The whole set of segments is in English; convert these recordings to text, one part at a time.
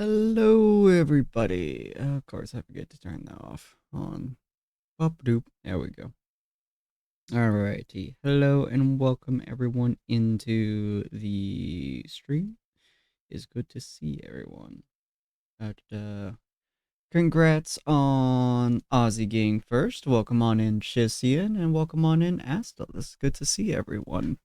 Hello, everybody. Of course, I forget to turn that off. On. Bop doop. There we go. Alrighty. Hello, and welcome everyone into the stream. It's good to see everyone. Congrats on Aussie getting first. Welcome on in, Shizian, and welcome on in, Asta. It's good to see everyone.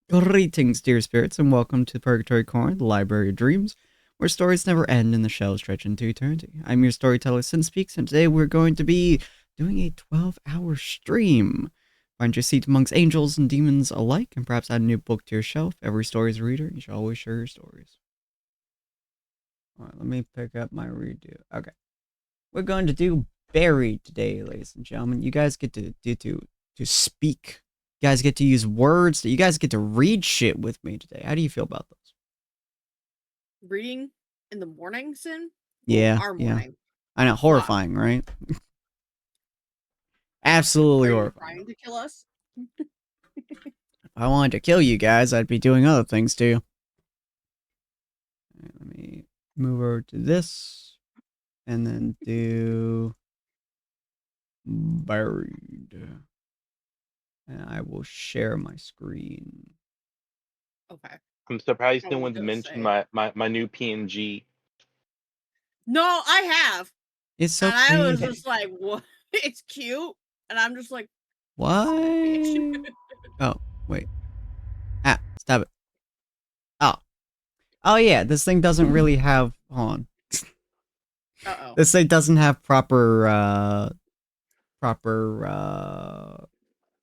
Greetings, dear spirits, and welcome to Purgatory Corner, the Library of Dreams, where stories never end and the shells stretch into eternity. I'm your storyteller, Sinspeaks, and today we're going to be doing a 12-hour stream. Find your seat amongst angels and demons alike, and perhaps add a new book to your shelf. Every story is a reader. You should always share your stories. Alright, let me pick up my redo. Okay. We're going to do Buried today, ladies and gentlemen. You guys get to speak. You guys get to use words. You guys get to read shit with me today. How do you feel about those? Reading in the morning, Sin? Yeah, Our yeah. morning. I know, horrifying, right? Absolutely Are you horrifying. trying to kill us? If I wanted to kill you guys, I'd be doing other things too. Right, let me move over to this, and then do Buried. And I will share my screen. Okay. I'm surprised I no was one's gonna mentioned say. my new PNG. No, I have. It's so And I was pretty. just like, what? It's cute. And I'm just like, What? Oh, wait. Ah, stop it. Oh. Oh yeah, this thing doesn't really have, hold on. uh-oh. This thing doesn't have proper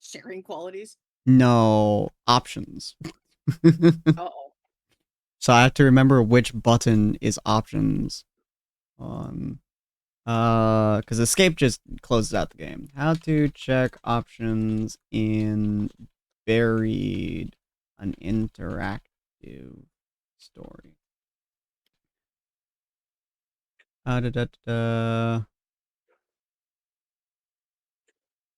Sharing qualities. no options. Uh-oh. So I have to remember which button is options on because escape just closes out the game. How to check options in Buried, an interactive story.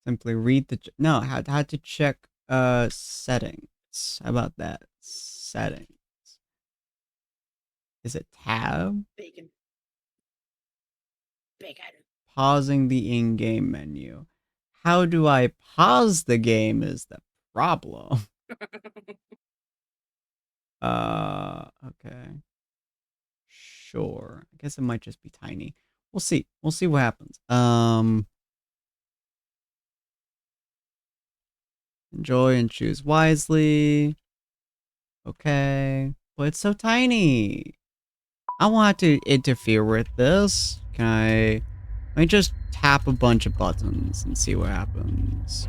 Simply read the no. How to check settings? How about that? Settings. Is it tab? Bacon. Bacon. Pausing the in-game menu. How do I pause the game is the problem. Okay. Sure. I guess it might just be tiny. We'll see. We'll see what happens. Enjoy and choose wisely. Okay. But it's so tiny. I want to interfere with this. Let me just tap a bunch of buttons and see what happens.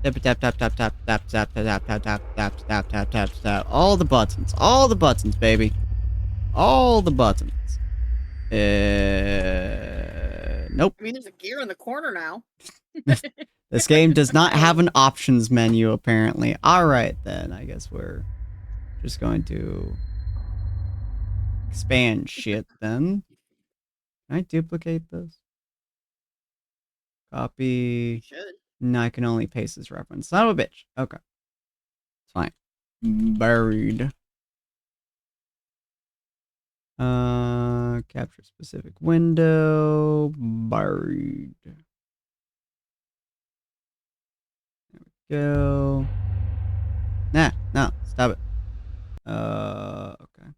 Tap tap tap tap tap tap tap tap tap tap tap tap tap tap tap. All the buttons, baby. All the buttons. Nope. I mean, there's a gear in the corner now. This game does not have an options menu, apparently. Alright, then. I guess we're just going to expand shit, then. Can I duplicate this? Copy. Should. No, I can only paste this reference. Son of a bitch. Okay. It's fine. Buried. Capture specific window. Buried. There we go. Nah, no, stop it. Okay.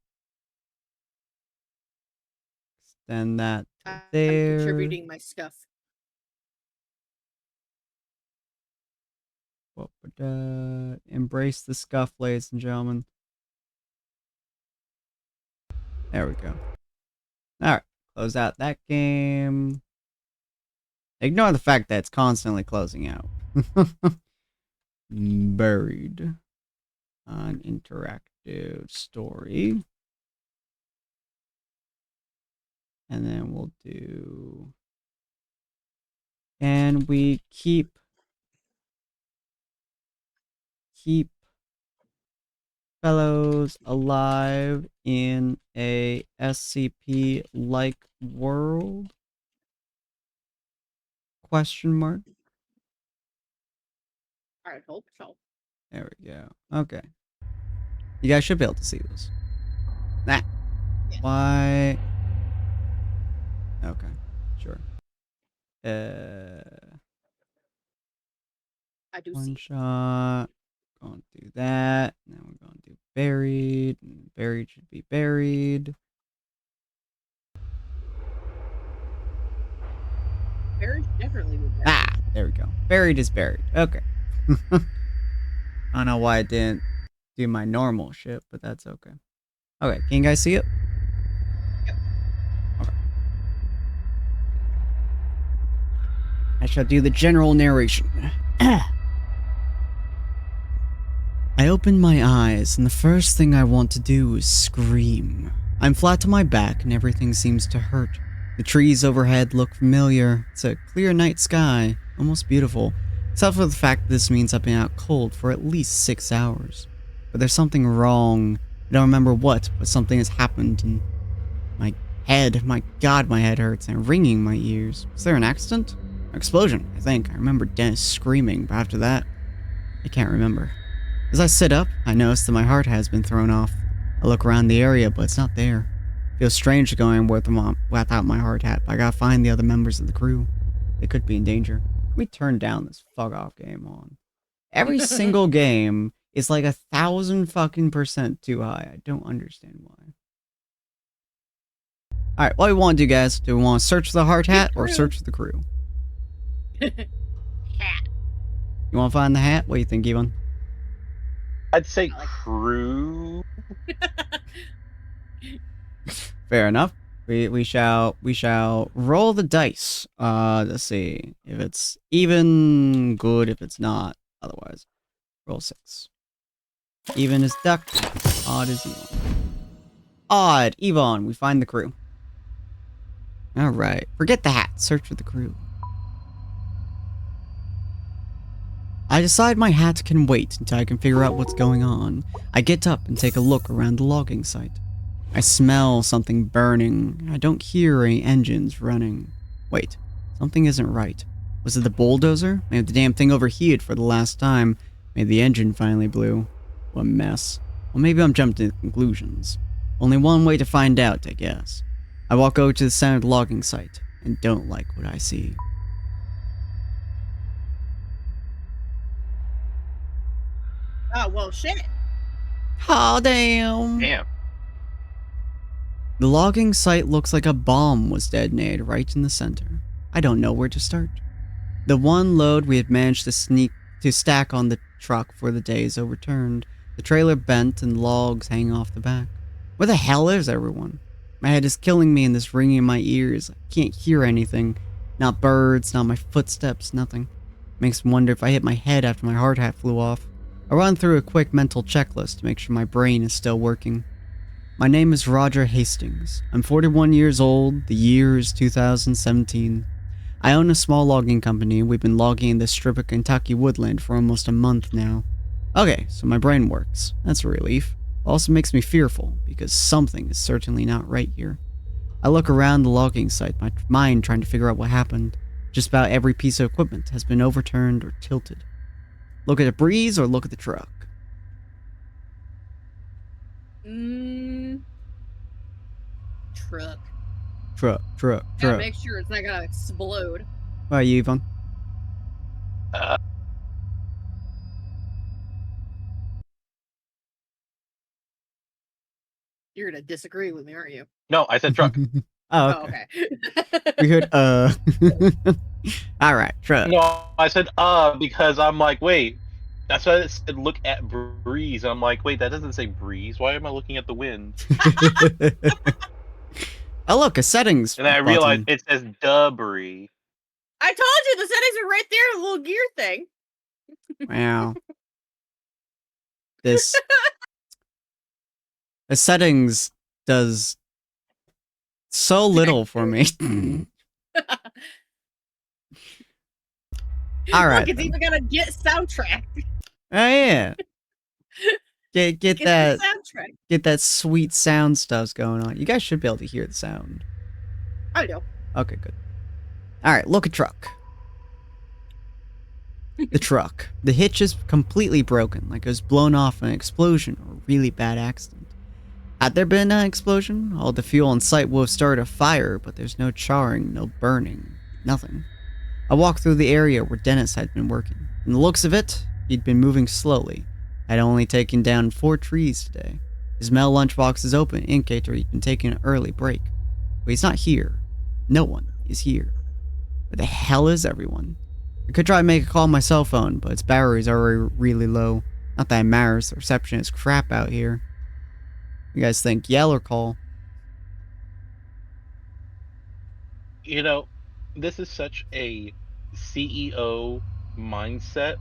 Extend that to there. I'm contributing my stuff. Embrace the scuff, ladies and gentlemen. There we go. Alright, close out that game. Ignore the fact that it's constantly closing out. Buried. An interactive story. And then we'll do... And we keep fellows alive in a SCP-like world? Question mark. I hope so. There we go. Okay. You guys should be able to see this. Nah. Yeah. Why? Okay. Sure. I do One see. shot. Going to do that. Now we're going to do buried. Buried should be buried. Very definitely would be. Ah, there we go. Buried is buried. Okay. I don't know why I didn't do my normal shit, but that's okay. Okay, can you guys see it? Yep. Okay. I shall do the general narration. I open my eyes, and the first thing I want to do is scream. I'm flat to my back, and everything seems to hurt. The trees overhead look familiar. It's a clear night sky, almost beautiful, except for the fact that this means I've been out cold for at least 6 hours. But there's something wrong. I don't remember what, but something has happened, and my head, my god, my head hurts, and ringing in my ears. Was there an accident? An explosion, I think. I remember Dennis screaming, but after that, I can't remember. As I sit up, I notice that my heart has been thrown off. I look around the area, but it's not there. Feels strange going without my hard hat, but I gotta find the other members of the crew. They could be in danger. Let me turn down this fuck off game on. Every single game is like 1,000% too high. I don't understand why. Alright, what do we want to do, guys? Do we want to search for the hard hat or search for the crew? Hat. You want to find the hat? What do you think, Yvonne? I'd say crew. Fair enough. We shall roll the dice. Let's see. If it's even, good. If it's not, otherwise. Roll 6. Even is duck. Odd is Yvonne. Odd. Yvonne, we find the crew. Alright. Forget the hat. Search for the crew. I decide my hat can wait until I can figure out what's going on. I get up and take a look around the logging site. I smell something burning. I don't hear any engines running. Wait, something isn't right. Was it the bulldozer? Maybe the damn thing overheated for the last time. Maybe the engine finally blew. What a mess. Well, maybe I'm jumping to conclusions. Only one way to find out, I guess. I walk over to the center of the logging site and don't like what I see. Oh, well, shit. Oh, damn. Damn. The logging site looks like a bomb was detonated right in the center. I don't know where to start. The one load we had managed to stack on the truck for the day is overturned. The trailer bent and logs hang off the back. Where the hell is everyone? My head is killing me and this ringing in my ears. I can't hear anything. Not birds, not my footsteps, nothing. Makes me wonder if I hit my head after my hard hat flew off. I run through a quick mental checklist to make sure my brain is still working. My name is Roger Hastings. I'm 41 years old. The year is 2017. I own a small logging company. We've been logging in this strip of Kentucky woodland for almost a month now. Okay, so my brain works. That's a relief. Also makes me fearful, because something is certainly not right here. I look around the logging site, my mind trying to figure out what happened. Just about every piece of equipment has been overturned or tilted. Look at the breeze or look at the truck? Truck. Truck. Gotta make sure it's not gonna explode. What about you, Yvonne? You're gonna disagree with me, aren't you? No, I said truck. Oh, okay. We heard, Alright, truck. No, I said because I'm like, wait. That's why it said look at breeze. I'm like, wait, that doesn't say breeze. Why am I looking at the wind? Oh, look, a settings And then I button. realized it says debris. I told you the settings are right there, the little gear thing. Wow. The settings does so little for me. Alright. Look, it's even got a Get soundtrack. Oh yeah. Get that soundtrack. Get that sweet sound stuff going on. You guys should be able to hear the sound. I know. Okay, good. Alright, look at truck. The truck. The hitch is completely broken, like it was blown off in an explosion or a really bad accident. Had there been an explosion, all the fuel in sight would have started a fire, but there's no charring, no burning, nothing. I walked through the area where Dennis had been working. From the looks of it, he'd been moving slowly. I'd only taken down 4 trees today. His mail lunchbox is open, indicator he'd been taking an early break. But he's not here. No one is here. Where the hell is everyone? I could try to make a call on my cell phone, but its batteries are already really low. Not that it matters, the reception is crap out here. You guys think yell or call? You know, this is such a CEO mindset.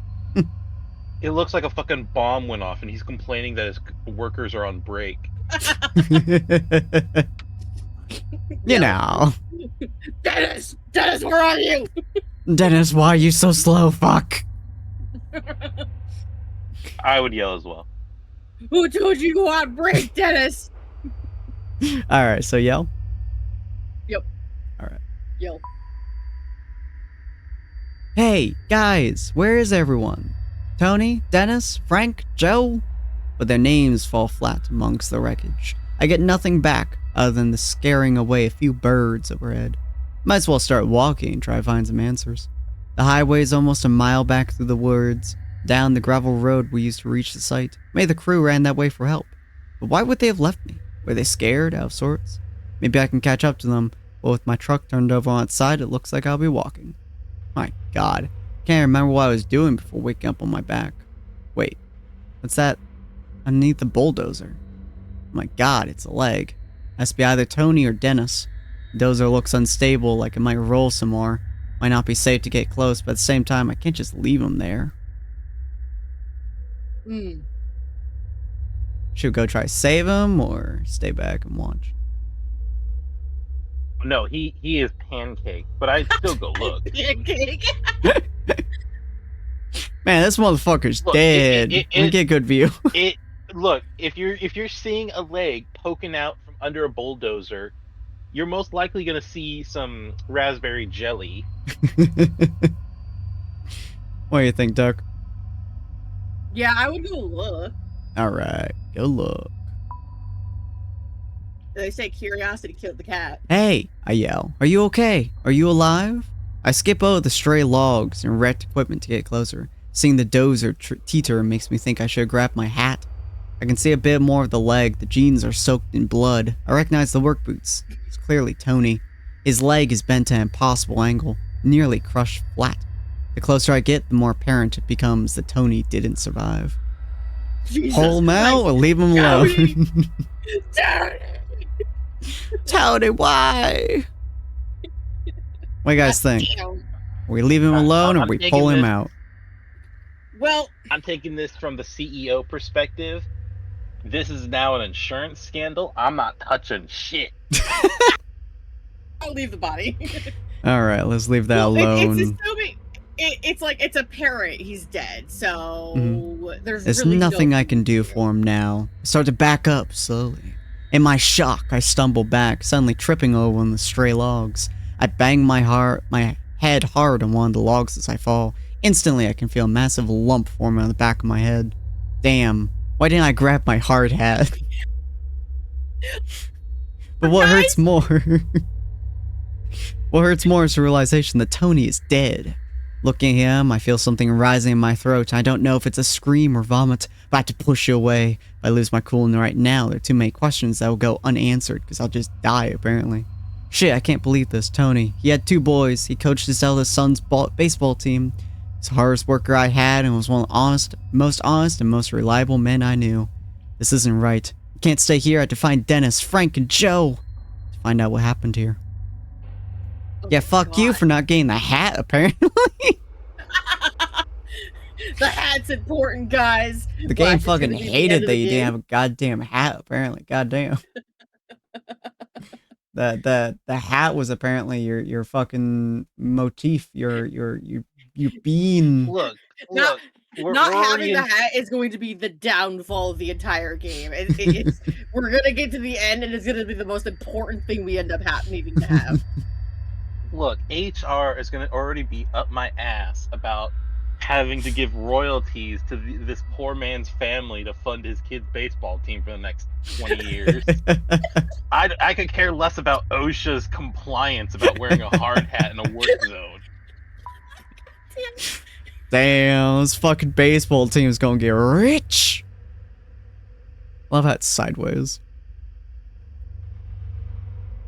It looks like a fucking bomb went off and he's complaining that his workers are on break. You know. Dennis, where are you? Dennis, why are you so slow? Fuck. I would yell as well. Who told you to go on break, Dennis? Alright, so yell? Yep. Alright. Yell. Hey, guys, where is everyone? Tony, Dennis, Frank, Joe? But their names fall flat amongst the wreckage. I get nothing back other than the scaring away a few birds overhead. Might as well start walking and try to find some answers. The highway is almost a mile back through the woods, down the gravel road we used to reach the site. Maybe the crew ran that way for help. But why would they have left me? Were they scared, out of sorts? Maybe I can catch up to them, but with my truck turned over on its side, it looks like I'll be walking. My god, can't remember what I was doing before waking up on my back. Wait, what's that underneath the bulldozer? My god, it's a leg. Has to be either Tony or Dennis. The dozer looks unstable, like it might roll some more. Might not be safe to get close, but at the same time, I can't just leave him there. Should we go try to save him, or stay back and watch? No, he is pancake, but I'd still go look. Pancake. Man, this motherfucker's Look, dead. Let me get a good view. Look, if you're seeing a leg poking out from under a bulldozer, you're most likely gonna see some raspberry jelly. What do you think, Duck? Yeah, I would go look. Alright, go look. They say curiosity killed the cat. Hey, I yell. Are you okay? Are you alive? I skip over the stray logs and wrecked equipment to get closer. Seeing the dozer teeter makes me think I should grab my hat. I can see a bit more of the leg. The jeans are soaked in blood. I recognize the work boots. It's clearly Tony. His leg is bent at an impossible angle, nearly crushed flat. The closer I get, the more apparent it becomes that Tony didn't survive. Jesus Pull him out or leave him alone? Tony! Tony, why? What do you guys think? Damn. We leave him alone or I'm we taking pull him this- out? Well, I'm taking this from the CEO perspective. This is now an insurance scandal. I'm not touching shit. I'll leave the body. Alright, let's leave that Well, alone. It's assuming it's like it's apparent he's dead, so there's really nothing I can do for him now. I start to back up slowly. In my shock, I stumble back, suddenly tripping over one of the stray logs. I bang my head hard on one of the logs as I fall. Instantly, I can feel a massive lump forming on the back of my head. Damn, why didn't I grab my hard hat? But what hurts more? What hurts more is the realization that Tony is dead. Looking at him, I feel something rising in my throat. I don't know if it's a scream or vomit, but I have to push it away. If I lose my cool right now, there are too many questions that will go unanswered, because I'll just die, apparently. Shit, I can't believe this. Tony, he had 2 boys. He coached his eldest son's baseball team. He's the hardest worker I had and was one of the most honest and most reliable men I knew. This isn't right. I can't stay here. I have to find Dennis, Frank, and Joe to find out what happened here. Oh Yeah, fuck God. you for not getting the hat, apparently. The hat's important, guys. The game Black is fucking gonna be the hated end of that the you didn't game. have a goddamn hat, apparently. Goddamn. The hat was apparently your fucking motif, your bean. Look, Not- we're Not already having the in- hat is going to be the downfall of the entire game. It's we're gonna get to the end, and it's gonna be the most important thing we end up needing to have. Look, HR is gonna already be up my ass about having to give royalties to this poor man's family to fund his kid's baseball team for the next 20 years. I could care less about OSHA's compliance about wearing a hard hat in a work zone. Damn, this fucking baseball team is gonna get rich. Love how it's sideways.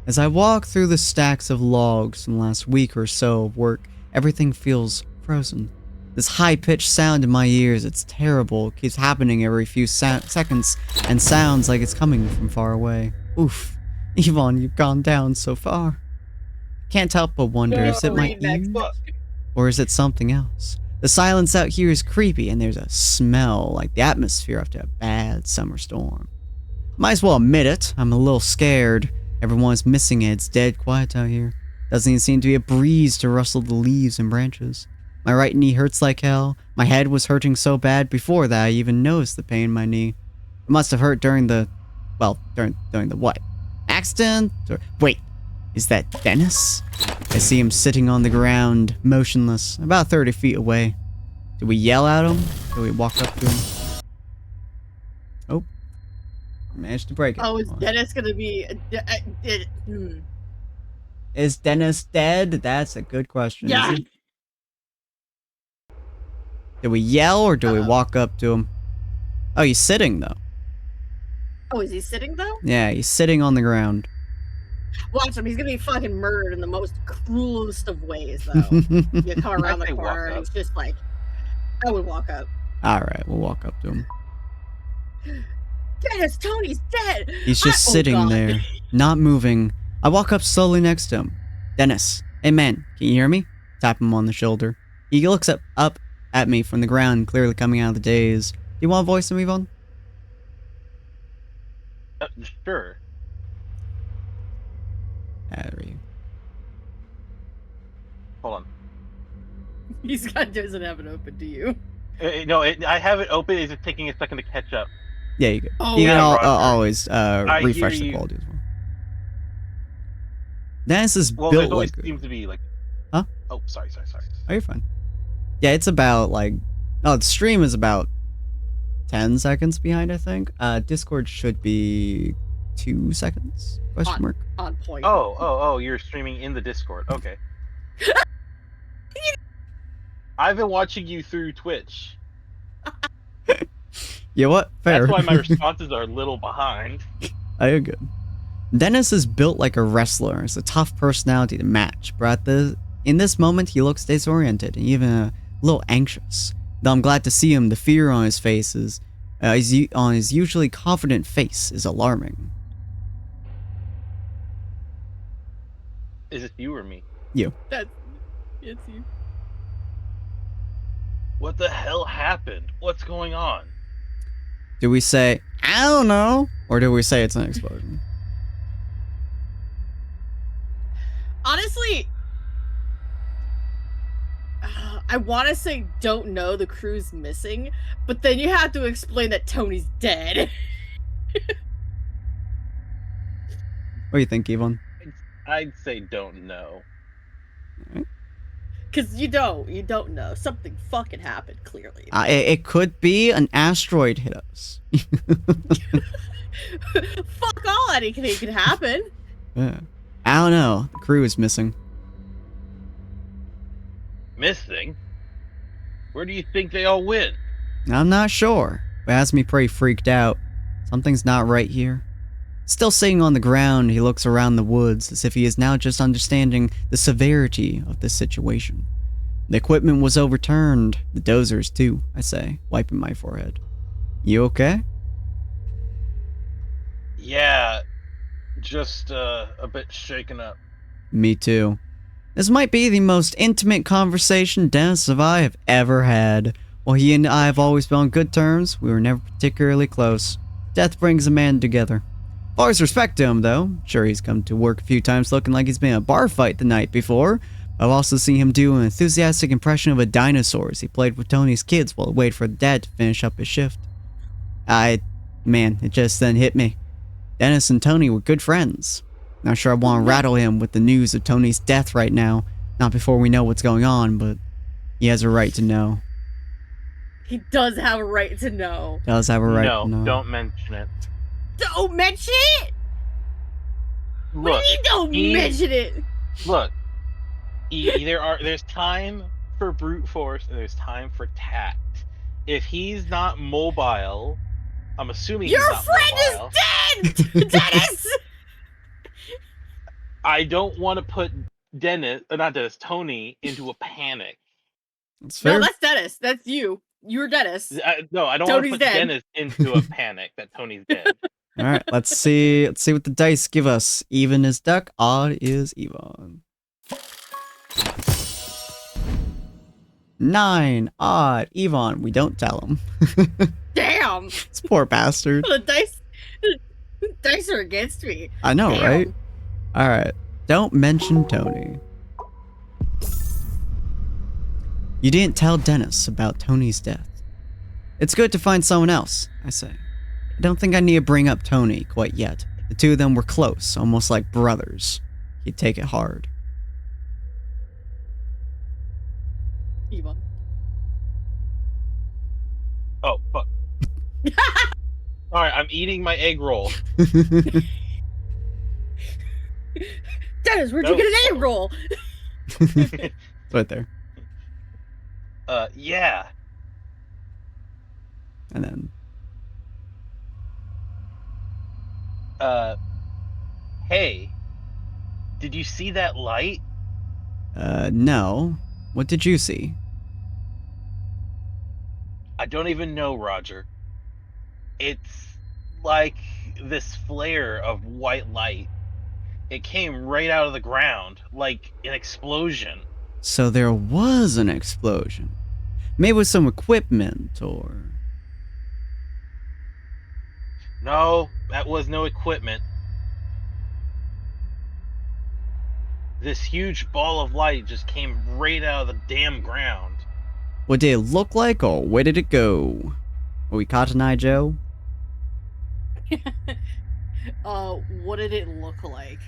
As I walk through the stacks of logs from the last week or so of work, everything feels frozen. This high-pitched sound in my ears, it's terrible. It keeps happening every few seconds and sounds like it's coming from far away. Oof. Yvonne, you've gone down so far. Can't help but wonder, is it my ears? Or is it something else? The silence out here is creepy, and there's a smell like the atmosphere after a bad summer storm. Might as well admit it, I'm a little scared. Everyone's missing it, it's dead quiet out here. Doesn't even seem to be a breeze to rustle the leaves and branches. My right knee hurts like hell. My head was hurting so bad before that I even noticed the pain in my knee. It must have hurt during the... well, during the what? Accident? Or, wait, is that Dennis? I see him sitting on the ground, motionless, about 30 feet away. Do we yell at him? Do we walk up to him? Oh. Managed to break it. Oh, is Dennis gonna be... Is Dennis dead? That's a good question. Yeah. Do we yell or do we walk up to him? Oh, he's sitting though. Oh, is he sitting though? Yeah, he's sitting on the ground. Watch him. He's gonna be fucking murdered in the most cruelest of ways, though. You come around the corner and he's just like, I would walk up. Alright, we'll walk up to him. Dennis, Tony's dead! He's just sitting there, not moving. I walk up slowly next to him. Dennis, hey man, can you hear me? Tap him on the shoulder. He looks up at me from the ground, clearly coming out of the daze. Do you want to voice him, Yvonne? Sure. Harry. Hold on. Doesn't have it open, do you? No, I have it open. It's just taking a second to catch up. Yeah, you go. Oh, you can yeah, always refresh the quality as well. Dennis is built there like... seems to be like... Huh? Oh, sorry. Oh, you're fine. Yeah, it's about like... Oh, the stream is about 10 seconds behind, I think. Discord should be 2 seconds? Question mark. On point. Oh, you're streaming in the Discord. Okay. I've been watching you through Twitch. Yeah, what? Fair. That's why my responses are a little behind. Oh, you're good. Dennis is built like a wrestler. It's a tough personality to match, but in this moment, he looks disoriented and even a little anxious. Though I'm glad to see him, the fear on his face on his usually confident face is alarming. Is it you or me? You. It's you. What the hell happened? What's going on? Do we say, I don't know, or do we say it's an explosion? Honestly, I want to say don't know, the crew's missing, but then you have to explain that Tony's dead. What do you think, Yvonne? I'd say don't know. Because you don't know. Something fucking happened, clearly. It could be an asteroid hit us. Fuck all, anything can happen. Yeah. I don't know. The crew is missing. Missing? Where do you think they all went? I'm not sure, but it has me pretty freaked out. Something's not right here. Still sitting on the ground, he looks around the woods as if he is now just understanding the severity of this situation. The equipment was overturned. The dozers too, I say, wiping my forehead. You okay? Yeah, just a bit shaken up. Me too. This might be the most intimate conversation Dennis and I have ever had. While he and I have always been on good terms, we were never particularly close. Death brings a man together. Always respect to him, though. Sure, he's come to work a few times looking like he's been in a bar fight the night before. I've also seen him do an enthusiastic impression of a dinosaur as he played with Tony's kids while he waited for Dad to finish up his shift. Man, it just then hit me. Dennis and Tony were good friends. Not sure I want to rattle him with the news of Tony's death right now. Not before we know what's going on, but he has a right to know. He does have a right to know. Does have a right No, to know. don't mention it. Don't mention it! Look, What do you mean don't mention it? Look, there's time for brute force and there's time for tact. If he's not mobile, I'm assuming Your he's not mobile. friend is dead! Dennis! I don't want to put Tony into a panic. That's fair. No, that's Dennis. That's you. You're Dennis. No, I don't want to put Dennis into a panic that Tony's dead. All right, let's see what the dice give us. Even is Duck, odd is Yvonne. 9, odd, Yvonne. We don't tell him. Damn! This poor bastard. The dice are against me. I know, Damn. right? All right, don't mention Tony. You didn't tell Dennis about Tony's death. It's good to find someone else, I say. I don't think I need to bring up Tony quite yet. The two of them were close, almost like brothers. He'd take it hard. Yvonne. Oh, fuck. Alright, I'm eating my egg roll. Dennis, where'd you get an egg roll? It's right there. Yeah. And then... Hey. Did you see that light? No. What did you see? I don't even know, Roger. It's like this flare of white light. It came right out of the ground, like an explosion. So there was an explosion. Maybe with some equipment, or... No, that was no equipment. This huge ball of light just came right out of the damn ground. What did it look like, or where did it go? Are we Cotton Eye Joe? What did it look like?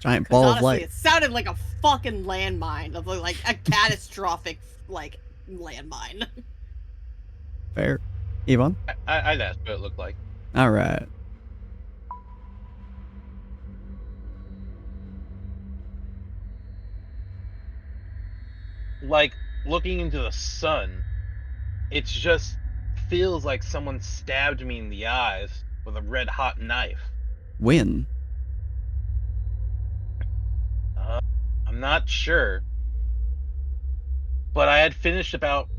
Giant ball honestly, of light. It sounded like a fucking landmine, of like a catastrophic like landmine. Fair. Yvonne? I'd ask what it looked like. Alright. Like, looking into the sun, it just feels like someone stabbed me in the eyes with a red-hot knife. When? I'm not sure. But I had finished about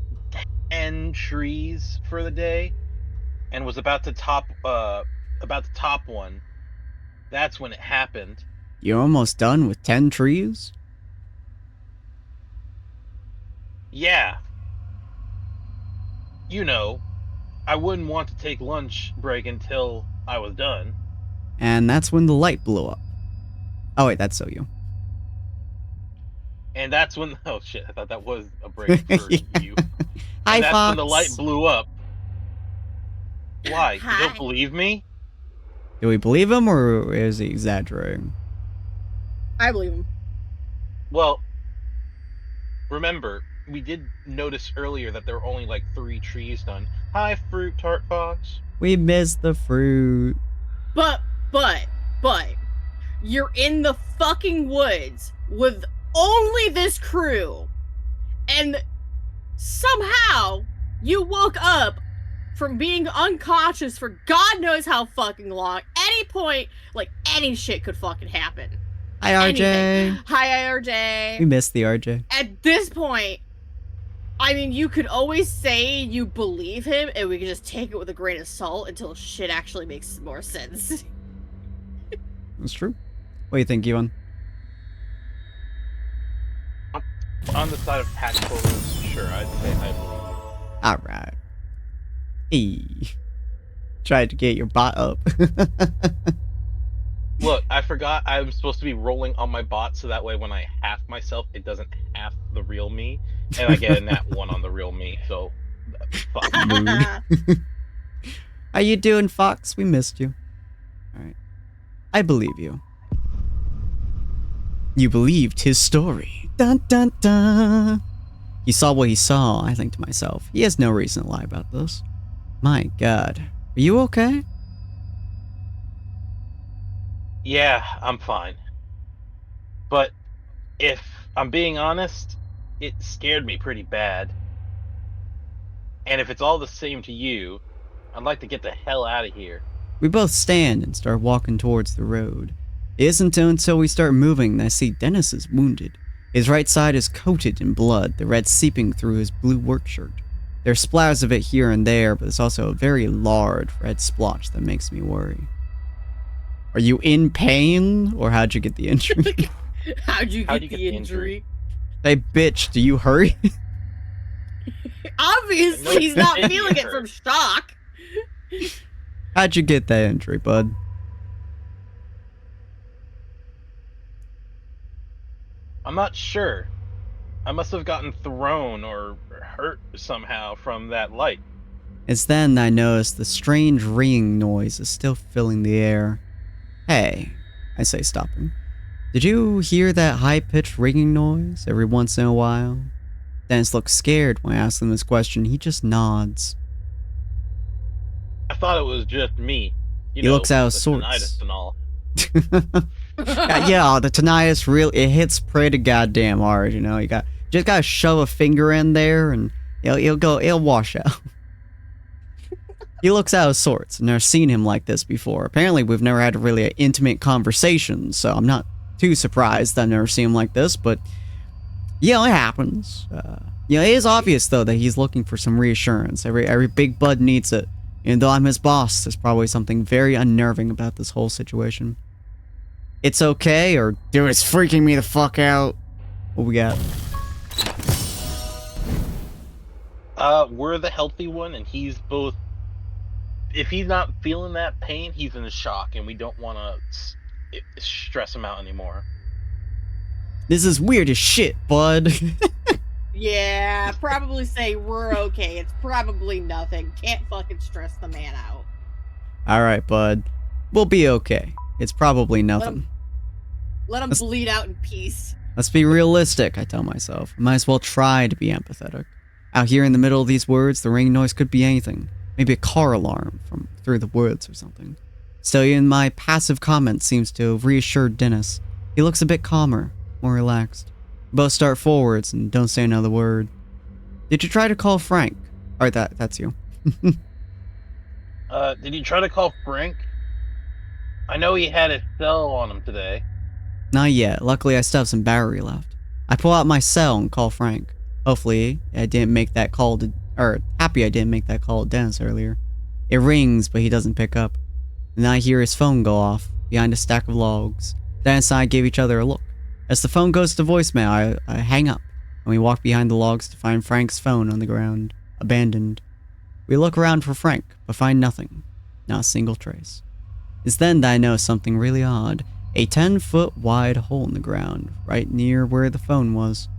10 trees for the day and was about to top one. That's when it happened. You're almost done with 10 trees? Yeah. You know, I wouldn't want to take lunch break until I was done. And that's when the light blew up. Oh wait, that's so you. And that's when... Oh shit, I thought that was a break for Yeah. you. Hi, And that's Fox. when the light blew up. Why? You Hi. don't believe me? Do we believe him, or is he exaggerating? I believe him. Well, remember, we did notice earlier that there were only like 3 trees done. Hi, Fruit Tart Fox. We missed the fruit. But, you're in the fucking woods with only this crew, and somehow you woke up from being unconscious for God knows how fucking long. Any point, like, any shit could fucking happen. Hi, RJ. Anything. Hi, RJ. We missed the RJ. At this point, I mean, you could always say you believe him, and we could just take it with a grain of salt until shit actually makes more sense. That's true. What do you think, Yvonne? On the side of tactfulness, sure, I'd say I believe you. Alright. Hey. Tried to get your bot up. Look, I forgot I'm supposed to be rolling on my bot so that way when I half myself, it doesn't half the real me. And I get a nat 1 on the real me, so... Fuck. How you doing, Fox? We missed you. Alright. I believe you. You believed his story. Dun dun dun. He saw what he saw, I think to myself. He has no reason to lie about this. My God. Are you okay? Yeah, I'm fine. But if I'm being honest, it scared me pretty bad. And if it's all the same to you, I'd like to get the hell out of here. We both stand and start walking towards the road. It isn't until we start moving that I see Dennis is wounded. His right side is coated in blood, the red seeping through his blue work shirt. There's splatters of it here and there, but there's also a very large red splotch that makes me worry. Are you in pain, or how'd you get the injury? How'd you get the injury? Hey, bitch, do you hurt? Obviously, he's not feeling it from shock. How'd you get that injury, bud? I'm not sure. I must have gotten thrown or hurt somehow from that light. It's then I notice the strange ringing noise is still filling the air. Hey, I say, stopping. Did you hear that high-pitched ringing noise every once in a while? Dennis looks scared when I ask him this question. He just nods. I thought it was just me. He looks out of sorts. Tinnitus and all. Yeah, the tinnitus really, it hits pretty goddamn hard, you know. You just gotta shove a finger in there and it'll wash out. He looks out of sorts. I've never seen him like this before. Apparently, we've never had really an intimate conversation, so I'm not too surprised that I've never seen him like this, but yeah, it happens. It is obvious, though, that he's looking for some reassurance. Every big bud needs it. Even though I'm his boss, there's probably something very unnerving about this whole situation. It's okay, or dude, it's freaking me the fuck out. What we got? We're the healthy one, and he's both. If he's not feeling that pain, he's in shock, and we don't want to stress him out anymore. This is weird as shit, bud. Yeah, probably say we're okay. It's probably nothing. Can't fucking stress the man out. Alright, bud. We'll be okay. It's probably nothing. Let him bleed out in peace. Let's be realistic, I tell myself. I might as well try to be empathetic. Out here in the middle of these words, the ringing noise could be anything. Maybe a car alarm from through the woods or something. Still, even my passive comment seems to have reassured Dennis. He looks a bit calmer, more relaxed. We both start forwards and don't say another word. Did you try to call Frank? Or that's you. Did you try to call Frank? I know he had his cell on him today. Not yet. Luckily, I still have some battery left. I pull out my cell and call Frank. Hopefully, I didn't make that call to... Or, happy I didn't make that call to Dennis earlier. It rings, but he doesn't pick up. And then I hear his phone go off, behind a stack of logs. Dennis and I gave each other a look. As the phone goes to voicemail, I hang up, and we walk behind the logs to find Frank's phone on the ground, abandoned. We look around for Frank, but find nothing. Not a single trace. It's then that I know something really odd. A 10-foot wide hole in the ground, right near where the phone was.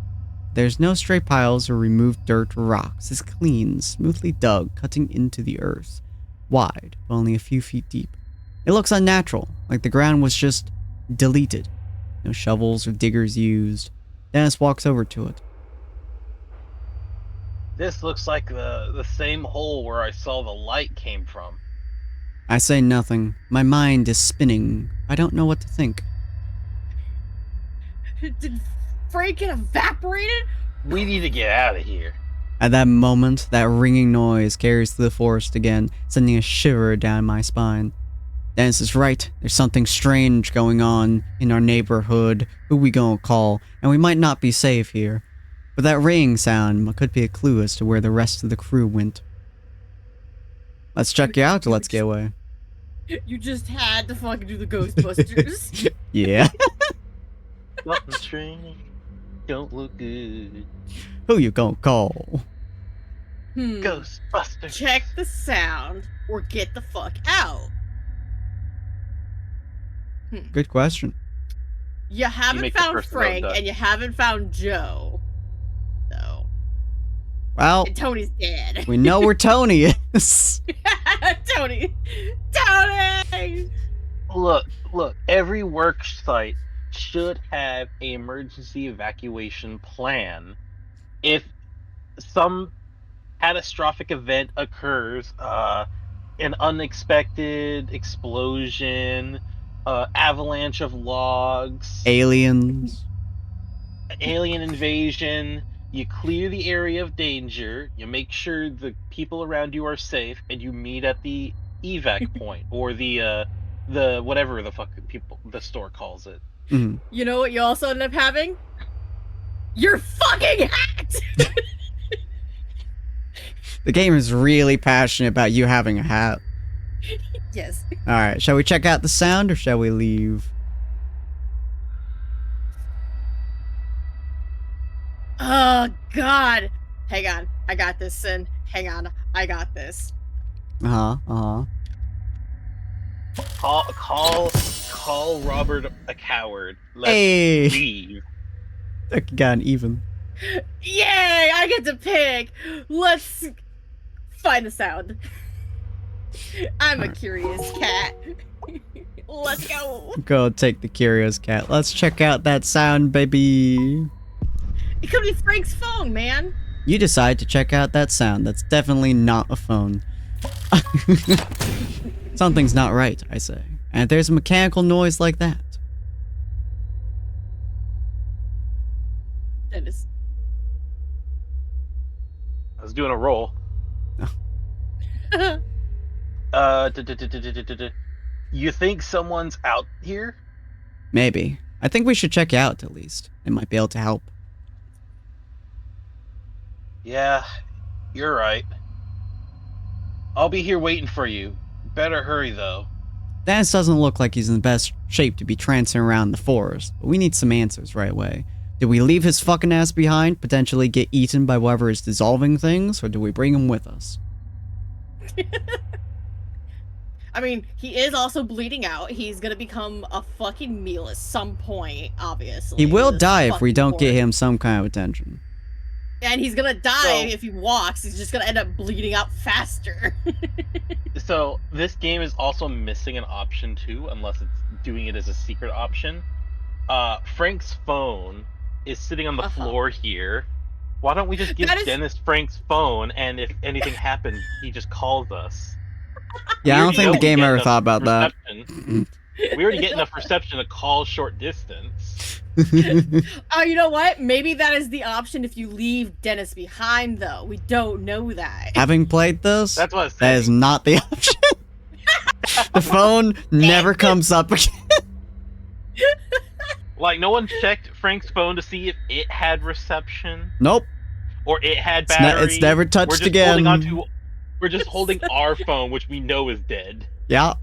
There's no stray piles or removed dirt or rocks. It's clean, smoothly dug, cutting into the earth. Wide, but only a few feet deep. It looks unnatural, like the ground was just deleted. No shovels or diggers used. Dennis walks over to it. This looks like the same hole where I saw the light came from. I say nothing. My mind is spinning. I don't know what to think. Did Frank get evaporated? We need to get out of here. At that moment, that ringing noise carries through the forest again, sending a shiver down my spine. Dennis is right. There's something strange going on in our neighborhood. Who we gonna call? And we might not be safe here. But that ringing sound could be a clue as to where the rest of the crew went. Let's check you out or let's get away. You just had to fucking do the Ghostbusters. Yeah. Something strange. Don't look good. Who you gonna call? Ghostbusters. Check the sound or get the fuck out. Good question. You haven't make the found first Frank road, and you haven't found Joe. So. Well, And Tony's dead. we know where Tony is. Tony! Look. Every work site should have an emergency evacuation plan. If some catastrophic event occurs, an unexpected explosion, avalanche of logs, Aliens. alien invasion. You clear the area of danger, you make sure the people around you are safe, and you meet at the evac point, or the whatever the fuck the store calls it. Mhm. You know what you also end up having? Your fucking hat! The game is really passionate about you having a hat. Yes. Alright, shall we check out the sound or shall we leave? Oh, God. Hang on. I got this, Sin. Hang on. I got this. Uh-huh. Call Robert a coward. Let's Hey! leave. That got an even. Yay! I get to pick! Let's find the sound. I'm a curious cat. Let's go. Go take the curious cat. Let's check out that sound, baby. It could be Frank's phone, man. You decide to check out that sound. That's definitely not a phone. Something's not right, I say. And if there's a mechanical noise like that. Dennis. I was doing a roll. You think someone's out here? Maybe. I think we should check it out at least. It might be able to help. Yeah, you're right. I'll be here waiting for you. Better hurry, though. Dennis doesn't look like he's in the best shape to be trancing around the forest, but we need some answers right away. Do we leave his fucking ass behind, potentially get eaten by whatever is dissolving things, or do we bring him with us? I mean, he is also bleeding out. He's gonna become a fucking meal at some point, obviously. He will This die if we fucking don't get forest. him some kind of attention. And he's gonna die So- if he walks. He's just gonna end up bleeding out faster. So, this game is also missing an option, too, unless it's doing it as a secret option. Frank's phone is sitting on the floor here. Why don't we just give That is- Dennis Frank's phone, and if anything happens, he just calls us? Yeah, I don't already think know the we game get ever enough thought about that. reception. We already get enough reception to call short distance. Oh, you know what? Maybe that is the option if you leave Dennis behind, though. We don't know that. Having played this, That's what I was that is saying. not the option. The phone never comes up again. Like, no one checked Frank's phone to see if it had reception Nope. or it had It's, battery. it's never We're touched just again. we're just holding our phone, which we know is dead. Yeah.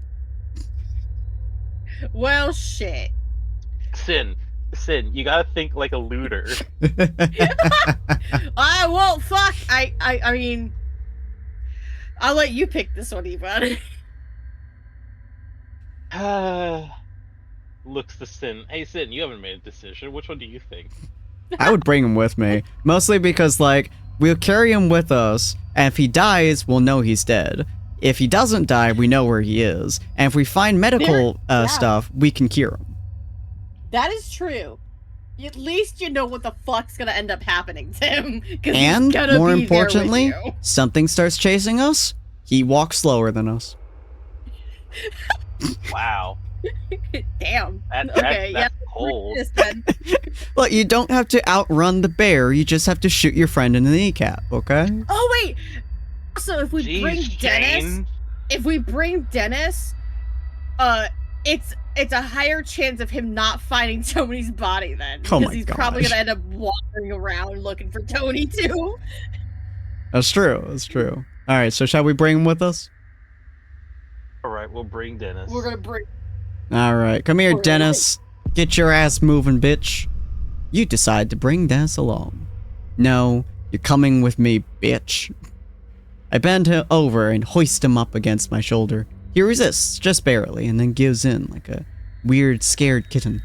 Well, shit. Sin, you gotta think like a looter. I won't. Fuck. I mean, I'll let you pick this one, Ivan. Looks to Sin. Hey, Sin, you haven't made a decision. Which one do you think? I would bring him with me. Mostly because, like, we'll carry him with us, and if he dies, we'll know he's dead. If he doesn't die, we know where he is. And if we find medical yeah. stuff, we can cure him. That is true. At least you know what the fuck's gonna end up happening to him. 'Cause And, he's gonna more be there with importantly, you. something starts chasing us, he walks slower than us. Wow. Damn. That's Okay, cold. This then. Look, you don't have to outrun the bear, you just have to shoot your friend in the kneecap, okay? Oh wait. So if we Jeez, bring Dennis, Shane. it's a higher chance of him not finding Tony's body then. Oh Because my he's probably gosh. gonna end up wandering around looking for Tony too. That's true. Alright, so shall we bring him with us? Alright, we'll bring Dennis. We're gonna bring Alright, come here, Alright. Dennis. Get your ass moving, bitch. You decide to bring Dennis along. No, you're coming with me, bitch. I bend him over and hoist him up against my shoulder. He resists, just barely, and then gives in like a weird, scared kitten.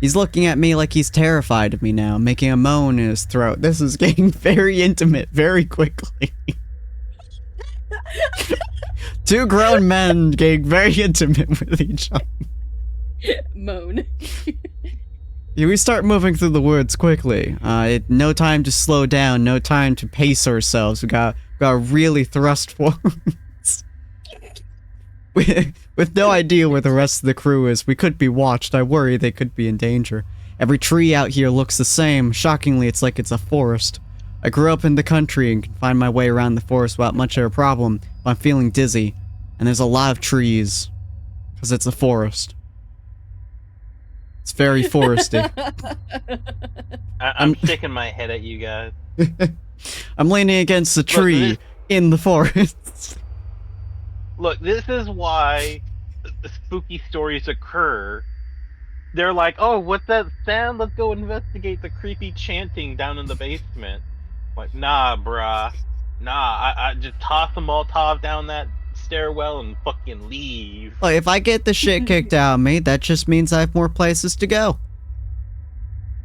He's looking at me like he's terrified of me now, making a moan in his throat. This is getting very intimate very quickly. Two grown men getting very intimate with each other. moan. We start moving through the woods quickly. No time to slow down, no time to pace ourselves. We got really thrust forwards. With no idea where the rest of the crew is, we could be watched. I worry they could be in danger. Every tree out here looks the same. Shockingly, it's like it's a forest. I grew up in the country and can find my way around the forest without much of a problem, but I'm feeling dizzy. And there's a lot of trees. Because it's a forest. It's very foresty. I'm sticking my head at you guys. I'm leaning against the tree in the forest. Look, this is why the spooky stories occur. They're like, oh, what's that sound? Let's go investigate the creepy chanting down in the basement. Like, nah, bruh. Nah, I just toss the Molotov down that stairwell and fucking leave. Well, if I get the shit kicked out of me, that just means I have more places to go.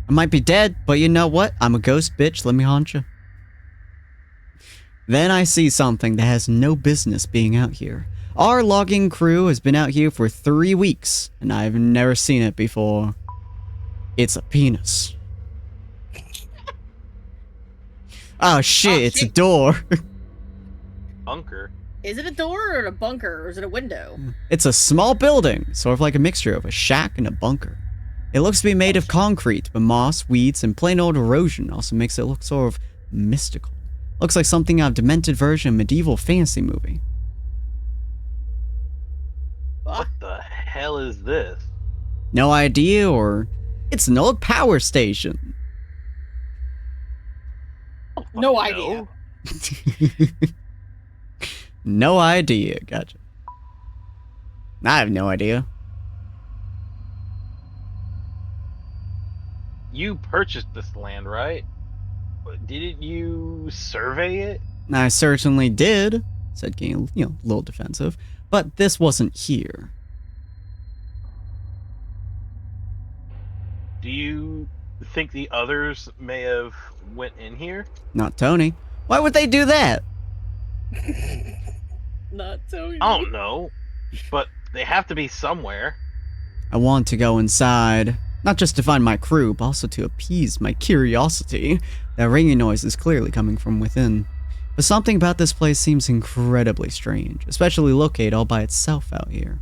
I might be dead, but you know what? I'm a ghost, bitch. Let me haunt you. Then I see something that has no business being out here. Our logging crew has been out here for 3 weeks, and I've never seen it before. It's a penis. Oh shit, it's a door. Bunker. Is it a door or a bunker, or is it a window? It's a small building, sort of like a mixture of a shack and a bunker. It looks to be made of concrete, but moss, weeds, and plain old erosion also makes it look sort of mystical. Looks like something out of a demented version of a medieval fantasy movie. What the hell is this? No idea, or it's an old power station. No idea. No idea. Gotcha. I have no idea. You purchased this land, right? Didn't you survey it? I certainly did, said King, a little defensive. But this wasn't here. Do you think the others may have went in here? Not Tony. Why would they do that? Not so. I don't know, but they have to be somewhere. I want to go inside. Not just to find my crew, but also to appease my curiosity. That ringing noise is clearly coming from within. But something about this place seems incredibly strange, especially located all by itself out here.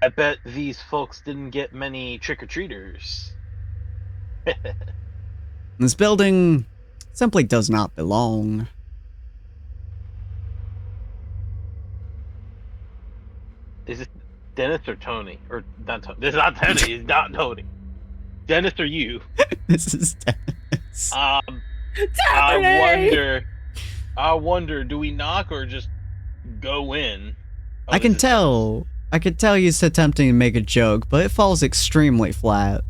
I bet these folks didn't get many trick-or-treaters. This building simply does not belong. Is it Dennis or Tony? Or not Tony? This is not Tony. It's not Tony. Dennis or you? This is Dennis. I wonder, do we knock or just go in? Oh, I can tell he's attempting to make a joke, but it falls extremely flat.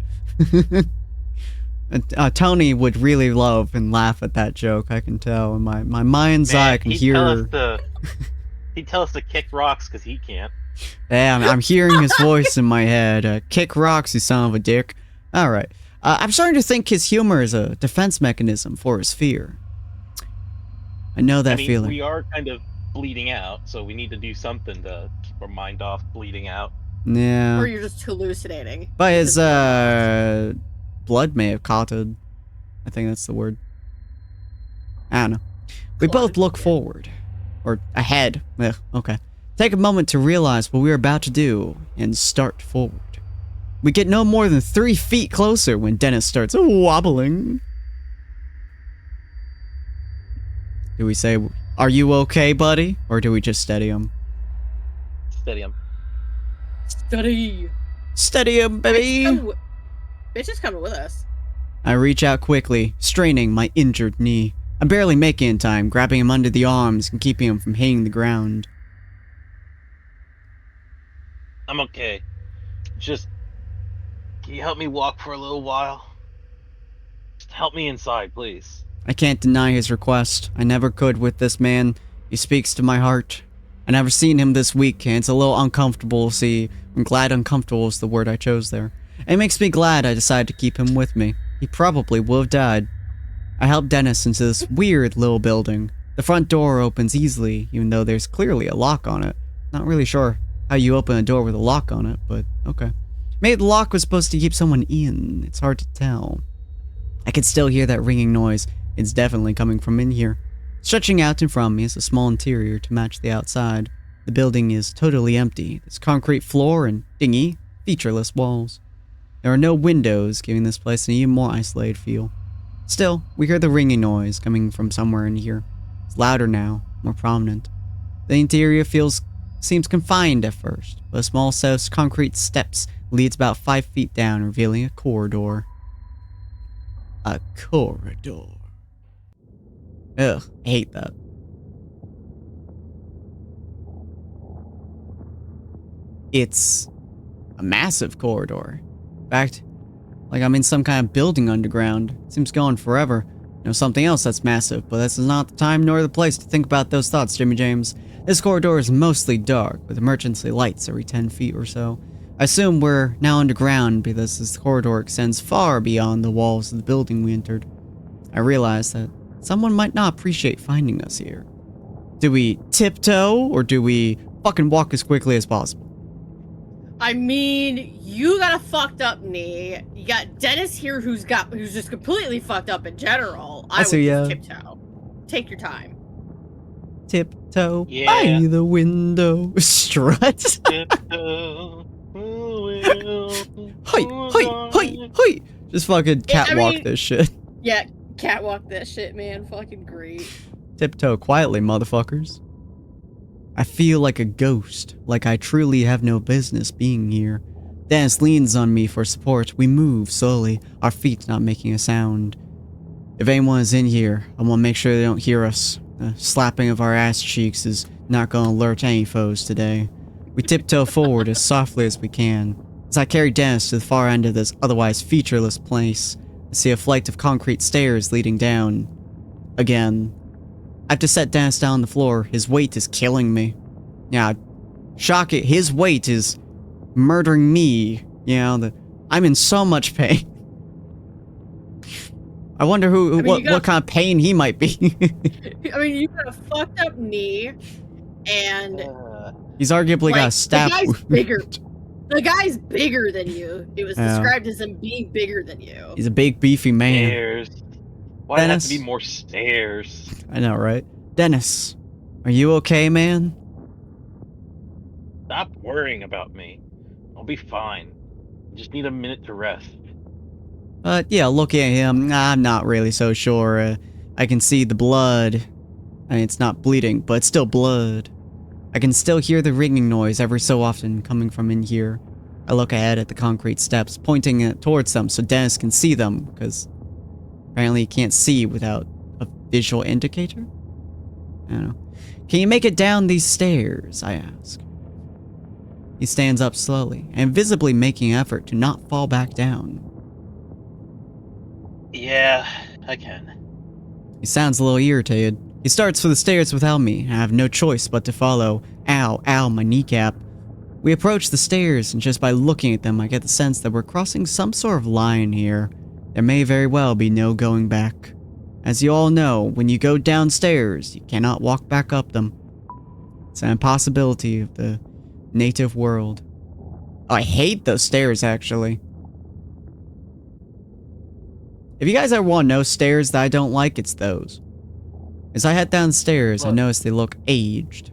Tony would really love and laugh at that joke, I can tell. In my mind's eye, I can hear... He'd tell us to kick rocks because he can't. Yeah, I'm hearing his voice in my head. Kick rocks, you son of a dick. Alright. I'm starting to think his humor is a defense mechanism for his fear. I know that feeling. We are kind of bleeding out, so we need to do something to keep our mind off bleeding out. Yeah. Or you're just hallucinating. But his, blood may have clotted. I think that's the word. I don't know. We both look forward. Or ahead. Ugh, okay. Take a moment to realize what we're about to do, and start forward. We get no more than 3 feet closer when Dennis starts wobbling. Do we say, "Are you okay, buddy?" Or do we just steady him? Steady him. Steady. Steady him, baby! Bitch is coming with us. I reach out quickly, straining my injured knee. I'm barely making it in time, grabbing him under the arms and keeping him from hitting the ground. I'm okay. Just, can you help me walk for a little while? Just help me inside, please. I can't deny his request. I never could with this man. He speaks to my heart. I never seen him this week, and it's a little uncomfortable to see. I'm glad uncomfortable is the word I chose there. It makes me glad I decided to keep him with me. He probably would have died. I help Dennis into this weird little building. The front door opens easily, even though there's clearly a lock on it. Not really sure how you open a door with a lock on it, but okay. Maybe the lock was supposed to keep someone in. It's hard to tell. I can still hear that ringing noise. It's definitely coming from in here. Stretching out in front of me is a small interior to match the outside. The building is totally empty. There's concrete floor and dingy, featureless walls. There are no windows, giving this place an even more isolated feel. Still, we hear the ringing noise coming from somewhere in here. It's louder now, more prominent. The interior seems confined at first, but a small set of concrete steps leads about 5 feet down, revealing a corridor. A corridor. Ugh, I hate that. It's a massive corridor. In fact, like I'm in some kind of building underground. It seems going forever. You know, something else that's massive, but this is not the time nor the place to think about those thoughts, Jimmy James. This corridor is mostly dark, with emergency lights every 10 feet or so. I assume we're now underground because this corridor extends far beyond the walls of the building we entered. I realize that someone might not appreciate finding us here. Do we tiptoe, or do we fucking walk as quickly as possible? I mean, you got a fucked up knee. You got Dennis here who's just completely fucked up in general. I would just tiptoe. Take your time. Tiptoe by the window. Strut. Tiptoe. Hoi, hoi, hoi, hoi. Just fucking catwalk this shit. Yeah, catwalk that shit, man. Fucking great. Tiptoe quietly, motherfuckers. I feel like a ghost, like I truly have no business being here. Dennis leans on me for support. We move slowly, our feet not making a sound. If anyone is in here, I want to make sure they don't hear us. The slapping of our ass cheeks is not going to alert any foes today. We tiptoe forward as softly as we can. As I carry Dennis to the far end of this otherwise featureless place, I see a flight of concrete stairs leading down. Again. I have to set Dennis down on the floor. His weight is killing me. Yeah, shock it. His weight is murdering me. You know, I'm in so much pain. I wonder what kind of pain he might be. I mean, you got a fucked up knee, and he's arguably got a stab. The guy's bigger. The guy's bigger than you. It was described as him being bigger than you. He's a big, beefy man. Stairs. Why does it have to be more stairs? I know, right? Dennis, are you okay, man? Stop worrying about me. I'll be fine. I just need a minute to rest. Yeah, looking at him, I'm not really so sure. I can see the blood. I mean, it's not bleeding, but it's still blood. I can still hear the ringing noise every so often coming from in here. I look ahead at the concrete steps, pointing towards them so Dennis can see them, because apparently he can't see without a visual indicator? I don't know. Can you make it down these stairs? I ask. He stands up slowly, and visibly making an effort to not fall back down. Yeah, I can. He sounds a little irritated. He starts for the stairs without me, and I have no choice but to follow. Ow, ow, my kneecap. We approach the stairs, and just by looking at them, I get the sense that we're crossing some sort of line here. There may very well be no going back. As you all know, when you go downstairs, you cannot walk back up them. It's an impossibility of the native world. Oh, I hate those stairs, actually. If you guys ever want to know stairs that I don't like, it's those. As I head downstairs, I notice they look aged.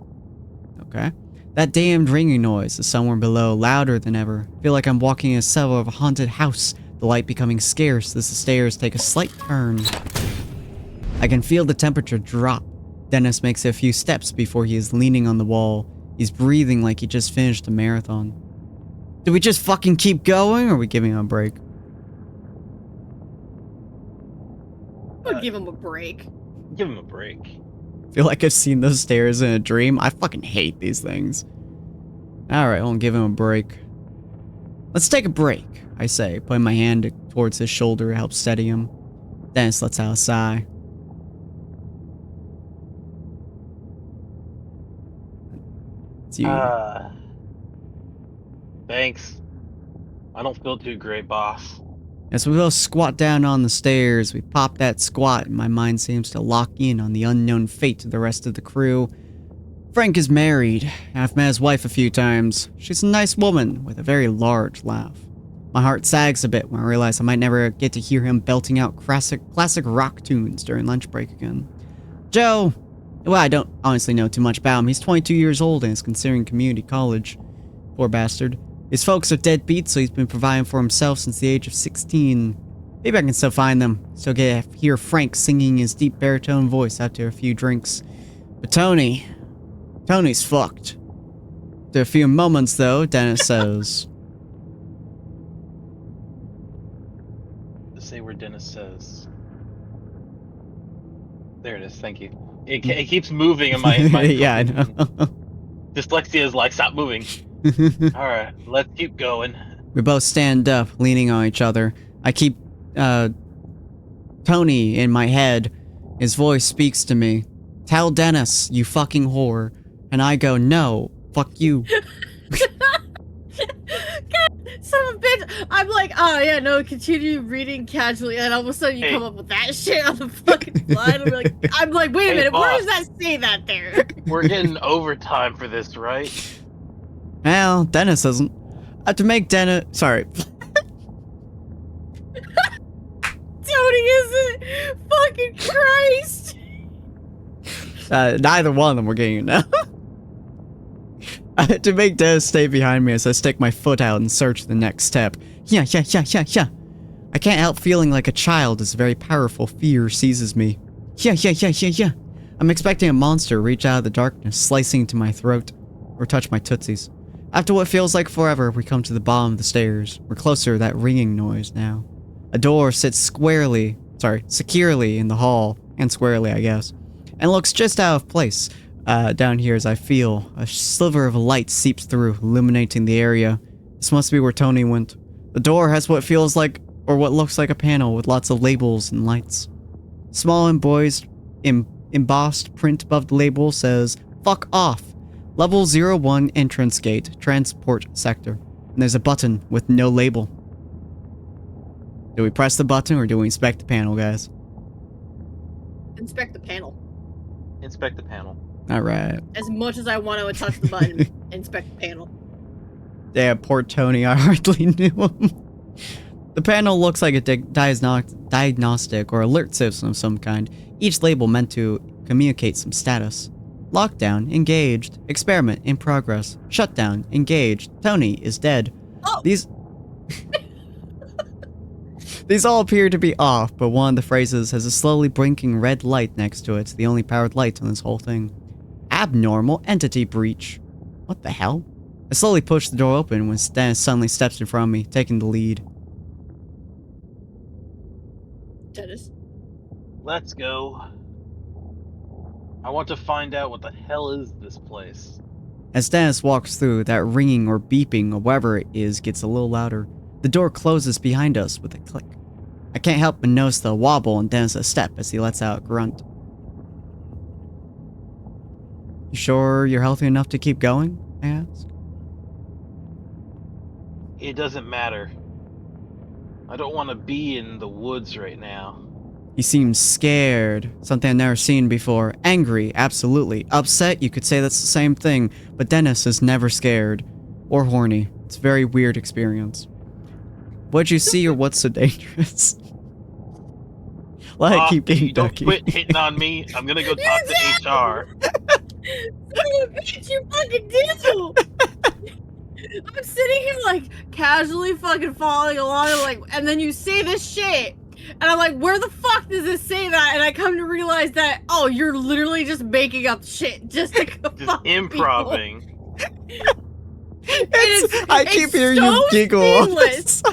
Okay. That damned ringing noise is somewhere below, louder than ever. I feel like I'm walking in a cellar of a haunted house, the light becoming scarce as the stairs take a slight turn. I can feel the temperature drop. Dennis makes a few steps before he is leaning on the wall. He's breathing like he just finished a marathon. Do we just fucking keep going, or are we giving him a break? I would give him a break. Give him a break. I feel like I've seen those stairs in a dream. I fucking hate these things. Alright, I'll give him a break. Let's take a break, I say, putting my hand towards his shoulder to help steady him. Dennis lets out a sigh. It's you. Thanks. I don't feel too great, boss. As we both squat down on the stairs, we pop that squat and my mind seems to lock in on the unknown fate of the rest of the crew. Frank is married. I've met his wife a few times. She's a nice woman with a very large laugh. My heart sags a bit when I realize I might never get to hear him belting out classic rock tunes during lunch break again. Joe, well, I don't honestly know too much about him. He's 22 years old and is considering community college. Poor bastard. His folks are deadbeat, so he's been providing for himself since the age of 16. Maybe I can still find them. Still get to hear Frank singing his deep baritone voice after a few drinks. But Tony's fucked. After a few moments, though, Dennis says... Say where Dennis says. There it is. Thank you. It keeps moving in my yeah, I know. Dyslexia is like, stop moving. All right, let's keep going. We both stand up, leaning on each other. I keep Tony in my head. His voice speaks to me. Tell Dennis, you fucking whore. And I go, no, fuck you. Son of a bitch! I'm like, oh yeah, no, continue reading casually, and all of a sudden you come up with that shit on the fucking slide. I'm like, wait a minute, boss, where does that say that there? We're getting overtime for this, right? Well, Dennis isn't. I have to make Dennis. Sorry. Tony isn't. Fucking Christ. Neither one of them were getting it now. I had to make Dennis stay behind me as I stick my foot out and search the next step. Yeah. I can't help feeling like a child as a very powerful fear seizes me. Yeah. I'm expecting a monster to reach out of the darkness, slicing into my throat, or touch my tootsies. After what feels like forever, we come to the bottom of the stairs. We're closer to that ringing noise now. A door sits securely in the hall, and squarely, I guess, and looks just out of place. Down here as I feel a sliver of light seeps through, illuminating the area. This must be where Tony went. The door has what feels like, or what looks like a panel with lots of labels and lights. Small embossed print above the label says, "Fuck off. Level 01 entrance gate, transport sector." And there's a button with no label. Do we press the button or do we inspect the panel, guys? Inspect the panel. Inspect the panel. Alright. As much as I want to touch the button, inspect the panel. Yeah, poor Tony, I hardly knew him. The panel looks like a diagnostic or alert system of some kind, each label meant to communicate some status. Lockdown, engaged. Experiment, in progress. Shutdown, engaged. Tony is dead. Oh. These all appear to be off, but one of the phrases has a slowly blinking red light next to it, the only powered light on this whole thing. Abnormal entity breach. What the hell? I slowly push the door open when Dennis suddenly steps in front of me, taking the lead. Dennis? Let's go. I want to find out what the hell is this place. As Dennis walks through, that ringing or beeping or whatever it is gets a little louder. The door closes behind us with a click. I can't help but notice the wobble in Dennis' step as he lets out a grunt. You sure you're healthy enough to keep going? I ask. It doesn't matter. I don't want to be in the woods right now. He seems scared, something I've never seen before. Angry, absolutely. Upset, you could say that's the same thing, but Dennis is never scared. Or horny. It's a very weird experience. What'd you see or what's so dangerous? Well, I keep being ducky. Don't quit hitting on me. I'm gonna go talk to HR. Bitch, you fucking diesel! I'm sitting here like casually fucking following along and then you say this shit. And I'm like, where the fuck does this say that? And I come to realize that, oh, you're literally just making up shit just to just improving. I keep hearing you giggle. It's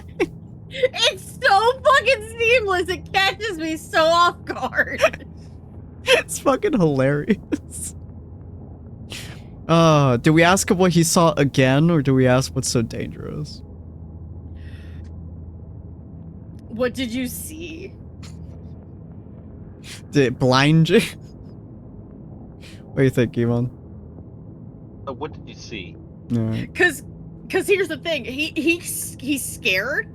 so fucking seamless. It catches me so off guard. It's fucking hilarious. Do we ask him what he saw again, or do we ask what's so dangerous? What did you see? Did it blind you? What do you think, Ivan? What did you see? Cause here's the thing. He's scared,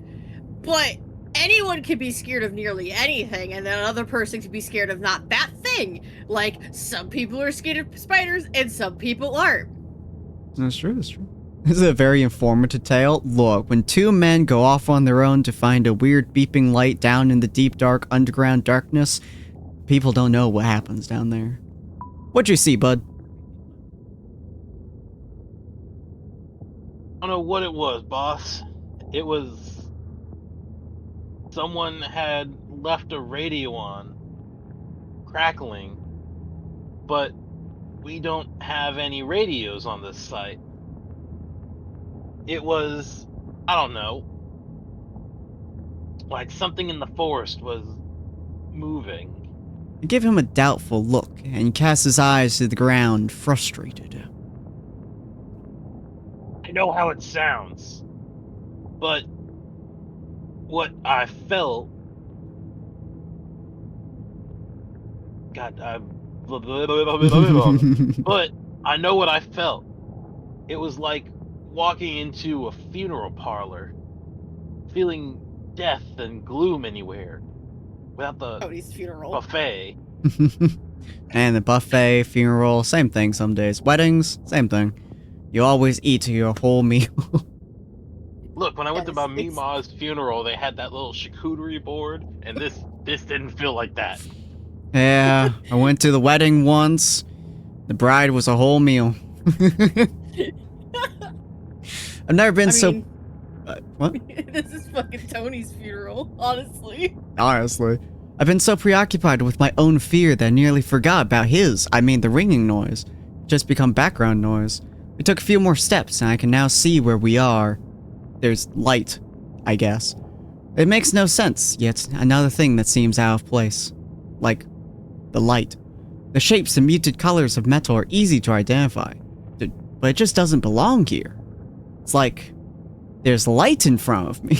but anyone could be scared of nearly anything, and then another person could be scared of not that thing. thing. Like, some people are scared of spiders and some people aren't. That's true, that's true. This is a very informative tale. Look, when two men go off on their own to find a weird beeping light down in the deep, dark, underground darkness, people don't know what happens down there. What'd you see, bud? I don't know what it was, boss. It was someone had left a radio on, crackling, but we don't have any radios on this site. It was, I don't know, like something in the forest was moving. I give him a doubtful look, and he casts his eyes to the ground, frustrated. I know how it sounds, but what I felt. God, but I know what I felt. It was like walking into a funeral parlor, feeling death and gloom anywhere, without the Cody's funeral. buffet. And the buffet, funeral, same thing some days. Weddings, same thing. You always eat your whole meal. Look, when I went to my It's- Mima's funeral, they had that little charcuterie board, and this didn't feel like that. Yeah, I went to the wedding once. The bride was a whole meal. I've never been what? This is fucking Tony's funeral, honestly. Honestly. I've been so preoccupied with my own fear that I nearly forgot about his. I mean, the ringing noise. Just become background noise. We took a few more steps, and I can now see where we are. There's light, I guess. It makes no sense, yet another thing that seems out of place. Like, the light. The shapes and muted colors of metal are easy to identify, but it just doesn't belong here. It's like, there's light in front of me.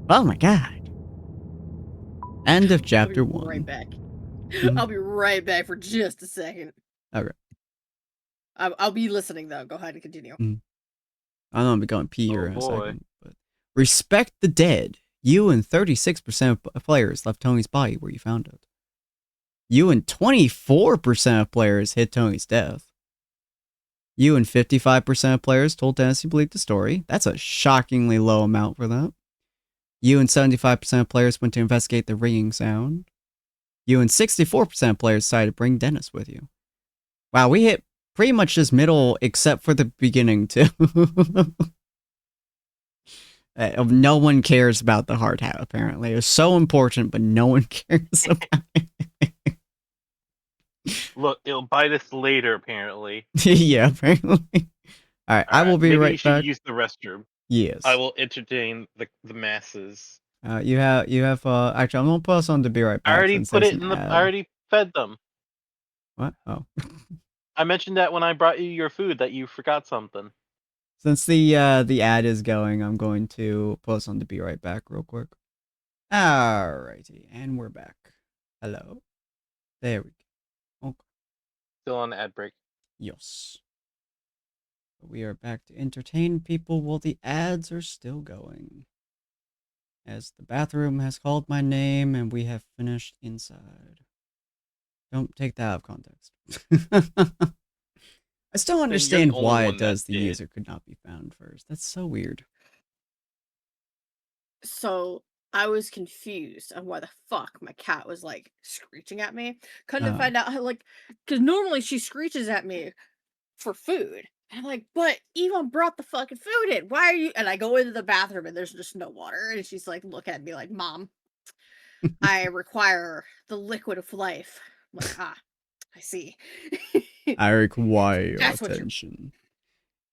Oh my god. End of chapter 1. Right back. Mhm. I'll be right back for just a second. Okay. I'll be listening though. Go ahead and continue. I know I'm going pee here Oh, in a boy. second. But respect the dead. You and 36% of players left Tony's body where you found it. You and 24% of players hid Tony's death. You and 55% of players told Dennis you believed the story. That's a shockingly low amount for that. You and 75% of players went to investigate the ringing sound. You and 64% of players decided to bring Dennis with you. Wow, we hit pretty much this middle except for the beginning too. No one cares about the hard hat, apparently. It's so important, but no one cares about it. Look, it'll bite us later, apparently. Yeah, apparently. Alright, I will be maybe right you should back. use the restroom. Yes. I will entertain the masses. You have actually I'm gonna pause on to be right back. I already since put there's it an in the. ad. I already fed them. What? Oh. I mentioned that when I brought you your food that you forgot something. Since the ad is going, I'm going to pause on to be right back real quick. Alrighty, and we're back. Hello. There we go. Okay. Still on ad break. Yes. We are back to entertain people while the ads are still going. As the bathroom has called my name and we have finished inside. Don't take that out of context. I still understand only why one it does that the did. user could not be found first. That's so weird. So I was confused on why the fuck my cat was like screeching at me. Couldn't Oh. find out how, like, because normally she screeches at me for food. And I'm like, but Yvonne brought the fucking food in. Why are you? And I go into the bathroom and there's just no water. And she's like, look at me like, Mom, I require the liquid of life. I'm like, I see. I require your That's what you're- attention.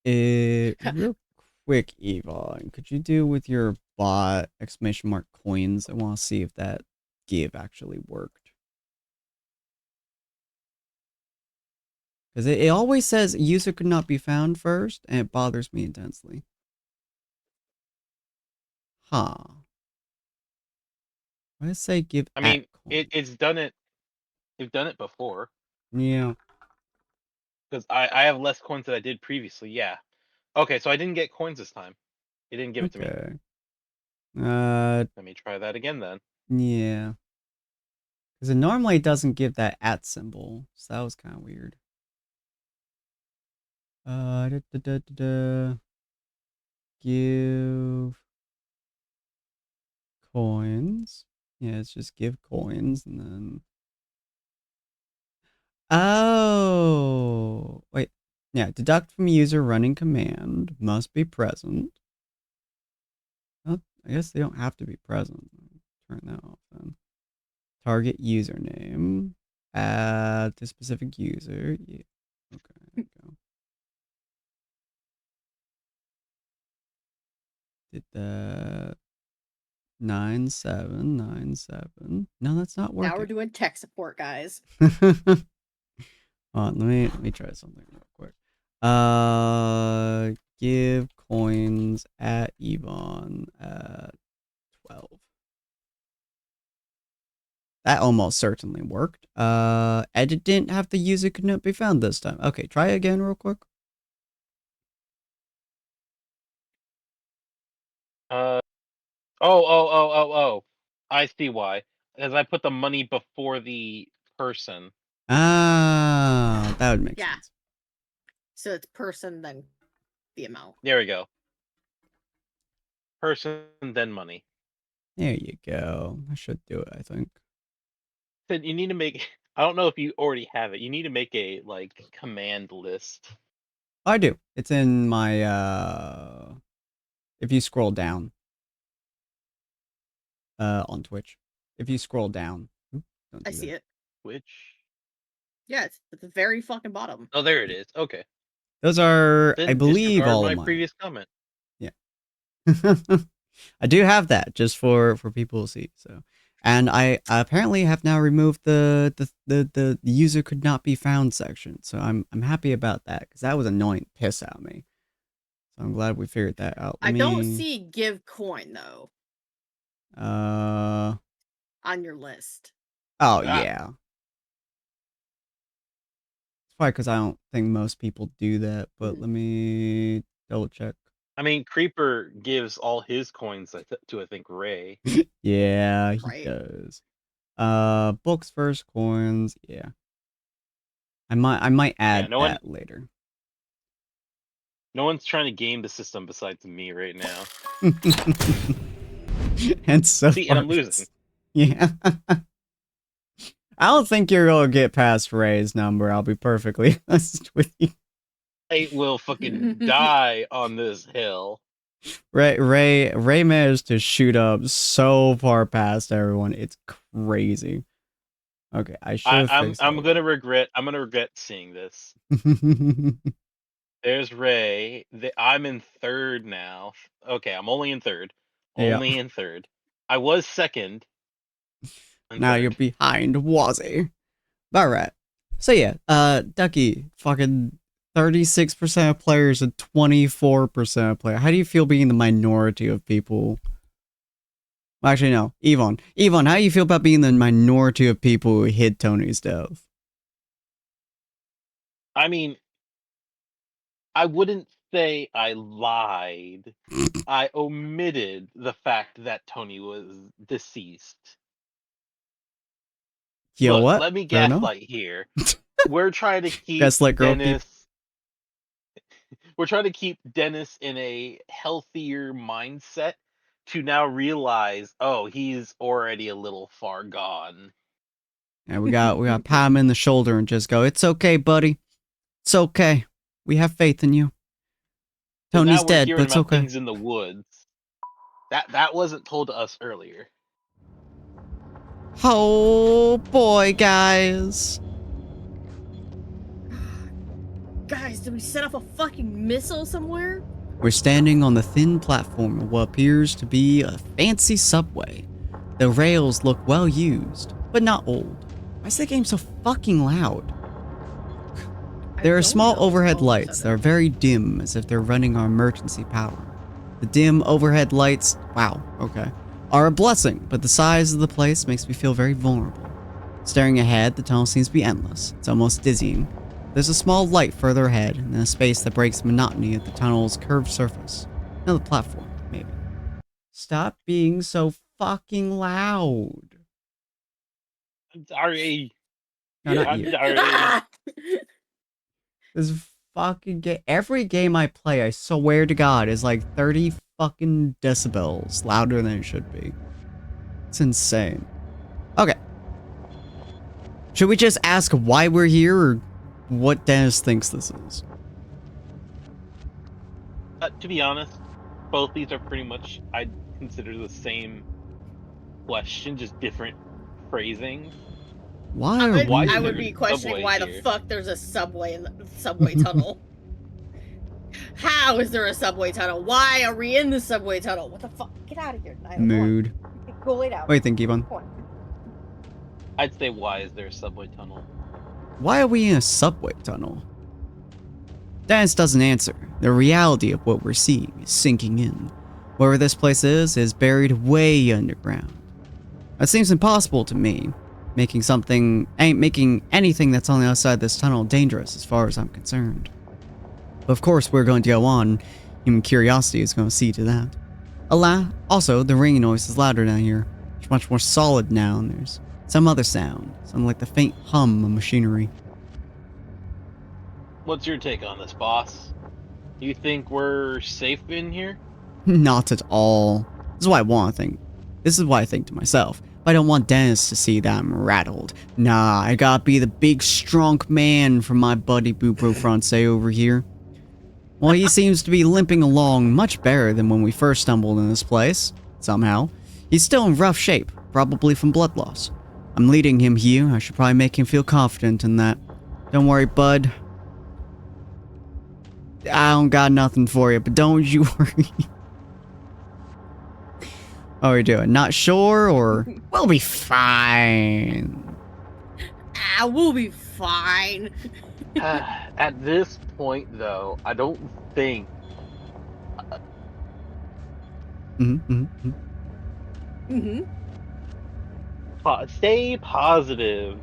Real quick, Yvonne, could you do with your bot exclamation mark coins? I want to see if that give actually worked. Because it always says user could not be found first, and it bothers me intensely. Huh. Why does it say give I mean, coins? it's done it. You've done it before. Yeah. Because I have less coins than I did previously. Yeah. Okay, so I didn't get coins this time. It didn't give it to me. Okay. Let me try that again then. Yeah. Because it normally doesn't give that @ symbol, so that was kind of weird. Give coins. Yeah, it's just give coins and then. Oh, wait. Yeah, deduct from user running command must be present. Oh, I guess they don't have to be present. Turn that off then. Target username. Add to specific user. Yeah. Okay, there we go. Did that. 9797. No, that's not working. Now we're doing tech support, guys. Let me try something real quick. Give coins at Yvonne at 12. That almost certainly worked. Edit didn't have the user could not be found this time. Okay, try again real quick. Oh. I see why. Because I put the money before the person. Ah, that would make Yeah. sense. So it's person, then the amount. There we go. Person, then money. There you go. I should do it, I think. Said you need to make. I don't know if you already have it. You need to make a command list. I do. It's in my if you scroll down. On Twitch. If you scroll down. I see it. Which? Yeah, it's at the very fucking bottom. Oh, there it is. Okay. Those are, Then I believe, disregard all my of mine. previous comment. Yeah. I do have that just for people to see. So, and I apparently have now removed the user could not be found section. So I'm happy about that because that was annoying piss out of me. So I'm glad we figured that out. I don't see give coin though. On your list. Oh yeah. It's probably because I don't think most people do that, but let me double check. I mean, Creeper gives all his coins to I think Ray. Yeah, he does. Books first, coins. Yeah. I might add that later. No one's trying to game the system besides me right now. And so see, and I'm losing. Yeah. I don't think you're gonna get past Ray's number. I'll be perfectly honest with you. I will fucking die on this hill. Ray managed to shoot up so far past everyone. It's crazy. Okay, I should. I'm gonna regret seeing this. There's Ray. I'm in third now. Okay, I'm only in third. Only in third. I was second. Now you're behind Wazzy. Alright. So yeah, Ducky, fucking 36% of players and 24% of players. How do you feel being the minority of people? Well, actually, no. Yvonne, how do you feel about being the minority of people who hid Tony's death? I mean, I wouldn't say I lied. I omitted the fact that Tony was deceased. Look, what? Let me gaslight here. We're trying to keep Dennis. We're trying to keep Dennis in a healthier mindset to now realize, oh, he's already a little far gone. And we got pat him in the shoulder and just go, "It's okay, buddy. It's okay. We have faith in you. Tony's dead, but it's okay." Things in the woods. That wasn't told to us earlier. Oh boy, guys. Guys, did we set off a fucking missile somewhere? We're standing on the thin platform of what appears to be a fancy subway. The rails look well used, but not old. Why is the game so fucking loud? There are small overhead lights that are very dim, as if they're running on emergency power. The dim overhead lights, wow, okay, are a blessing, but the size of the place makes me feel very vulnerable. Staring ahead, the tunnel seems to be endless. It's almost dizzying. There's a small light further ahead, and a space that breaks the monotony of the tunnel's curved surface. Another platform, maybe. Stop being so fucking loud. I'm sorry. No, not I'm you. sorry. This fucking game. Every game I play, I swear to God, is like 30 fucking decibels louder than it should be. It's insane. Okay. Should we just ask why we're here or what Dennis thinks this is? To be honest, both these are pretty much, I'd consider the same question, just different phrasing. Why are we I here? would be questioning Subway why here? the fuck there's a subway in the subway tunnel. How is there a subway tunnel? Why are we in the subway tunnel? What the fuck? Get out of here, Niall. Mood. Go lay down. What do you think, Yvonne? I'd say, why is there a subway tunnel? Why are we in a subway tunnel? Dennis doesn't answer. The reality of what we're seeing is sinking in. Wherever this place is buried way underground. It seems impossible to me, making anything that's on the outside of this tunnel dangerous as far as I'm concerned. But of course, we're going to go on. Human curiosity is going to see to that. Also, the ringing noise is louder down here. It's much more solid now, and there's some other sound, something like the faint hum of machinery. What's your take on this, boss? You think we're safe in here? Not at all. This is what I want to think. This is what I think to myself. But I don't want Dennis to see that I'm rattled. Nah, I gotta be the big, strong man from my buddy Boo Francais over here. Well, he seems to be limping along much better than when we first stumbled in this place, somehow. He's still in rough shape, probably from blood loss. I'm leading him here. I should probably make him feel confident in that. Don't worry, bud. I don't got nothing for you, but don't you worry. How are we doing? Not sure, or we'll be fine? We'll be fine. At this point, though, I don't think. Stay positive.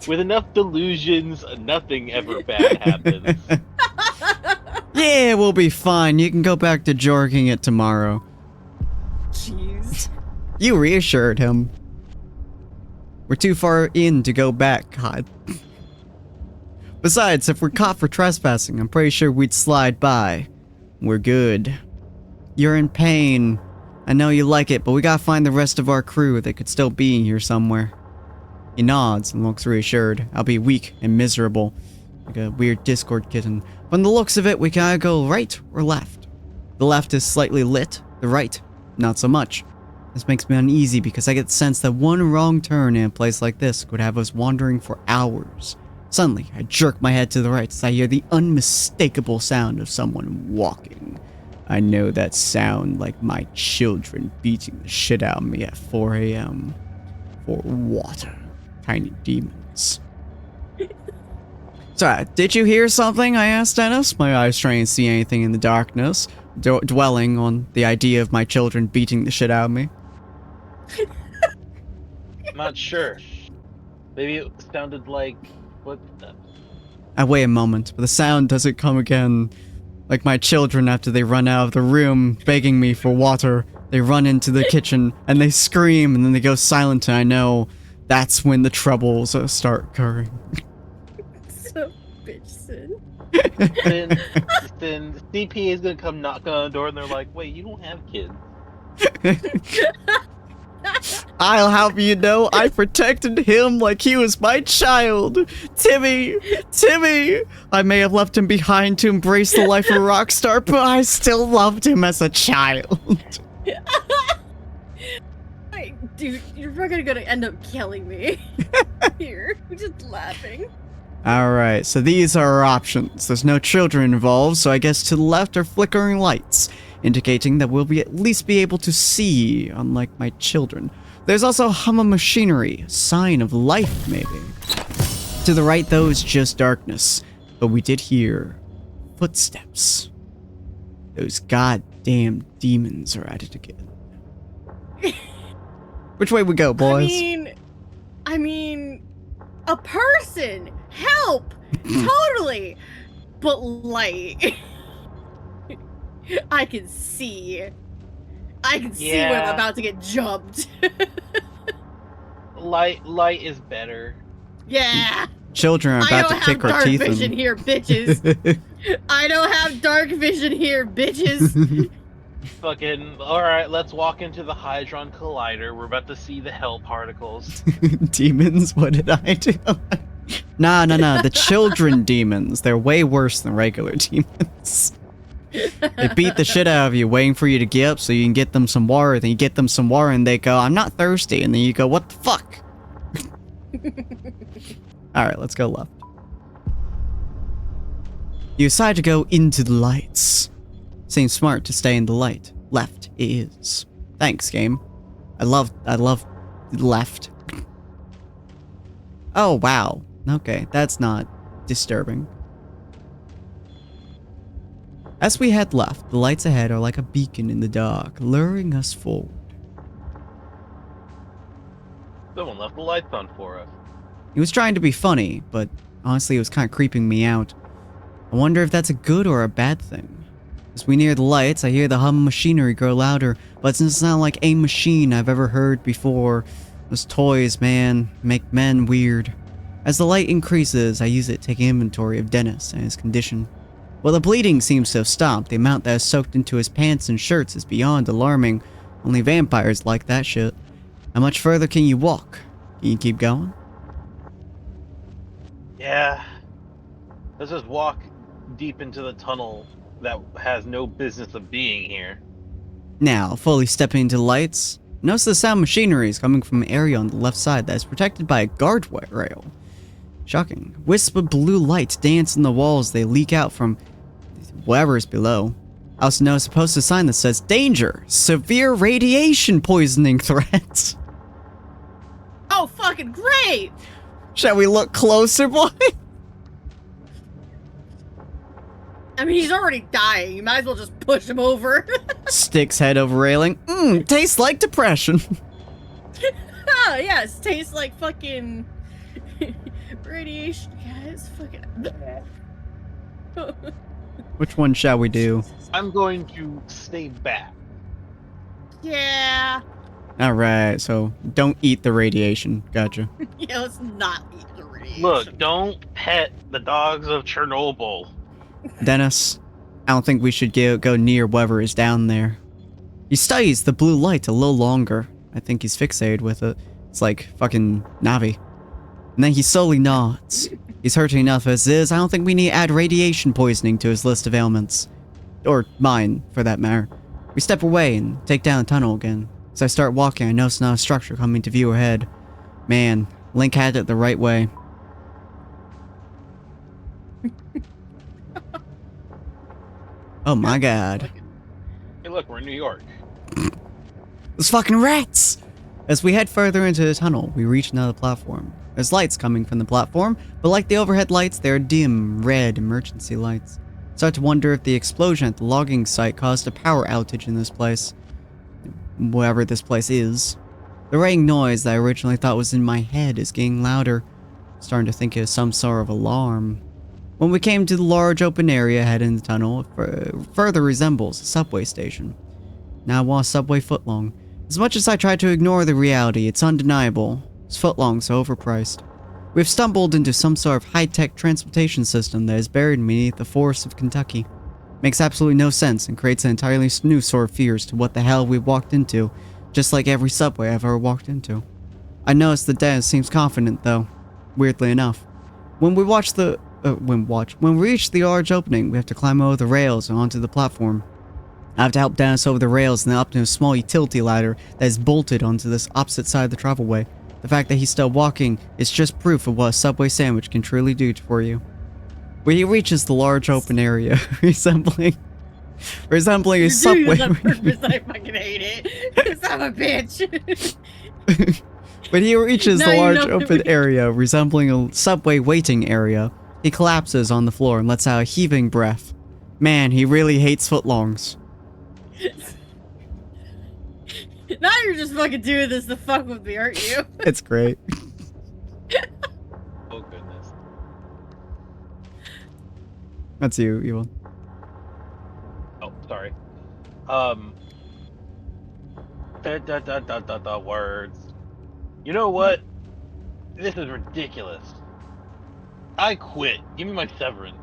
With enough delusions, nothing ever bad happens. Yeah, we'll be fine. You can go back to jorking it tomorrow. Jeez. You reassured him. We're too far in to go back, God. Besides, if we're caught for trespassing, I'm pretty sure we'd slide by. We're good. You're in pain. I know you like it, but we gotta find the rest of our crew that could still be in here somewhere. He nods and looks reassured. I'll be weak and miserable, like a weird Discord kitten. From the looks of it, we can either go right or left. The left is slightly lit, the right, not so much. This makes me uneasy because I get the sense that one wrong turn in a place like this could have us wandering for hours. Suddenly, I jerk my head to the right as I hear the unmistakable sound of someone walking. I know that sound like my children beating the shit out of me at 4 a.m. for water. Tiny demons. So, did you hear something? I asked Dennis, my eyes trying to see anything in the darkness, dwelling on the idea of my children beating the shit out of me. I'm not sure. Maybe it sounded like footsteps. I wait a moment, but the sound doesn't come again. Like my children after they run out of the room, begging me for water. They run into the kitchen, and they scream, and then they go silent, and I know that's when the troubles start occurring. So, bitch, Sin. Then CPA is gonna come knocking on the door, and they're like, "Wait, you don't have kids." I'll have you know, I protected him like he was my child. Timmy! I may have left him behind to embrace the life of a rock star, but I still loved him as a child. Dude, you're fucking gonna end up killing me. Here, we're just laughing. Alright, so these are our options. There's no children involved, so I guess to the left are flickering lights, indicating that we'll at least be able to see, unlike my children. There's also hum of machinery, sign of life, maybe. To the right, though, is just darkness, but we did hear footsteps. Those goddamn demons are at it again. Which way we go, boys? I mean, a person! Help! Totally! But, like, I can see. I can see when I'm about to get jumped. Light is better. Yeah. Children are I about don't to kick have our dark teeth vision in. here, bitches. I don't have dark vision here, bitches. Fucking alright, let's walk into the Hydron Collider. We're about to see the hell particles. Demons? What did I do? Nah. The children demons. They're way worse than regular demons. They beat the shit out of you, waiting for you to get up so you can get them some water. Then you get them some water and they go, I'm not thirsty. And then you go, what the fuck? Alright, let's go left. You decide to go into the lights. Seems smart to stay in the light. Left it is. Thanks, game. I love left. Oh, wow. Okay, that's not disturbing. As we head left, the lights ahead are like a beacon in the dark, luring us forward. Someone left the lights on for us. He was trying to be funny, but honestly it was kind of creeping me out. I wonder if that's a good or a bad thing. As we near the lights, I hear the hum of machinery grow louder, but it doesn't sound like a machine I've ever heard before. Those toys, man, make men weird. As the light increases, I use it to take inventory of Dennis and his condition. While the bleeding seems to have stopped, the amount that has soaked into his pants and shirts is beyond alarming. Only vampires like that shit. How much further can you walk? Can you keep going? Yeah. Let's just walk deep into the tunnel that has no business of being here. Now, fully stepping into the lights, notice the sound machinery is coming from an area on the left side that is protected by a guardrail. Shocking. Wisps of blue light dance in the walls. They leak out from whatever is below. I also notice a posted sign that says, Danger! Severe radiation poisoning threats. Oh, fucking great! Shall we look closer, boy? I mean, he's already dying. You might as well just push him over. Sticks head over railing. Tastes like depression. Ah, yes, tastes like fucking radiation. Yeah, it's fucking. Which one shall we do? I'm going to stay back. Yeah. Alright, so don't eat the radiation. Gotcha. Yeah, let's not eat the radiation. Look, don't pet the dogs of Chernobyl. Dennis, I don't think we should go near whatever is down there. He studies the blue light a little longer. I think he's fixated with it. It's like fucking Navi. And then he slowly nods. He's hurting enough as is. I don't think we need to add radiation poisoning to his list of ailments. Or mine, for that matter. We step away and take down the tunnel again. As I start walking, I notice another structure coming to view ahead. Man, Link had it the right way. Oh my god. Hey, look, we're in New York. Those fucking rats! As we head further into the tunnel, we reach another platform. There's lights coming from the platform, but like the overhead lights, they're dim, red emergency lights. Start to wonder if the explosion at the logging site caused a power outage in this place. Wherever this place is. The ringing noise that I originally thought was in my head is getting louder. Starting to think it was some sort of alarm. When we came to the large open area ahead in the tunnel, it further resembles a subway station. Now I want a subway footlong. As much as I try to ignore the reality, it's undeniable. It's footlong so overpriced. We've stumbled into some sort of high-tech transportation system that is buried beneath the forests of Kentucky. Makes absolutely no sense and creates an entirely new sort of fears to what the hell we walked into, just like every subway I've ever walked into. I noticed that Dennis seems confident though, weirdly enough. When we reach the large opening, we have to climb over the rails and onto the platform. I have to help Dennis over the rails and then up to a small utility ladder that is bolted onto this opposite side of the travelway. The fact that he's still walking is just proof of what a Subway sandwich can truly do for you. When he reaches the large open area, resembling a subway. You're doing this on purpose, I fucking hate it. Cause I'm a bitch. When he reaches Now the you large know open me. area, resembling a subway waiting area, he collapses on the floor and lets out a heaving breath. Man, he really hates footlongs. Now you're just fucking doing this to fuck with me, aren't you? It's great. Oh, goodness. That's you, Evil. Oh, sorry. Words. You know what? This is ridiculous. I quit. Give me my severance.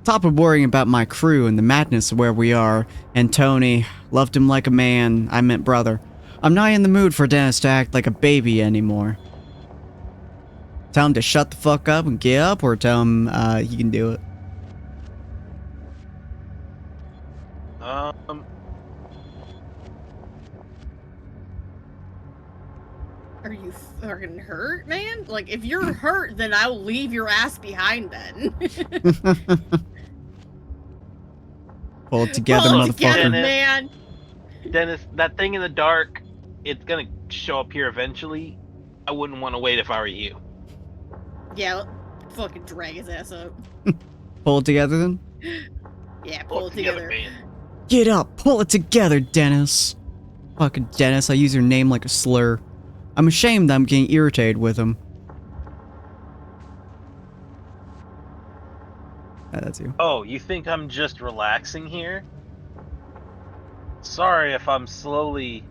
Top of worrying about my crew and the madness of where we are, and Tony, loved him like a man, I meant brother. I'm not in the mood for Dennis to act like a baby anymore. Tell him to shut the fuck up and get up, or tell him he can do it. Are you fucking hurt, man? Like, if you're hurt, then I'll leave your ass behind then. Pull it together, Pull it motherfucker. together, man. Dennis, that thing in the dark, it's gonna show up here eventually. I wouldn't want to wait if I were you. Yeah, fucking drag his ass up. Pull it together then? Yeah, pull it together. Man. Get up, pull it together, Dennis. Fucking Dennis, I use your name like a slur. I'm ashamed that I'm getting irritated with him. That's you. Oh, you think I'm just relaxing here? Sorry if I'm slowing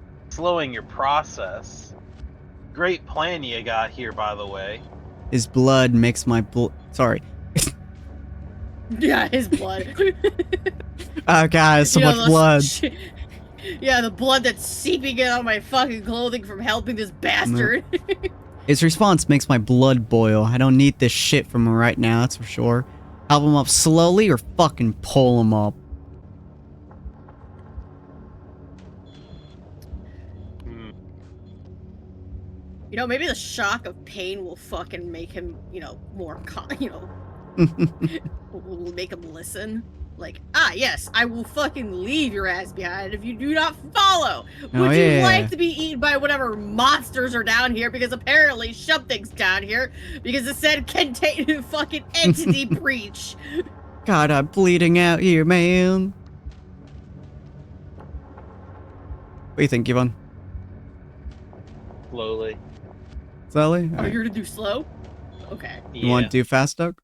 your process. Great plan you got here, by the way. His blood makes my sorry. Yeah, his blood. Oh god, so much blood. Yeah, the blood that's seeping in on my fucking clothing from helping this bastard. His response makes my blood boil. I don't need this shit from him right now, that's for sure. Help him up slowly or fucking pull him up. You know, maybe the shock of pain will fucking make him, more, will make him listen. Like, yes, I will fucking leave your ass behind if you do not follow. Would you like to be eaten by whatever monsters are down here? Because apparently something's down here. Because it said contain fucking entity breach. God, I'm bleeding out here, man. What do you think, Yvonne? Slowly. Slowly? Oh, you're gonna do slow? Okay. You want to do fast, Doug?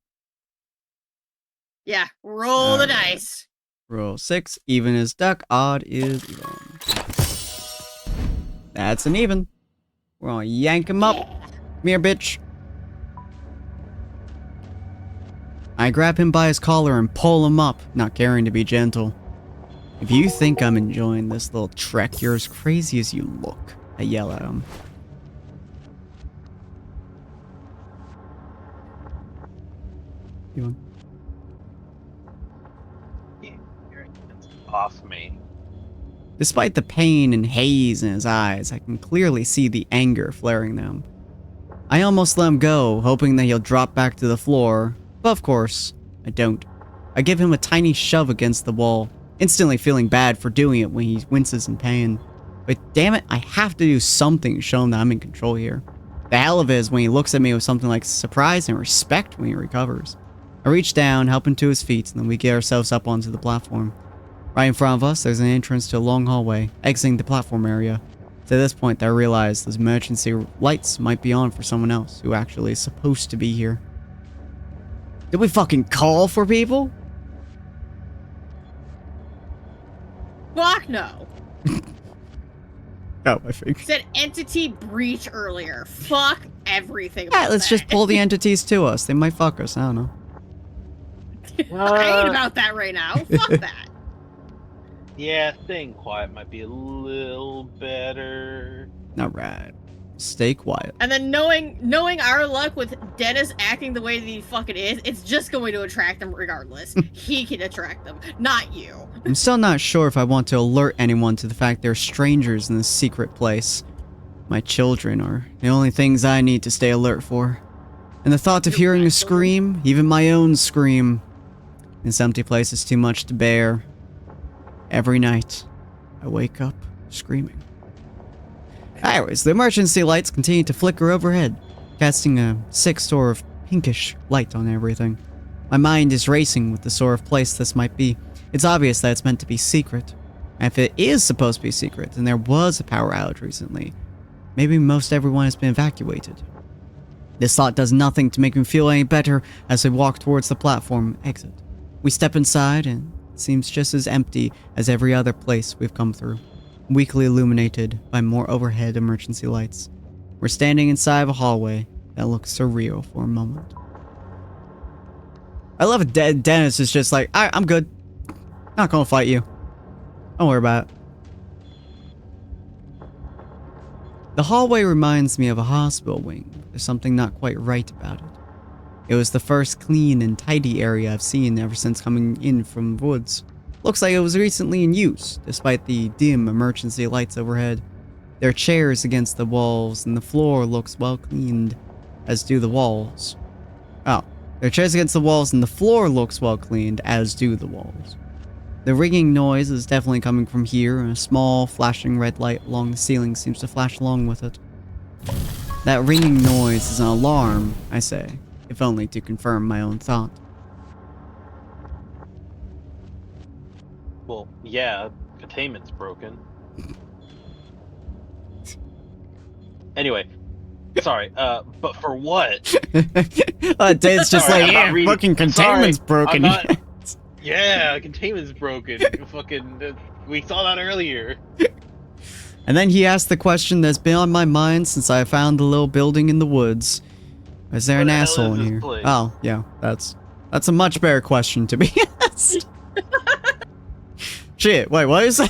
Yeah, roll the dice. Roll 6. Even is duck, odd is even. That's an even. We're gonna yank him up. Come here, bitch. I grab him by his collar and pull him up, not caring to be gentle. If you think I'm enjoying this little trek, you're as crazy as you look. I yell at him. You want? Off me. Despite the pain and haze in his eyes, I can clearly see the anger flaring them. I almost let him go, hoping that he'll drop back to the floor, but of course, I don't. I give him a tiny shove against the wall, instantly feeling bad for doing it when he winces in pain. But damn it, I have to do something to show him that I'm in control here. The hell of it is when he looks at me with something like surprise and respect when he recovers. I reach down, help him to his feet, and then we get ourselves up onto the platform. Right in front of us, there's an entrance to a long hallway, exiting the platform area. At this point, I realize those emergency lights might be on for someone else who actually is supposed to be here. Did we fucking call for people? Fuck no. Oh, I think. Said entity breach earlier. Fuck everything about Let's just pull the entities to us. They might fuck us, I don't know. I ain't about that right now. Fuck that. Yeah, staying quiet might be a little better. Alright. Stay quiet. And then knowing our luck with Dennis acting the way that he fucking is, it's just going to attract them regardless. He can attract them, not you. I'm still not sure if I want to alert anyone to the fact there are strangers in this secret place. My children are the only things I need to stay alert for. And the thought of hearing a scream, even my own scream, in this empty place is too much to bear. Every night, I wake up screaming. Anyways, the emergency lights continue to flicker overhead, casting a sick sort of pinkish light on everything. My mind is racing with the sort of place this might be. It's obvious that it's meant to be secret. And if it is supposed to be secret, then there was a power outage recently. Maybe most everyone has been evacuated. This thought does nothing to make me feel any better as we walk towards the platform exit. We step inside and it seems just as empty as every other place we've come through, weakly illuminated by more overhead emergency lights. We're standing inside of a hallway that looks surreal for a moment. I love it. Dennis is just like, I'm good. Not gonna fight you. Don't worry about it. The hallway reminds me of a hospital wing. There's something not quite right about it. It was the first clean and tidy area I've seen ever since coming in from the woods. Looks like it was recently in use, despite the dim emergency lights overhead. There are chairs against the walls, and the floor looks well cleaned, as do the walls. Oh, there are chairs against the walls, and the floor looks well cleaned, as do the walls. The ringing noise is definitely coming from here, and a small, flashing red light along the ceiling seems to flash along with it. That ringing noise is an alarm, I say, if only to confirm my own thought. Well, yeah, containment's broken. Anyway, sorry, but for what? Dave's just Sorry, like, I'm not yeah, reading- fucking containment's broken. I'm not- Yeah, containment's broken. Fucking, we saw that earlier. And then he asked the question that's been on my mind since I found the little building in the woods. Is there What an the hell asshole is in this here? place? Oh, yeah, that's a much better question to be asked. Shit, wait, what are you saying?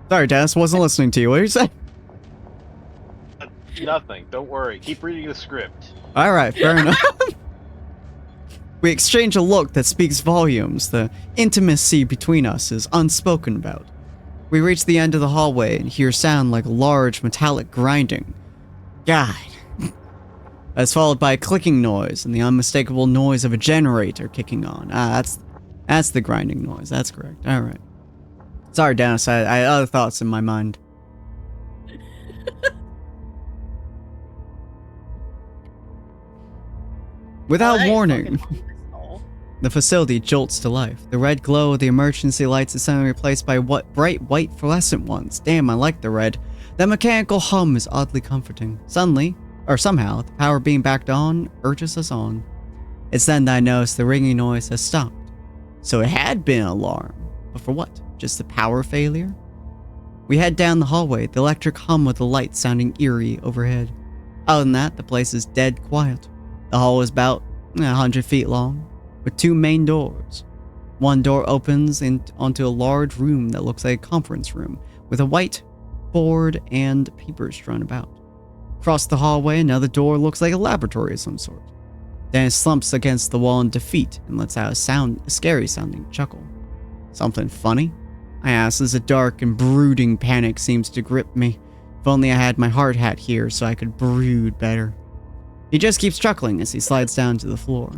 Sorry, Dennis, wasn't listening to you. What are you saying? Nothing. Don't worry. Keep reading the script. Alright, fair enough. We exchange a look that speaks volumes. The intimacy between us is unspoken about. We reach the end of the hallway and hear sound like a large metallic grinding. God. That's followed by a clicking noise and the unmistakable noise of a generator kicking on. That's the grinding noise. That's correct. Alright. Sorry, Dennis. I had other thoughts in my mind. Without Well, that warning, fucking asshole. the facility jolts to life. The red glow of the emergency lights is suddenly replaced by bright white fluorescent ones. Damn, I like the red. That mechanical hum is oddly comforting. Suddenly, or somehow, the power being backed on urges us on. It's then that I notice the ringing noise has stopped. So it had been an alarm. But for what? Just a power failure? We head down the hallway, the electric hum of the lights sounding eerie overhead. Other than that, the place is dead quiet. The hall is about 100 feet long, with two main doors. One door opens onto a large room that looks like a conference room, with a white board and papers strewn about. Across the hallway, another door looks like a laboratory of some sort. Then it slumps against the wall in defeat and lets out a scary-sounding chuckle. Something funny? I ask as a dark and brooding panic seems to grip me. If only I had my hard hat here so I could brood better. He just keeps chuckling as he slides down to the floor.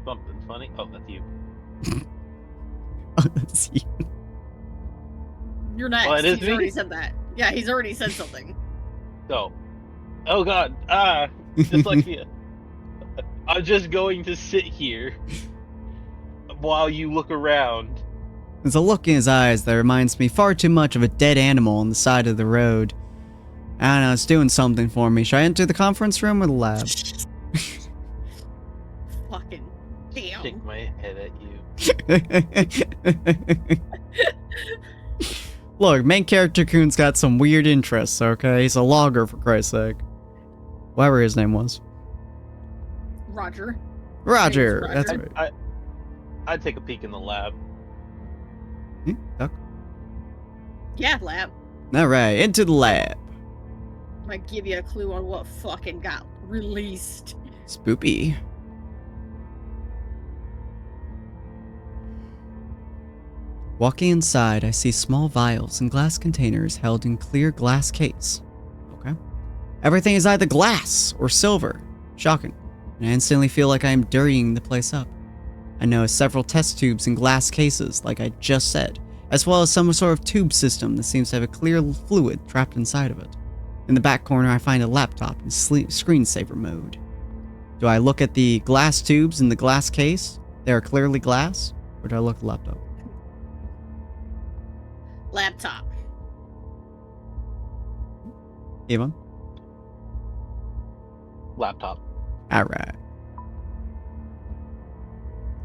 Something funny? Oh, that's you. Oh, that's you. You're next. Well, it is He's me? already said that. Yeah, he's already said something. So. Oh god. Dyslexia. I'm just going to sit here while you look around. There's a look in his eyes that reminds me far too much of a dead animal on the side of the road. I don't know, it's doing something for me. Should I enter the conference room or the lab? Fucking damn. Stick my head at you. Look, main character Coon's got some weird interests, okay? He's a logger, for Christ's sake. Whatever his name was. Roger. Roger, Roger. that's right. I'd take a peek in the lab. Duck. Yeah, lab. Alright, into the lab. Might give you a clue on what fucking got released. Spoopy. Walking inside, I see small vials and glass containers held in clear glass case. Okay. Everything is either glass or silver. Shocking. And I instantly feel like I am dirtying the place up. I notice several test tubes in glass cases, like I just said, as well as some sort of tube system that seems to have a clear fluid trapped inside of it. In the back corner, I find a laptop in screensaver mode. Do I look at the glass tubes in the glass case? They are clearly glass? Or do I look at the laptop? Laptop. Avon? Laptop. Alright.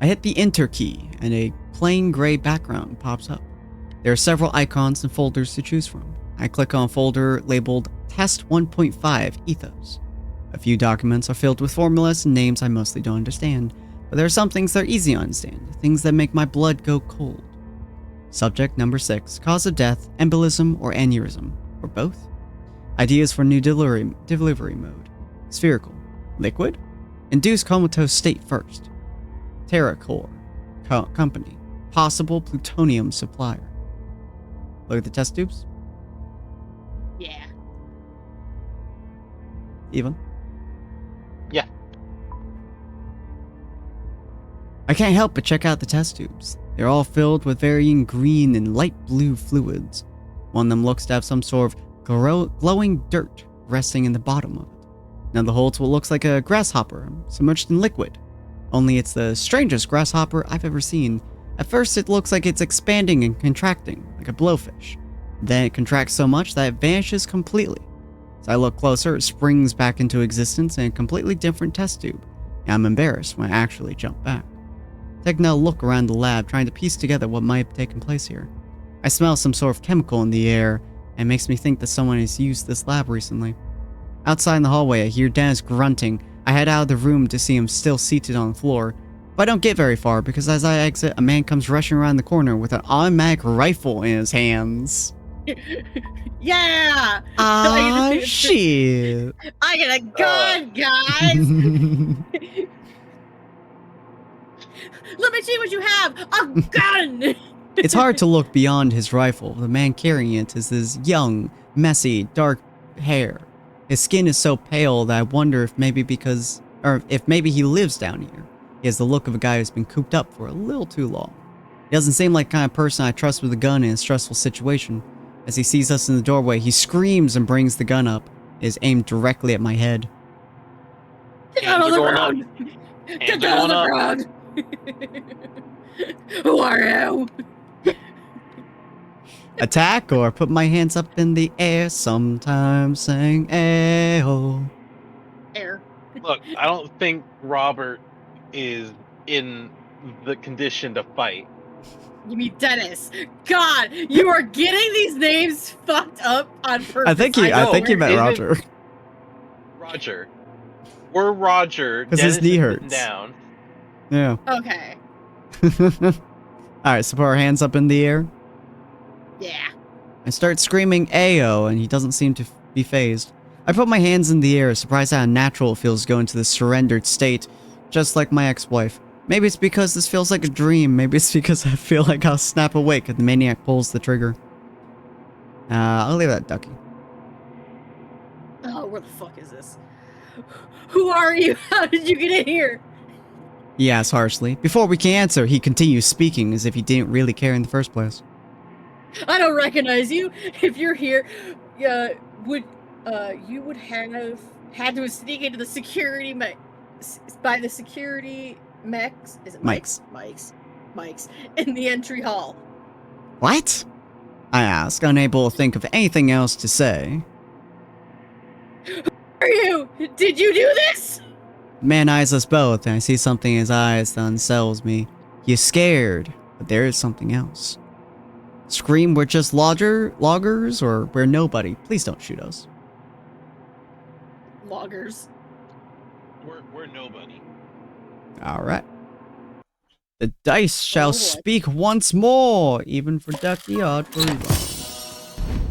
I hit the enter key and a plain gray background pops up. There are several icons and folders to choose from. I click on a folder labeled Test 1.5 Ethos. A few documents are filled with formulas and names I mostly don't understand, but there are some things that are easy to understand, things that make my blood go cold. Subject number 6, cause of death, embolism or aneurysm, or both. Ideas for new delivery mode. Spherical. Liquid? Induce comatose state first. TerraCore. Company. Possible plutonium supplier. Look at the test tubes. Yeah. Even? Yeah. I can't help but check out the test tubes. They're all filled with varying green and light blue fluids. One of them looks to have some sort of glowing dirt resting in the bottom of it. Another holds what looks like a grasshopper submerged in liquid. Only it's the strangest grasshopper I've ever seen. At first it looks like it's expanding and contracting, like a blowfish. Then it contracts so much that it vanishes completely. As I look closer, it springs back into existence in a completely different test tube, and I'm embarrassed when I actually jump back. Taking a look around the lab, trying to piece together what might have taken place here. I smell some sort of chemical in the air, and it makes me think that someone has used this lab recently. Outside in the hallway, I hear Dennis grunting. I head out of the room to see him still seated on the floor, but I don't get very far because as I exit, a man comes rushing around the corner with an automatic rifle in his hands. Yeah! Ah, shit. I got a gun, guys! Let me see what you have! A gun! It's hard to look beyond his rifle. The man carrying it is this young, messy, dark hair. His skin is so pale that I wonder if maybe he lives down here. He has the look of a guy who's been cooped up for a little too long. He doesn't seem like the kind of person I trust with a gun in a stressful situation. As he sees us in the doorway, he screams and brings the gun up. It is aimed directly at my head. Get down on the ground! Get down on the ground! Who are you? Attack or put my hands up in the air, sometimes saying ayo. Air. Look, I don't think Robert is in the condition to fight. You mean Dennis? God, you are getting these names fucked up on purpose. I think you meant Roger. Roger. We're Roger. Because his knee hurts. Down. Yeah. Okay. Alright, so put our hands up in the air. Yeah. I start screaming Ayo, and he doesn't seem to be phased. I put my hands in the air, surprised how natural it feels to go into this surrendered state, just like my ex-wife. Maybe it's because this feels like a dream, maybe it's because I feel like I'll snap awake if the maniac pulls the trigger. I'll leave that ducky. Oh, where the fuck is this? Who are you? How did you get in here? He asks harshly. Before we can answer, he continues speaking as if he didn't really care in the first place. I don't recognize you. If you're here, you would have had to sneak into the security by the security mechs. Is it Mike's? Mike's in the entry hall. What? I ask, unable to think of anything else to say. Who are you? Did you do this? The man eyes us both, and I see something in his eyes that unsettles me. He is scared, but there is something else. Scream, we're just loggers, or we're nobody. Please don't shoot us. Loggers. We're nobody. Alright. The dice shall Oh, boy. speak once more, even for Ducky, odd for even.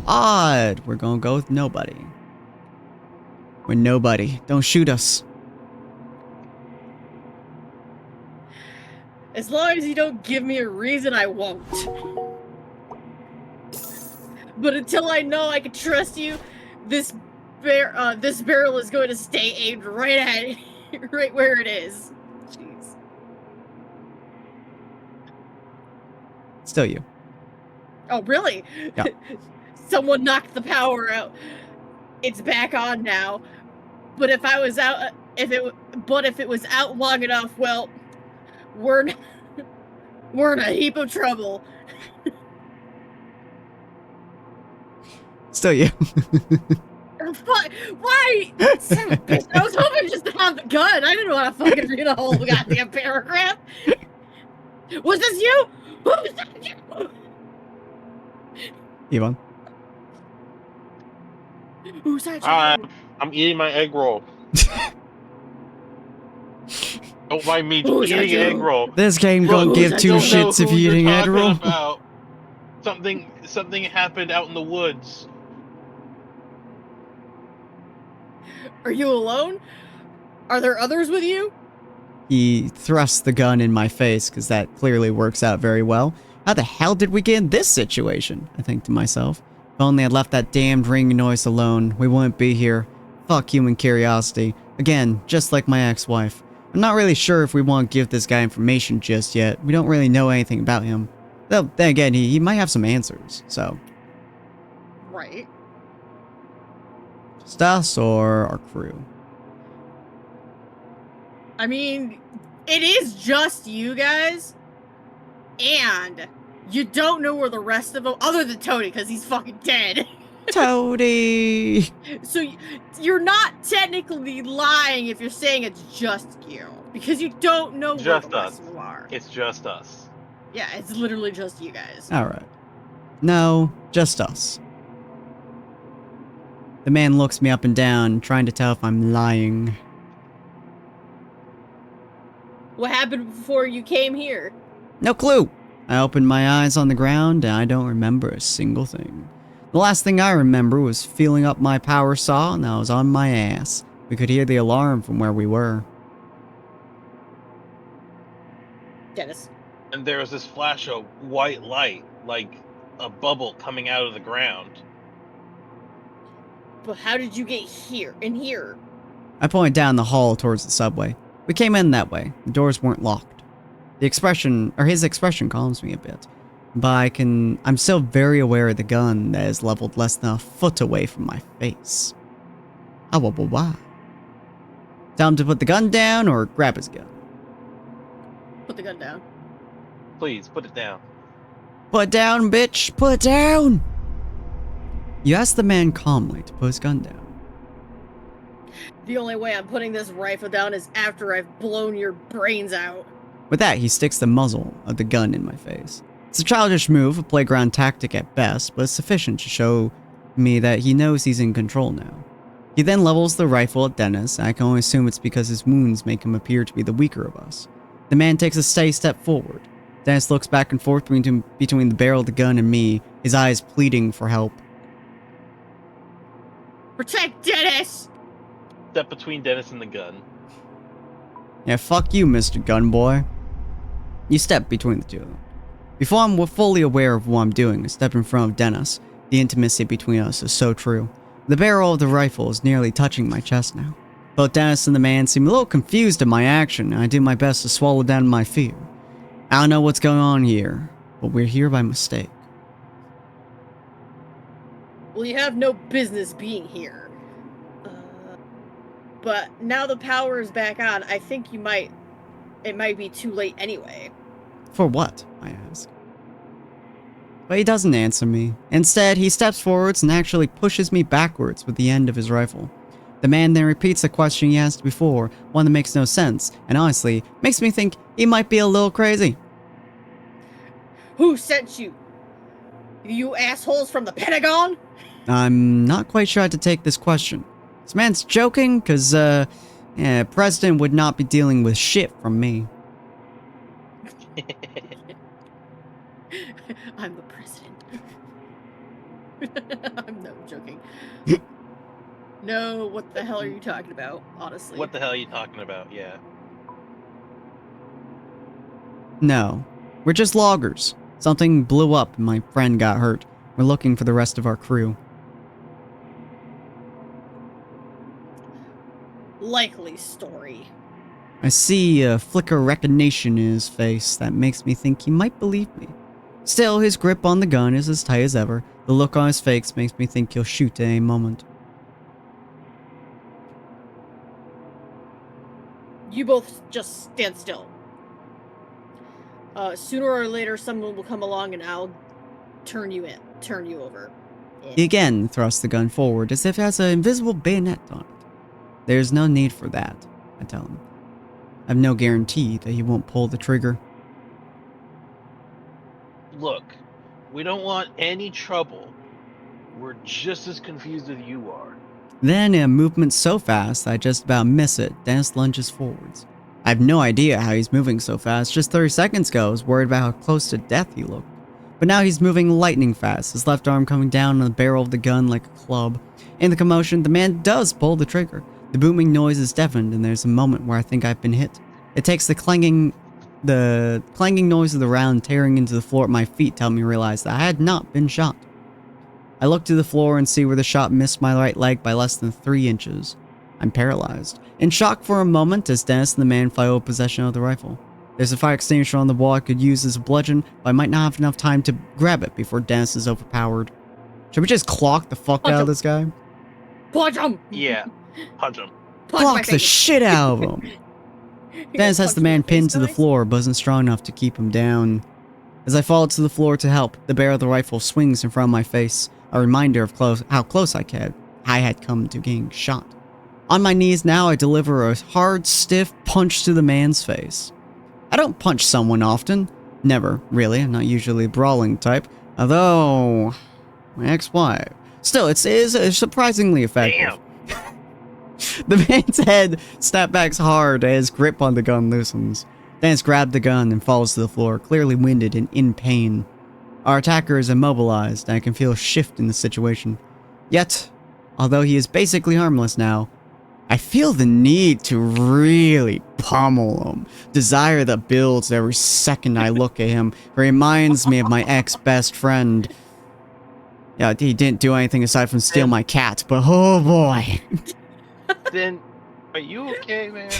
Odd. We're gonna go with nobody. We're nobody. Don't shoot us. As long as you don't give me a reason, I won't. But until I know I can trust you, this barrel is going to stay aimed right at it, right where it is. Jeez. Still you. Oh, really? Yeah. Someone knocked the power out. It's back on now. But if I was out, if it was out long enough, well, we're in a heap of trouble. Still you. Fuck! Why? Son of a bitch, I was hoping just to have the gun. I didn't want to fucking read a whole goddamn paragraph. Was this you? Who was that? You? Yvonne. Who sent I'm you? eating my egg roll. Don't mind me Who sent eating egg you? roll. This game Look, gonna give I two don't know shits if who you you're eating egg talking roll. about. Something happened out in the woods. Are you alone? Are there others with you? He thrusts the gun in my face, because that clearly works out very well. How the hell did we get in this situation? I think to myself. If only I'd left that damned ringing noise alone, we wouldn't be here. Fuck human curiosity. Again, just like my ex-wife. I'm not really sure if we want to give this guy information just yet. We don't really know anything about him. Though, then again, he might have some answers, so. Right. Just us or our crew? I mean, it is just you guys. And you don't know where the rest of them, other than Tony, because he's fucking dead. Toady! So you're not technically lying if you're saying it's just you. Because you don't know where Just the rest us. of them are. It's just us. Yeah, it's literally just you guys. Alright. No, just us. The man looks me up and down, trying to tell if I'm lying. What happened before you came here? No clue. I opened my eyes on the ground and I don't remember a single thing. The last thing I remember was feeling up my power saw and I was on my ass. We could hear the alarm from where we were. Dennis. And there was this flash of white light, like a bubble coming out of the ground. But how did you get here? In here? I point down the hall towards the subway. We came in that way. The doors weren't locked. His expression calms me a bit. But I'm still very aware of the gun that is leveled less than a foot away from my face. Wah. Tell him to put the gun down or grab his gun. Put the gun down. Please, put it down. Put it down, bitch! Put it down! You ask the man calmly to put his gun down. The only way I'm putting this rifle down is after I've blown your brains out. With that, he sticks the muzzle of the gun in my face. It's a childish move, a playground tactic at best, but it's sufficient to show me that he knows he's in control now. He then levels the rifle at Dennis, and I can only assume it's because his wounds make him appear to be the weaker of us. The man takes a steady step forward. Dennis looks back and forth between the barrel of the gun and me, his eyes pleading for help. Protect Dennis! Step between Dennis and the gun. Yeah, fuck you, Mr. Gun Boy. You step between the two of them. Before I'm fully aware of what I'm doing, I step in front of Dennis. The intimacy between us is so true. The barrel of the rifle is nearly touching my chest now. Both Dennis and the man seem a little confused at my action, and I do my best to swallow down my fear. I don't know what's going on here, but we're here by mistake. Well, you have no business being here. But now the power is back on, I think it might be too late anyway. For what? I ask. But he doesn't answer me. Instead, he steps forwards and actually pushes me backwards with the end of his rifle. The man then repeats the question he asked before, one that makes no sense, and honestly, makes me think he might be a little crazy. Who sent you? You assholes from the Pentagon? I'm not quite sure how to take this question. This man's joking, cause, President would not be dealing with shit from me. I'm the president. I'm not joking. No, what the hell are you talking about, honestly? What the hell are you talking about? Yeah. No, we're just loggers. Something blew up and my friend got hurt. We're looking for the rest of our crew. Likely story. I see a flicker of recognition in his face that makes me think he might believe me. Still, his grip on the gun is as tight as ever. The look on his face makes me think he'll shoot at any moment. You both just stand still. Sooner or later, someone will come along and I'll turn you over. He again thrusts the gun forward as if it has an invisible bayonet on it. There's no need for that, I tell him. I have no guarantee that he won't pull the trigger. Look, we don't want any trouble. We're just as confused as you are. Then, in a movement so fast that I just about miss it, Dennis lunges forwards. I have no idea how he's moving so fast. Just 30 seconds ago, I was worried about how close to death he looked. But now he's moving lightning fast, his left arm coming down on the barrel of the gun like a club. In the commotion, the man does pull the trigger. The booming noise is deafened, and there's a moment where I think I've been hit. It takes the clanging noise of the round tearing into the floor at my feet to help me realize that I had not been shot. I look to the floor and see where the shot missed my right leg by less than 3 inches. I'm paralyzed, in shock for a moment as Dennis and the man fly over possession of the rifle. There's a fire extinguisher on the wall I could use as a bludgeon, but I might not have enough time to grab it before Dennis is overpowered. Should we just clock the fuck out of this guy? Punch him! Yeah, punch him. Clock the shit out of him! Dennis has the man pinned to the floor, but isn't strong enough to keep him down. As I fall to the floor to help, the barrel of the rifle swings in front of my face, a reminder of how close I had come to getting shot. On my knees now, I deliver a hard, stiff punch to the man's face. I don't punch someone often. Never, really. I'm not usually a brawling type. Although, my ex-wife. Still, it is surprisingly effective. Damn. The man's head snapbacks hard as his grip on the gun loosens. Dennis grabbed the gun and falls to the floor, clearly winded and in pain. Our attacker is immobilized, and I can feel a shift in the situation. Yet, although he is basically harmless now, I feel the need to really pummel him. Desire that builds every second I look at him. It reminds me of my ex-best friend. Yeah, he didn't do anything aside from steal my cat, but oh boy. Then, are you okay, man?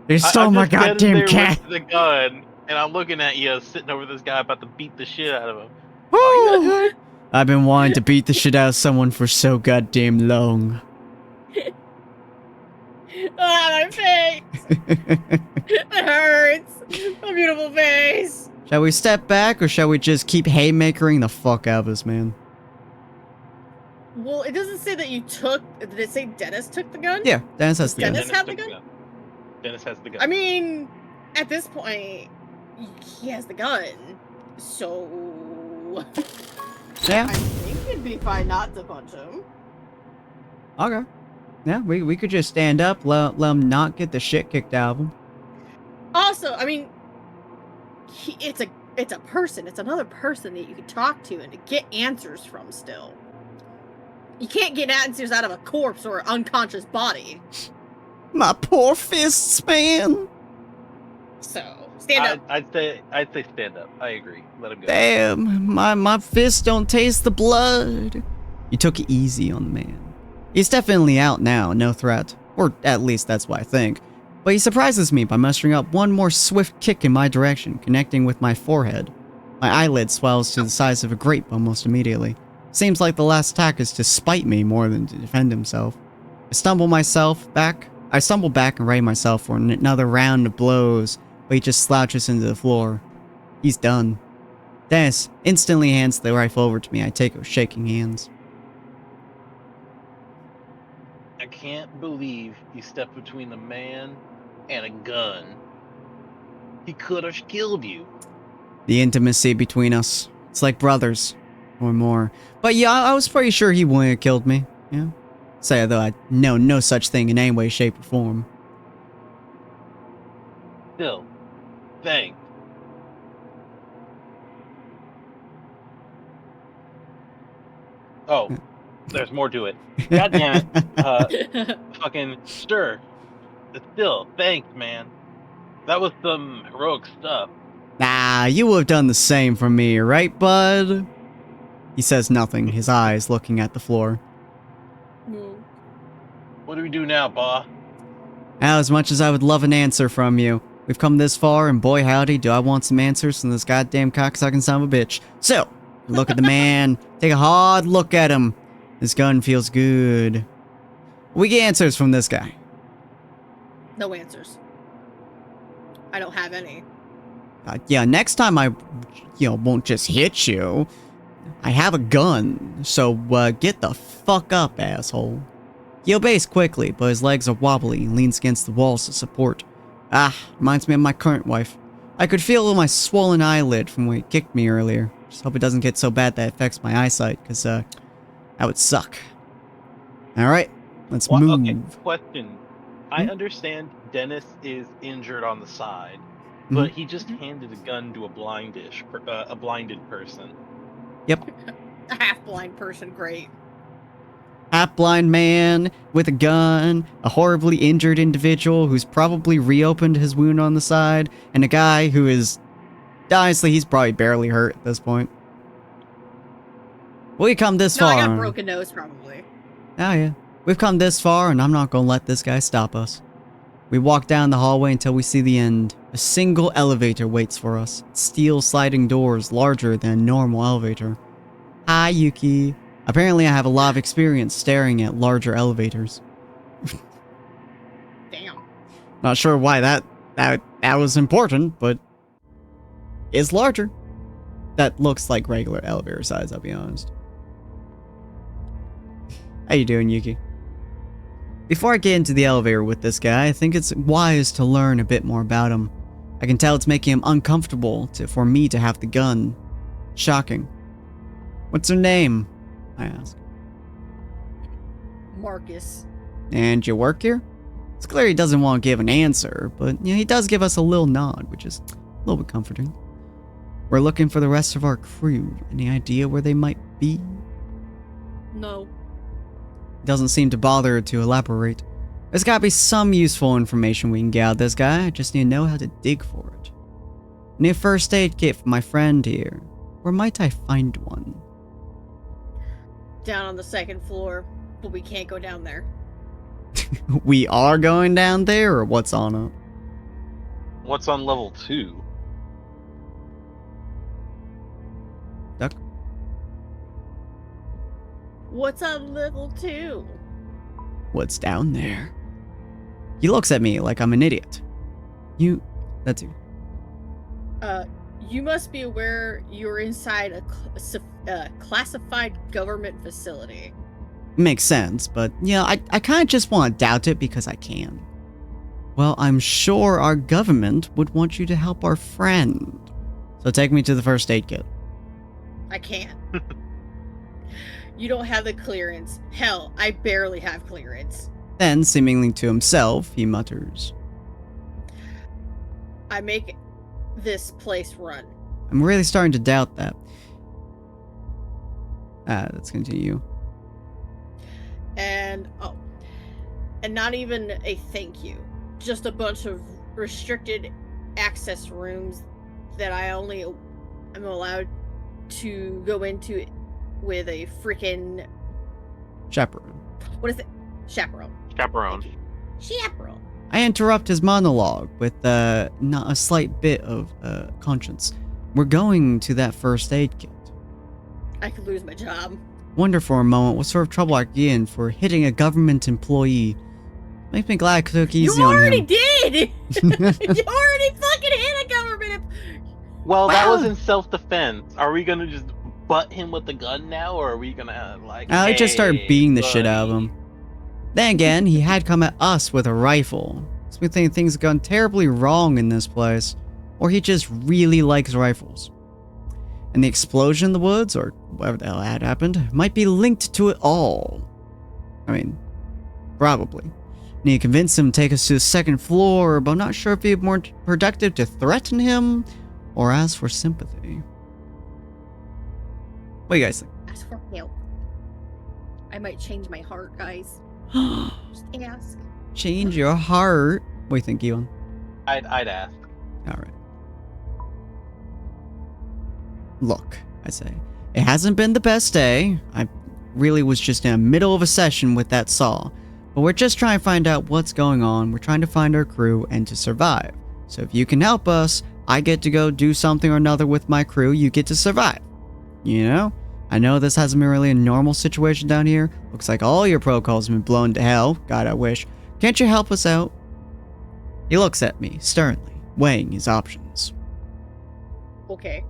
They stole my goddamn cat. With the gun, and I'm looking at you sitting over this guy about to beat the shit out of him. Woo! I've been wanting to beat the shit out of someone for so goddamn long. Ah, my face! It hurts! My beautiful face! Shall we step back, or shall we just keep haymakering the fuck out of this man? Well, it doesn't say that you took... Did it say Dennis took the gun? Yeah, Dennis has the gun. Dennis have the took gun? Dennis has the gun. I mean, at this point, he has the gun. So... Yeah. I think it'd be fine not to punch him. Okay. Yeah, we could just stand up, let him not get the shit kicked out of him. Also, I mean, it's a person. It's another person that you can talk to and to get answers from still. You can't get answers out of a corpse or an unconscious body. My poor fists, man. So, stand up. I'd say stand up. I agree. Let him go. Damn, my fists don't taste the blood. You took it easy on the man. He's definitely out now, no threat. Or at least that's what I think. But he surprises me by mustering up one more swift kick in my direction, connecting with my forehead. My eyelid swells to the size of a grape almost immediately. Seems like the last attack is to spite me more than to defend himself. I stumble back and ready myself for another round of blows, but he just slouches into the floor. He's done. Dennis instantly hands the rifle over to me. I take it with shaking hands. I can't believe you stepped between a man and a gun. He could have killed you. The intimacy between us. It's like brothers. Or more. But yeah, I was pretty sure he wouldn't have killed me. Yeah. Say though I know no such thing in any way, shape, or form. Still, thanks. Oh, there's more to it. God damn it. Fucking stir. Still, thanks, man. That was some heroic stuff. Nah, you would have done the same for me, right, bud? He says nothing, his eyes looking at the floor. What do we do now, Ba? Now, as much as I would love an answer from you, we've come this far, and boy howdy, do I want some answers from this goddamn cocksucking son of a bitch. So, look at the man, take a hard look at him. This gun feels good. We get answers from this guy. No answers. I don't have any. Yeah, next time I, won't just hit you. I have a gun, so get the fuck up, asshole. He obeys quickly, but his legs are wobbly and leans against the walls to support. Reminds me of my current wife. I could feel my swollen eyelid from when he kicked me earlier. Just hope it doesn't get so bad that it affects my eyesight, because, that would suck. All right, let's Well, move. okay, question. I Hmm? understand Dennis is injured on the side, Mhm. but he just Mhm. handed a gun to a blinded person. Yep. A half-blind person, great. Half-blind man with a gun, a horribly injured individual who's probably reopened his wound on the side, and a guy who is, honestly, he's probably barely hurt at this point. We come this No, I far. got a broken nose, probably. Oh yeah. We've come this far, and I'm not gonna let this guy stop us. We walk down the hallway until we see the end. A single elevator waits for us. Steel sliding doors larger than a normal elevator. Hi, Yuki. Apparently I have a lot of experience staring at larger elevators. Damn. Not sure why that was important, but it's larger. That looks like regular elevator size, I'll be honest. How you doing, Yuki? Before I get into the elevator with this guy, I think it's wise to learn a bit more about him. I can tell it's making him uncomfortable for me to have the gun. Shocking. What's her name? I ask. Marcus. And you work here? It's clear he doesn't want to give an answer, but he does give us a little nod, which is a little bit comforting. We're looking for the rest of our crew. Any idea where they might be? No. He doesn't seem to bother to elaborate. There's gotta be some useful information we can get out of this guy. I just need to know how to dig for it. I need a first aid kit for my friend here. Where might I find one? Down on the second floor, but we can't go down there. We are going down there, or what's on it? What's on level 2? Duck? What's on level 2? What's down there? He looks at me like I'm an idiot. That's you. You must be aware you're inside a classified government facility. Makes sense, but I kind of just want to doubt it because I can. Well, I'm sure our government would want you to help our friend. So take me to the first aid kit. I can't. You don't have the clearance. Hell, I barely have clearance. Then, seemingly to himself, he mutters, I make this place run. I'm really starting to doubt that. Let's continue. And not even a thank you. Just a bunch of restricted access rooms that I only am allowed to go into with a freaking Chaperone. what is it? Chaperone. Chaperone. Chaperone. I interrupt his monologue with not a slight bit of conscience. We're going to that first aid kit. I could lose my job. Wonder for a moment what sort of trouble I could get in for hitting a government employee. Makes me glad I took easy You on already him. did! You already fucking hit a government. Well, that Wow. was in self-defense. Are we gonna just butt him with the gun now, or are we gonna I just started hey, beating the shit buddy. out of him. Then again, he had come at us with a rifle. Makes me think things have gone terribly wrong in this place. Or he just really likes rifles. And the explosion in the woods, or whatever the hell had happened, might be linked to it all. I mean, probably. Need to convince him to take us to the second floor, but I'm not sure if it'd be more productive to threaten him or ask for sympathy. What do you guys think? Ask for help. I might change my heart, guys. Just ask. Change your heart. What do you think, Ewan? I'd ask. Alright. Look, I say, it hasn't been the best day. I really was just in the middle of a session with that saw. But we're just trying to find out what's going on. We're trying to find our crew and to survive. So if you can help us, I get to go do something or another with my crew. You get to survive. You know? I know this hasn't been really a normal situation down here. Looks like all your protocols have been blown to hell. God, I wish. Can't you help us out? He looks at me, sternly, weighing his options. Okay.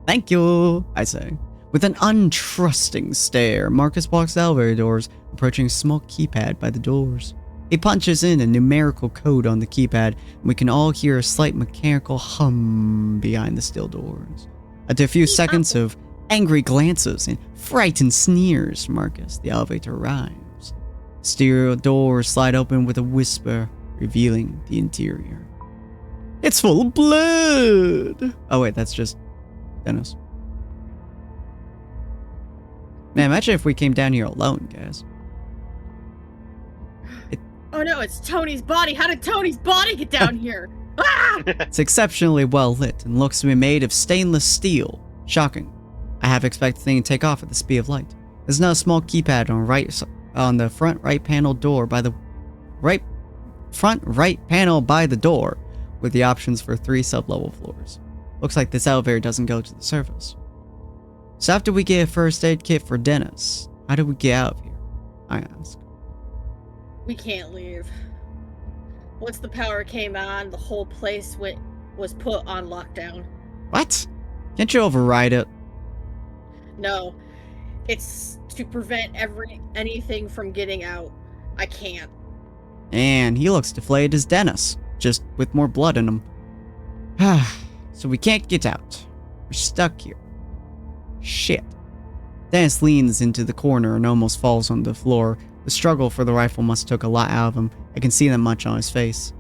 Thank you, I say. With an untrusting stare, Marcus walks the elevator doors, approaching a small keypad by the doors. He punches in a numerical code on the keypad, and we can all hear a slight mechanical hum behind the steel doors. After a few seconds of angry glances and frightened sneers from Marcus, the elevator arrives. Steel doors slide open with a whisper, revealing the interior. It's full of blood! Oh wait, that's just Dennis. Man, imagine if we came down here alone, guys. Oh no, it's Tony's body. How did Tony's body get down here? Ah! It's exceptionally well lit and looks to be made of stainless steel. Shocking. I half expect the thing to take off at the speed of light. There's now a small keypad on the front right panel door by the front right panel by the door with the options for 3 sub-level floors. Looks like this elevator doesn't go to the surface. So after we get a first aid kit for Dennis, how do we get out of here? I ask. We can't leave. Once the power came on, the whole place was put on lockdown. What? Can't you override it? No, it's to prevent anything from getting out. I can't. And he looks deflated as Dennis, just with more blood in him. So we can't get out. We're stuck here. Shit. Dennis leans into the corner and almost falls on the floor. The struggle for the rifle must have took a lot out of him. I can see that much on his face.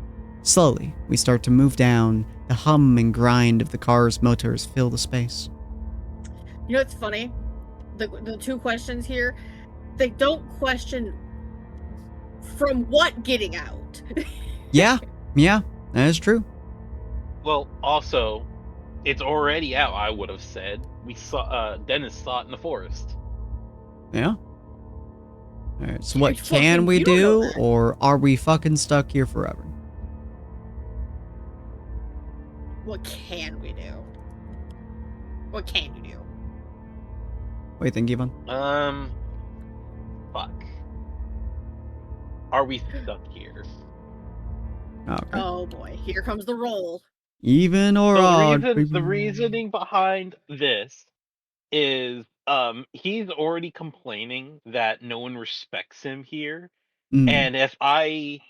Slowly, we start to move down. The hum and grind of the car's motors fill the space. You know what's funny? The 2 questions here, they don't question from what getting out. Yeah, that is true. Well, also, it's already out, I would have said. We saw Dennis saw it in the forest. Yeah. Alright, so what You can fucking- we you don't know do, that. or are we fucking stuck here forever? What can we do? What can you do? What do you think, Yvonne? Fuck. Are we stuck here? Okay. Oh boy, here comes the roll. Even or So odd. the baby. reasoning behind this is he's already complaining that no one respects him here. Mm, And if I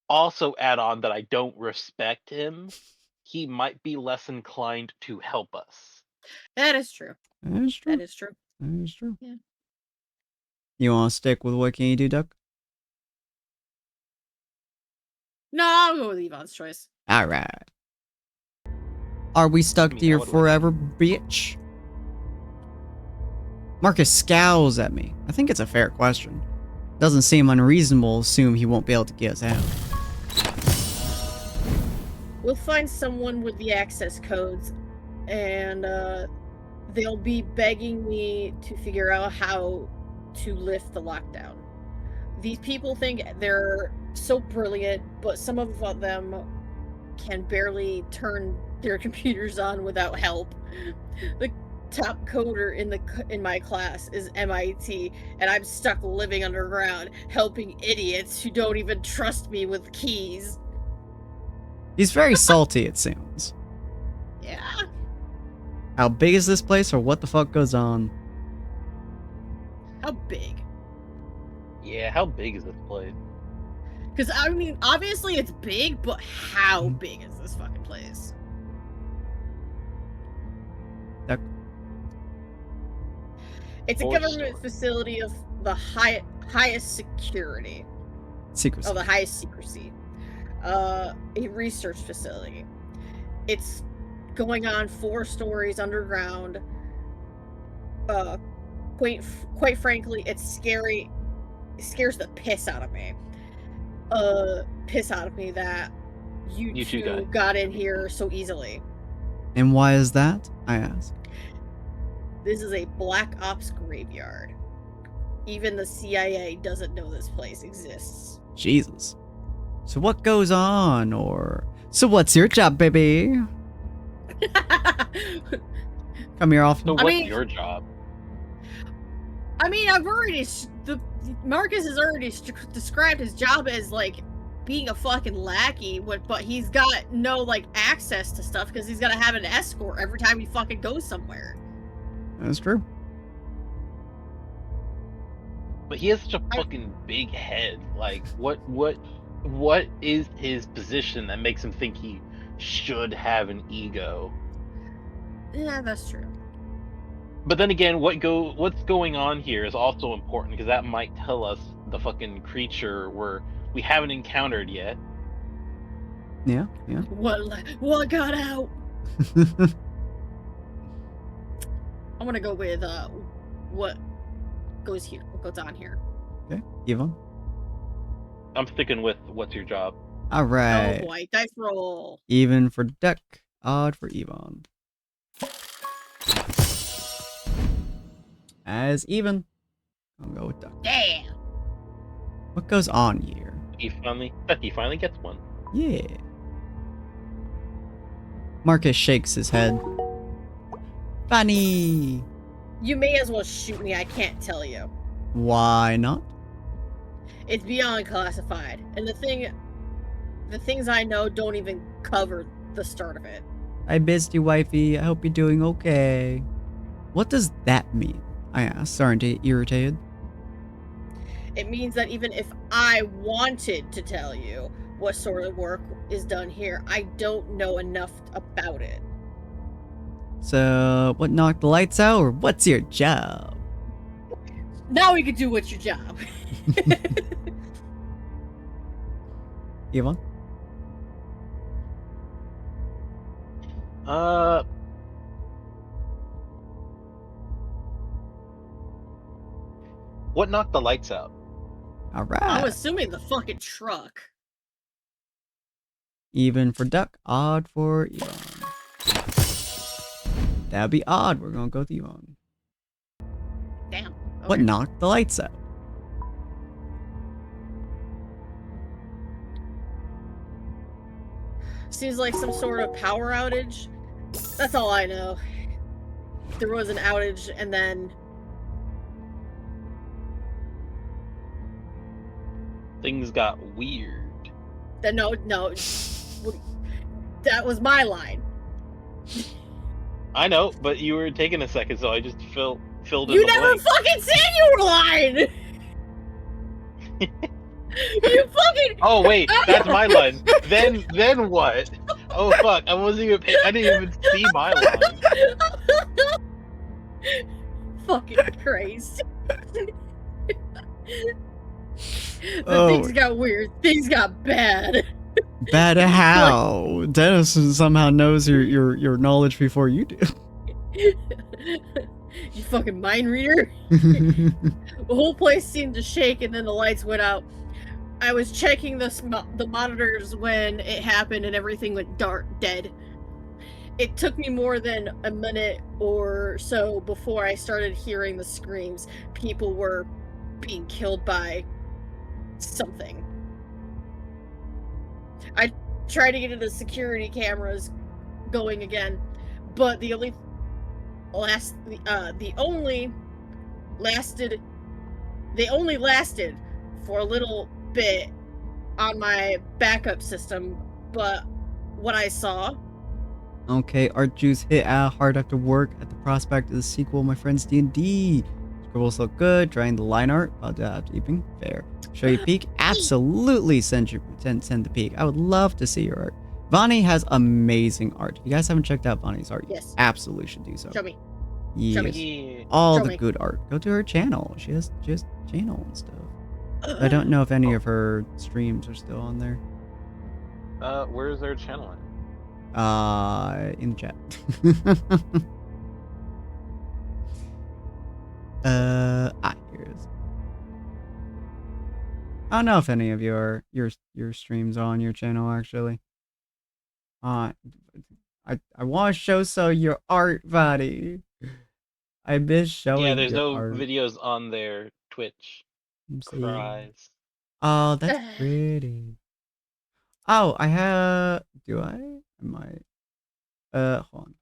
also add on that I don't respect him, he might be less inclined to help us. That is true. that is true. That is true. That is true. Yeah. You want to stick with what can you do, Duck? No, I'll go with Yvonne's choice. Alright. Are we stuck I mean, here what do I forever, bitch? Marcus scowls at me. I think it's a fair question. Doesn't seem unreasonable to assume he won't be able to get us out. We'll find someone with the access codes, and they'll be begging me to figure out how to lift the lockdown. These people think they're so brilliant, but some of them can barely turn their computers on without help. The top coder in my class is MIT, and I'm stuck living underground, helping idiots who don't even trust me with keys. He's very salty, it seems. Yeah. How big is this place, or what the fuck goes on? How big? Yeah, how big is this place? Because, I mean, obviously it's big, but how Mhm. big is this fucking place? Duck? It's a For government sure. facility of the highest security. Secrecy. Oh, the highest secrecy. A research facility. It's going on 4 stories underground. Quite frankly, it's scary. It scares the piss out of me. That you two two got in here so easily. And why is that? I ask. This is a black ops graveyard. Even the CIA doesn't know this place exists. Jesus. So what goes on, or... So what's your job, baby? Come here often. So I what's mean- your job? I mean, Marcus has already described his job as like being a fucking lackey, but he's got no like access to stuff because he's gotta have an escort every time he fucking goes somewhere. That's true. But he has such a fucking big head. Like, what is his position that makes him think he should have an ego? Yeah, that's true. But then again, what's going on here is also important because that might tell us the fucking creature we haven't encountered yet. Yeah. What got out? I'm gonna go with what goes here. What goes on here? Okay, Yvonne. I'm sticking with what's your job. All right. Oh boy, dice roll. Even for Duck, odd for Yvonne. As even, I'll go with Duck. Damn. What goes on here? He finally gets one. Yeah. Marcus shakes his head. Funny. You may as well shoot me. I can't tell you. Why not? It's beyond classified, and the things I know don't even cover the start of it. I missed you, wifey. I hope you're doing okay. What does that mean? I asked, starting to get irritated. It means that even if I wanted to tell you what sort of work is done here, I don't know enough about it. So, what knocked the lights out, or what's your job? Now we can do what's your job. Yvonne? What knocked the lights out? All right. I'm assuming the fucking truck. Even for Duck, odd for Yvonne. That'd be odd. We're gonna go with Yvonne. Damn. Okay. What knocked the lights out? Seems like some sort of power outage. That's all I know. There was an outage and then Things got weird. no, that was my line. I know, but you were taking a second, so I just filled in You the never blank. fucking said you were lying. You fucking. Oh wait, that's my line. Then what? Oh fuck, I didn't even see my line. Fucking Christ. Oh. Things got weird. Things got bad. Bad how? Dennis somehow knows your knowledge before you do. You fucking mind reader. The whole place seemed to shake, and then the lights went out. I was checking the monitors when it happened, and everything went dark, dead. It took me more than a minute or so before I started hearing the screams. People were being killed by something. I tried to get into the security cameras going again, but they only lasted for a little bit on my backup system, but what I saw. Okay, art juice hit out hard after work at the prospect of the sequel, My Friend's D&D. Scribbles look good, drawing the line art, deeping, fair. Show you peek? Absolutely send the peek. I would love to see your art. Vani has amazing art. If you guys haven't checked out Vani's art, you Yes. absolutely should do so. Show me. Yes. Show me. Yeah. All Show the me. good art. Go to her channel. She has just channel and stuff. I don't know if any of her streams are still on there. Where's their channel at? In the chat. Here it is. I don't know if any of your streams are on your channel actually. I want to show your art, buddy. I miss showing Yeah, there's your no art. videos on their Twitch. Let's see. Cries. Oh, that's pretty. Oh, I have. Do I? I might. Hold on.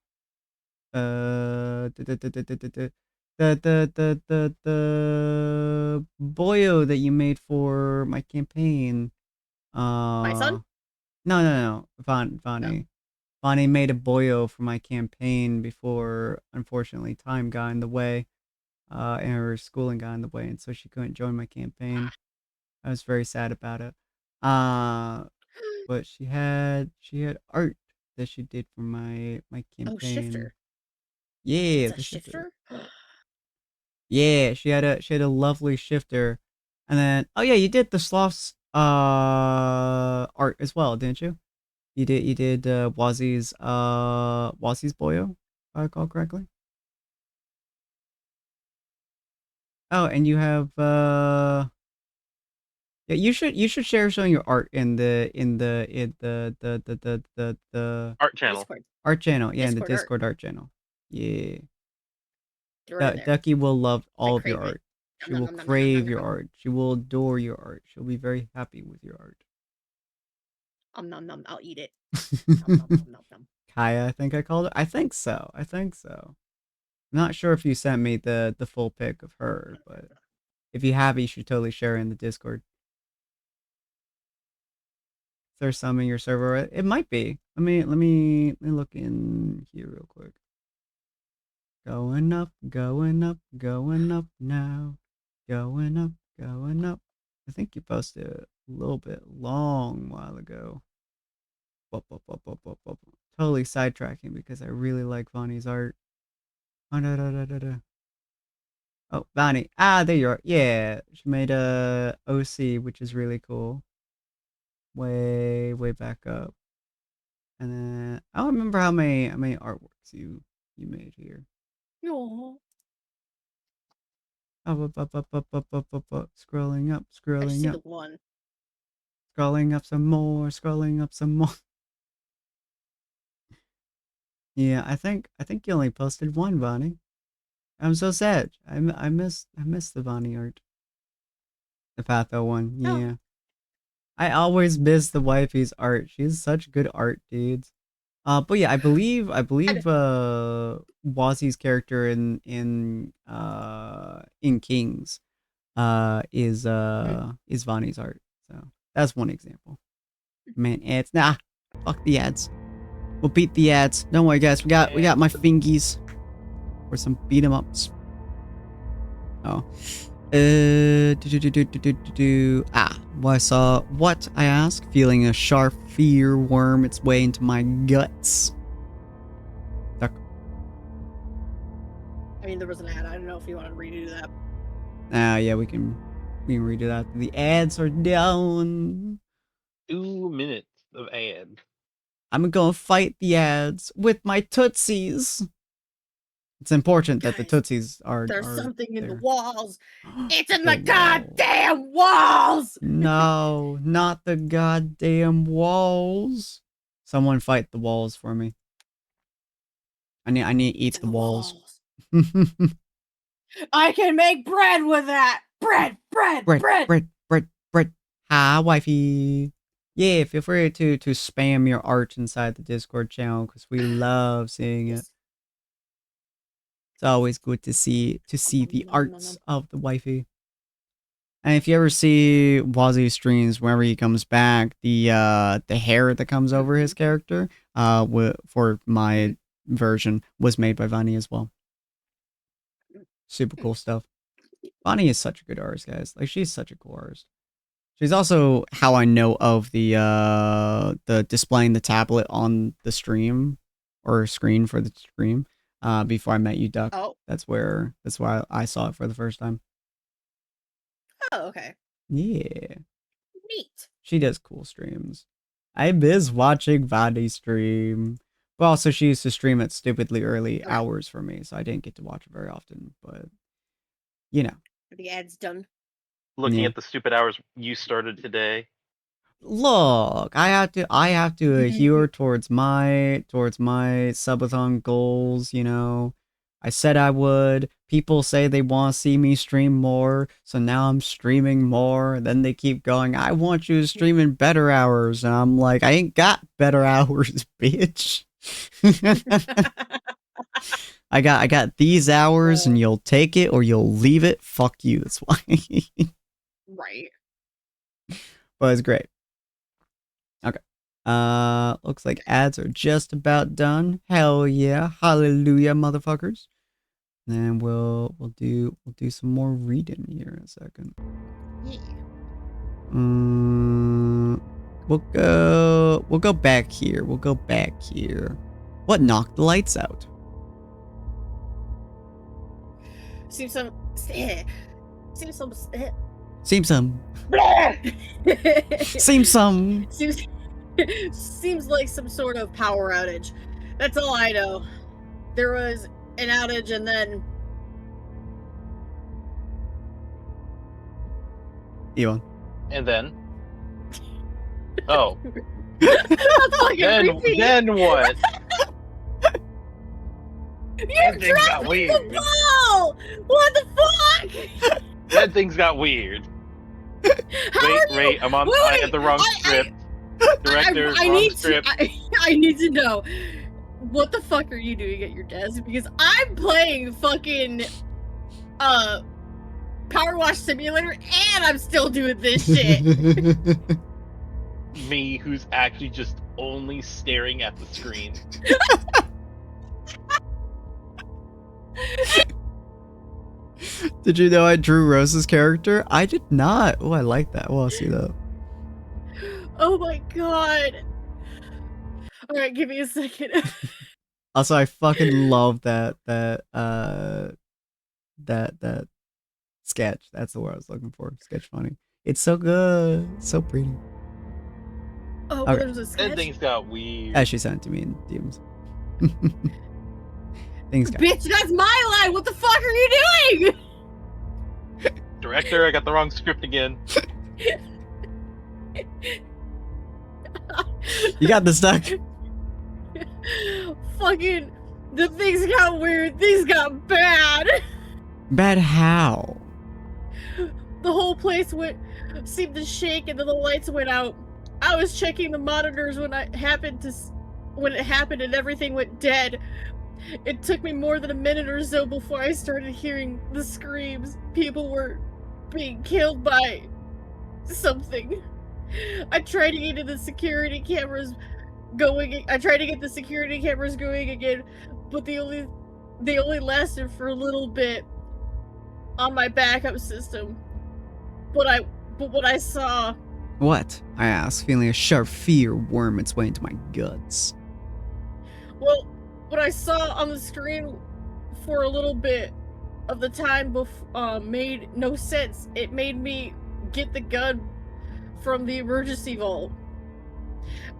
The boyo that you made for my campaign. My son? No. Vani. Vani made a boyo for my campaign before, unfortunately, time got in the way. And her schooling got in the way, and so she couldn't join my campaign. I was very sad about it. But she had art that she did for my campaign. Oh, Shifter. Yeah, It's a the shifter. shifter? Yeah, she had a lovely shifter. And then yeah, you did the sloth's art as well, didn't you? You did Wazi's Boyo, if I recall correctly. Oh, and you have yeah, you should share some of your art in the Art channel. Discord. art channel. Yeah, in the Discord art. Discord art channel. Yeah. Throw it in there. Ducky will love all of your crave it. art. She Nom, will nom, nom, nom, nom, crave nom, your nom. art. She will adore your art. She'll be very happy with your art. Nom nom. I'll eat it. Nom nom nom nom nom. Kaya, I think I called it. I think so. I'm not sure if you sent me the full pic of her, but if you have, you should totally share in the Discord. Is there some in your server? It might be. Let me look in here real quick. Going up, going up, going up now. Going up, going up. I think you posted a little bit long while ago. Whoop, whoop, whoop, whoop, whoop, whoop. Totally sidetracking because I really like Vonnie's art. Oh, da, da, da, da, da. Oh, Vonnie. Ah, there you are. Yeah, she made a OC, which is really cool. Way, way back up. And then I don't remember how many artworks you made here. No. Up. Scrolling up, I just scrolling see up. the one. Scrolling up some more, scrolling up some more. Yeah, I think you only posted one, Bonnie. I'm so sad. I miss the Bonnie art. The Patho one. Oh. Yeah. I always miss the wifey's art. She's such good art, dudes. But yeah, I believe Wazi's character in Kings is Vonnie's art. So that's one example. Man, ads. Nah, fuck the ads. We'll beat the ads. Don't worry, guys. We got my fingies for some beat 'em ups. Oh, what I ask? Feeling a sharp fear worm its way into my guts. Duck. I mean, there was an ad. I don't know if you want to redo that. Yeah, we can redo that. The ads are down. 2 minutes of ad. I'm gonna fight the ads with my tootsies. It's important that the Guys, tootsies are. There's are something in there. the walls. It's in The the goddamn walls. No, not the goddamn walls. Someone fight the walls for me. I need to eat It's the in walls. I can make bread with that. Bread. bread. Hi, wifey. Yeah, feel free to spam your art inside the Discord channel because we love seeing it. It's always good to see the arts of the wifey. And if you ever see Wazi streams, whenever he comes back, the hair that comes over his character, for my version, was made by Vani as well. Super cool stuff. Vani is such a good artist, guys. Like, she's such a cool artist. She's also how I know of the displaying the tablet on the stream or screen for the stream. Before I met you, Duck. Oh. That's why I saw it for the first time. Oh, okay. Yeah. Neat. She does cool streams. I miss watching Vani stream. But also, she used to stream at stupidly early hours for me, so I didn't get to watch it very often. But, you know. Are the ads done? Looking at the stupid hours you started today. Look, I have to adhere towards my subathon goals, you know. I said I would. People say they want to see me stream more, so now I'm streaming more. Then they keep going, I want you to stream in better hours. And I'm like, I ain't got better hours, bitch. I got these hours and you'll take it or you'll leave it. Fuck you. That's why. Right. But it's great. Okay. Looks like ads are just about done. Hell yeah. Hallelujah, motherfuckers. And we'll do some more reading here in a second. Yeah. We'll go back here. What knocked the lights out? seems some seems some Seems some. Seems some. seems like some sort of power outage. That's all I know. There was an outage and then Ewan. And then? Oh. then Then what? You're things got dropping weird. the ball! What the fuck? Then things got weird. Wait, I had the wrong script. Director, wrong script. I need to know. What the fuck are you doing at your desk? Because I'm playing fucking Power Wash Simulator and I'm still doing this shit. Me, who's actually just only staring at the screen. Did you know I drew Rose's character? I did not. Oh, I like that. Well, I'll see that. Oh my god. Alright, give me a second. Also, I fucking love that sketch. That's the word I was looking for. Sketch funny. It's so good. So pretty. Oh, Okay. there's a sketch? Then things got weird. As she sent it to me in DMs. Things got Bitch, that's my line! What the fuck are you doing? Director, I got the wrong script again. You got this, Duck. Fucking, the things got weird, things got bad. Bad how? The whole place seemed to shake and then the lights went out. I was checking the monitors when it happened and everything went dead. It took me more than a minute or so before I started hearing the screams. People were being killed by something. I tried to get the security cameras going again, but they only lasted for a little bit on my backup system. But what I saw... What? I asked, feeling a sharp fear worm its way into my guts. Well, what I saw on the screen for a little bit of the time made no sense. It made me get the gun from the emergency vault.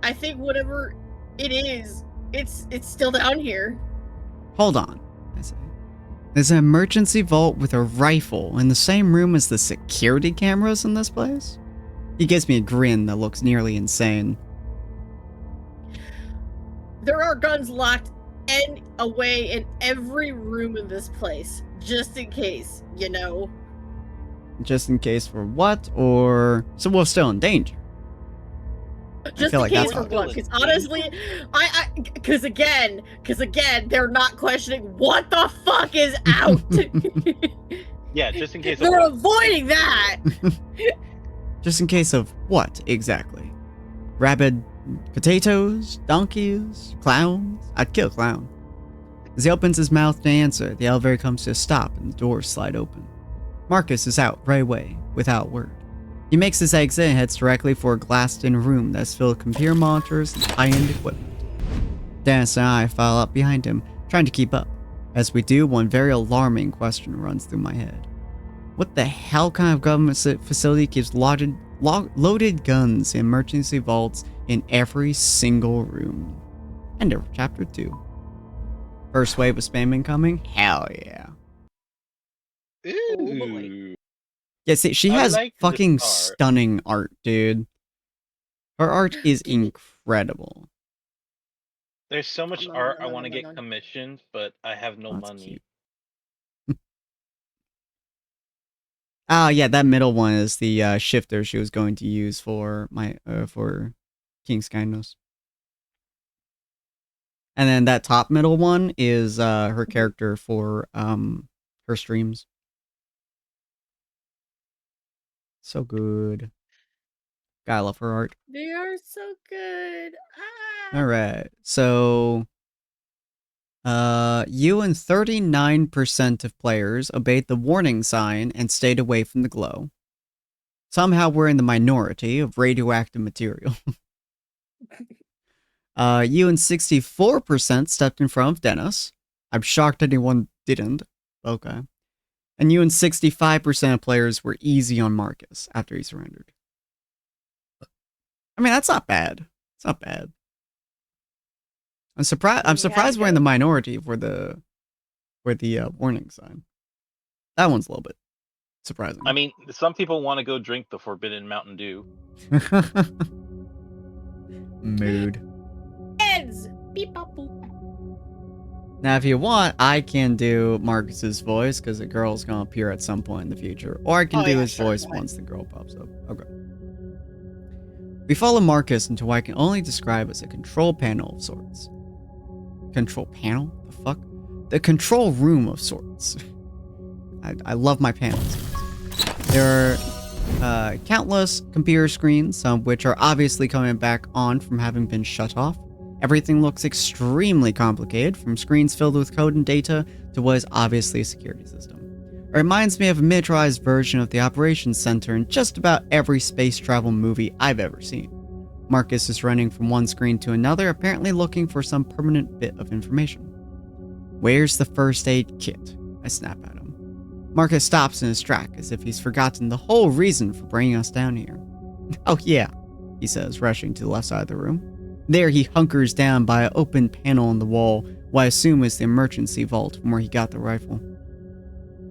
I think whatever it is, it's still down here. Hold on, I say. There's an emergency vault with a rifle in the same room as the security cameras in this place? He gives me a grin that looks nearly insane. There are guns locked away in every room in this place, just in case, you know. Just in case for what? Or so we're still in danger? Just in case for what? Because honestly, because again, they're not questioning what the fuck is out. Yeah, just in case. They're avoiding that. Just in case of what exactly? Rabid potatoes, donkeys, clowns? I'd kill a clown. As he opens his mouth to answer, the elevator comes to a stop and the doors slide open. Marcus is out right away, without word. He makes his exit and heads directly for a glassed-in room that's filled with computer monitors and high-end equipment. Dennis and I file up behind him, trying to keep up. As we do, one very alarming question runs through my head. What the hell kind of government facility keeps loaded guns in emergency vaults in every single room? End of chapter 2. First wave of spam incoming? Hell yeah. Ooh. Yeah, see, she has fucking stunning art, dude. Her art is incredible. There's so much art I want to get commissioned, but I have no That's money. Yeah, that middle one is the shifter she was going to use for for King's Kindness. And then that top middle one is her character for her streams. So good. Gotta love her art. They are so good. Alright, so you and 39% of players obeyed the warning sign and stayed away from the glow. Somehow we're in the minority of radioactive material. You and 64% stepped in front of Dennis. I'm shocked anyone didn't. Okay. And you and 65% of players were easy on Marcus after he surrendered. I mean, that's not bad. It's not bad. I'm surprised we're in the minority for the warning sign. That one's a little bit surprising. I mean, some people want to go drink the Forbidden Mountain Dew. Mood. Heads! Beep, bop, boop. Now, if you want, I can do Marcus's voice because a girl's gonna appear at some point in the future, or I can do his voice once the girl pops up. Okay. We follow Marcus into what I can only describe as a control panel of sorts. Control panel? The fuck? The control room of sorts. I love my panels. There are countless computer screens, some of which are obviously coming back on from having been shut off. Everything looks extremely complicated, from screens filled with code and data to what is obviously a security system. It reminds me of a miniaturized version of the operations center in just about every space travel movie I've ever seen. Marcus is running from one screen to another, apparently looking for some permanent bit of information. Where's the first aid kit? I snap at him. Marcus stops in his track, as if he's forgotten the whole reason for bringing us down here. Oh yeah, he says, rushing to the left side of the room. There he hunkers down by an open panel on the wall, what I assume is the emergency vault from where he got the rifle.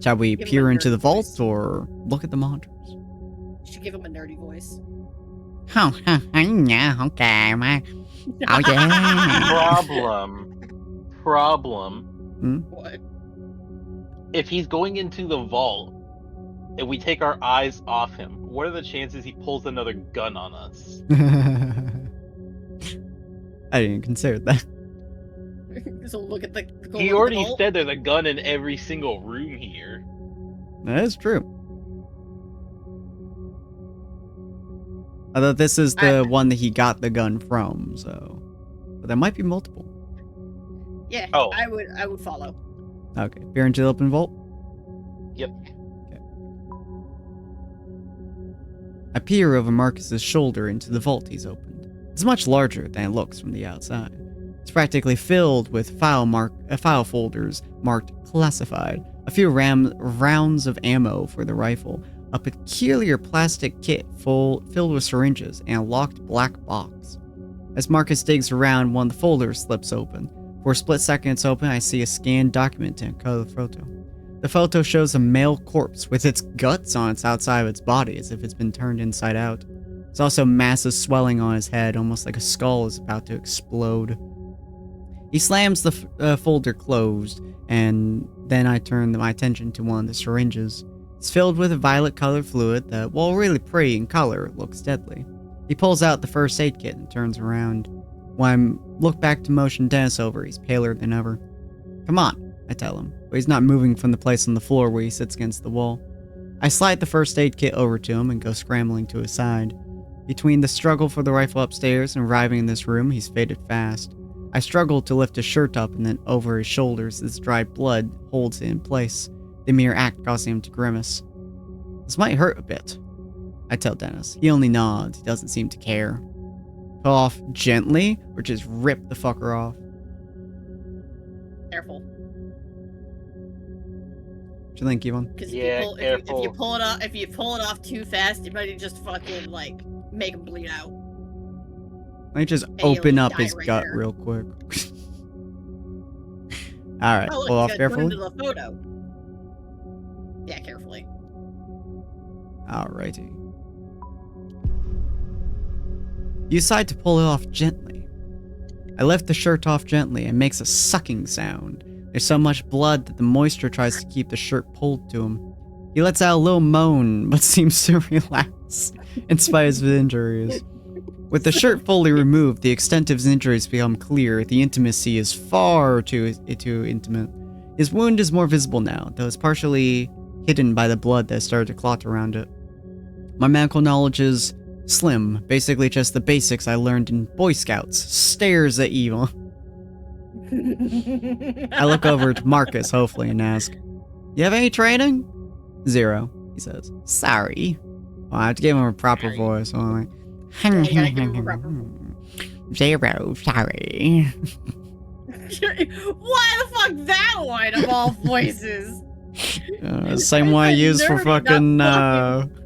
Shall we peer into the vault or look at the monitors? You should give him a nerdy voice. Oh, yeah, okay, man. Oh, yeah. Problem. What? If he's going into the vault and we take our eyes off him, what are the chances he pulls another gun on us? I didn't even consider that. So look at the. He already said there's a gun in every single room here. That is true. Although this is the one that he got the gun from, so. But there might be multiple. Yeah, Oh. I would follow. Okay, peer into the open vault? Yep. Okay. I peer over Marcus's shoulder into the vault he's opened. It's much larger than it looks from the outside. It's practically filled with file folders marked classified, a few rounds of ammo for the rifle, a peculiar plastic kit filled with syringes, and a locked black box. As Marcus digs around, one of the folders slips open. For a split second it's open, I see a scanned document and a color photo. The photo shows a male corpse with its guts on its outside of its body as if it's been turned inside out. There's also massive swelling on his head, almost like a skull is about to explode. He slams the folder closed, and then I turn my attention to one of the syringes. It's filled with a violet-colored fluid that, while really pretty in color, looks deadly. He pulls out the first aid kit and turns around. When I look back to motion Dennis over, he's paler than ever. Come on, I tell him, but he's not moving from the place on the floor where he sits against the wall. I slide the first aid kit over to him and go scrambling to his side. Between the struggle for the rifle upstairs and arriving in this room, he's faded fast. I struggle to lift his shirt up and then over his shoulders, his dried blood holds it in place, the mere act causing him to grimace. This might hurt a bit, I tell Dennis. He only nods, he doesn't seem to care. Pull off gently, or just rip the fucker off? Careful. What do you think, Yvonne? Because careful. if you pull it off too fast, it might just fucking like make him bleed out. Let me just he'll open up die his right gut there. real quick. Alright, Oh, look, pull you off gotta carefully. Put into the photo. Yeah, carefully. Alrighty. You decide to pull it off gently. I lift the shirt off gently and makes a sucking sound. There's so much blood that the moisture tries to keep the shirt pulled to him. He lets out a little moan, but seems to relax, in spite of his injuries. With the shirt fully removed, the extent of his injuries become clear. The intimacy is far too intimate. His wound is more visible now, though it's partially hidden by the blood that started to clot around it. My medical knowledge is slim, basically just the basics I learned in Boy Scouts. Stares at evil. I look over to Marcus, hopefully, and ask, "You have any training?" "Zero," he says. "Sorry." Well, I have to give him a proper Sorry. voice. So I'm like, Yeah, you gotta give him a proper "Zero, sorry." Why the fuck that one of all voices? Same one I use for Nerdy, not fucking,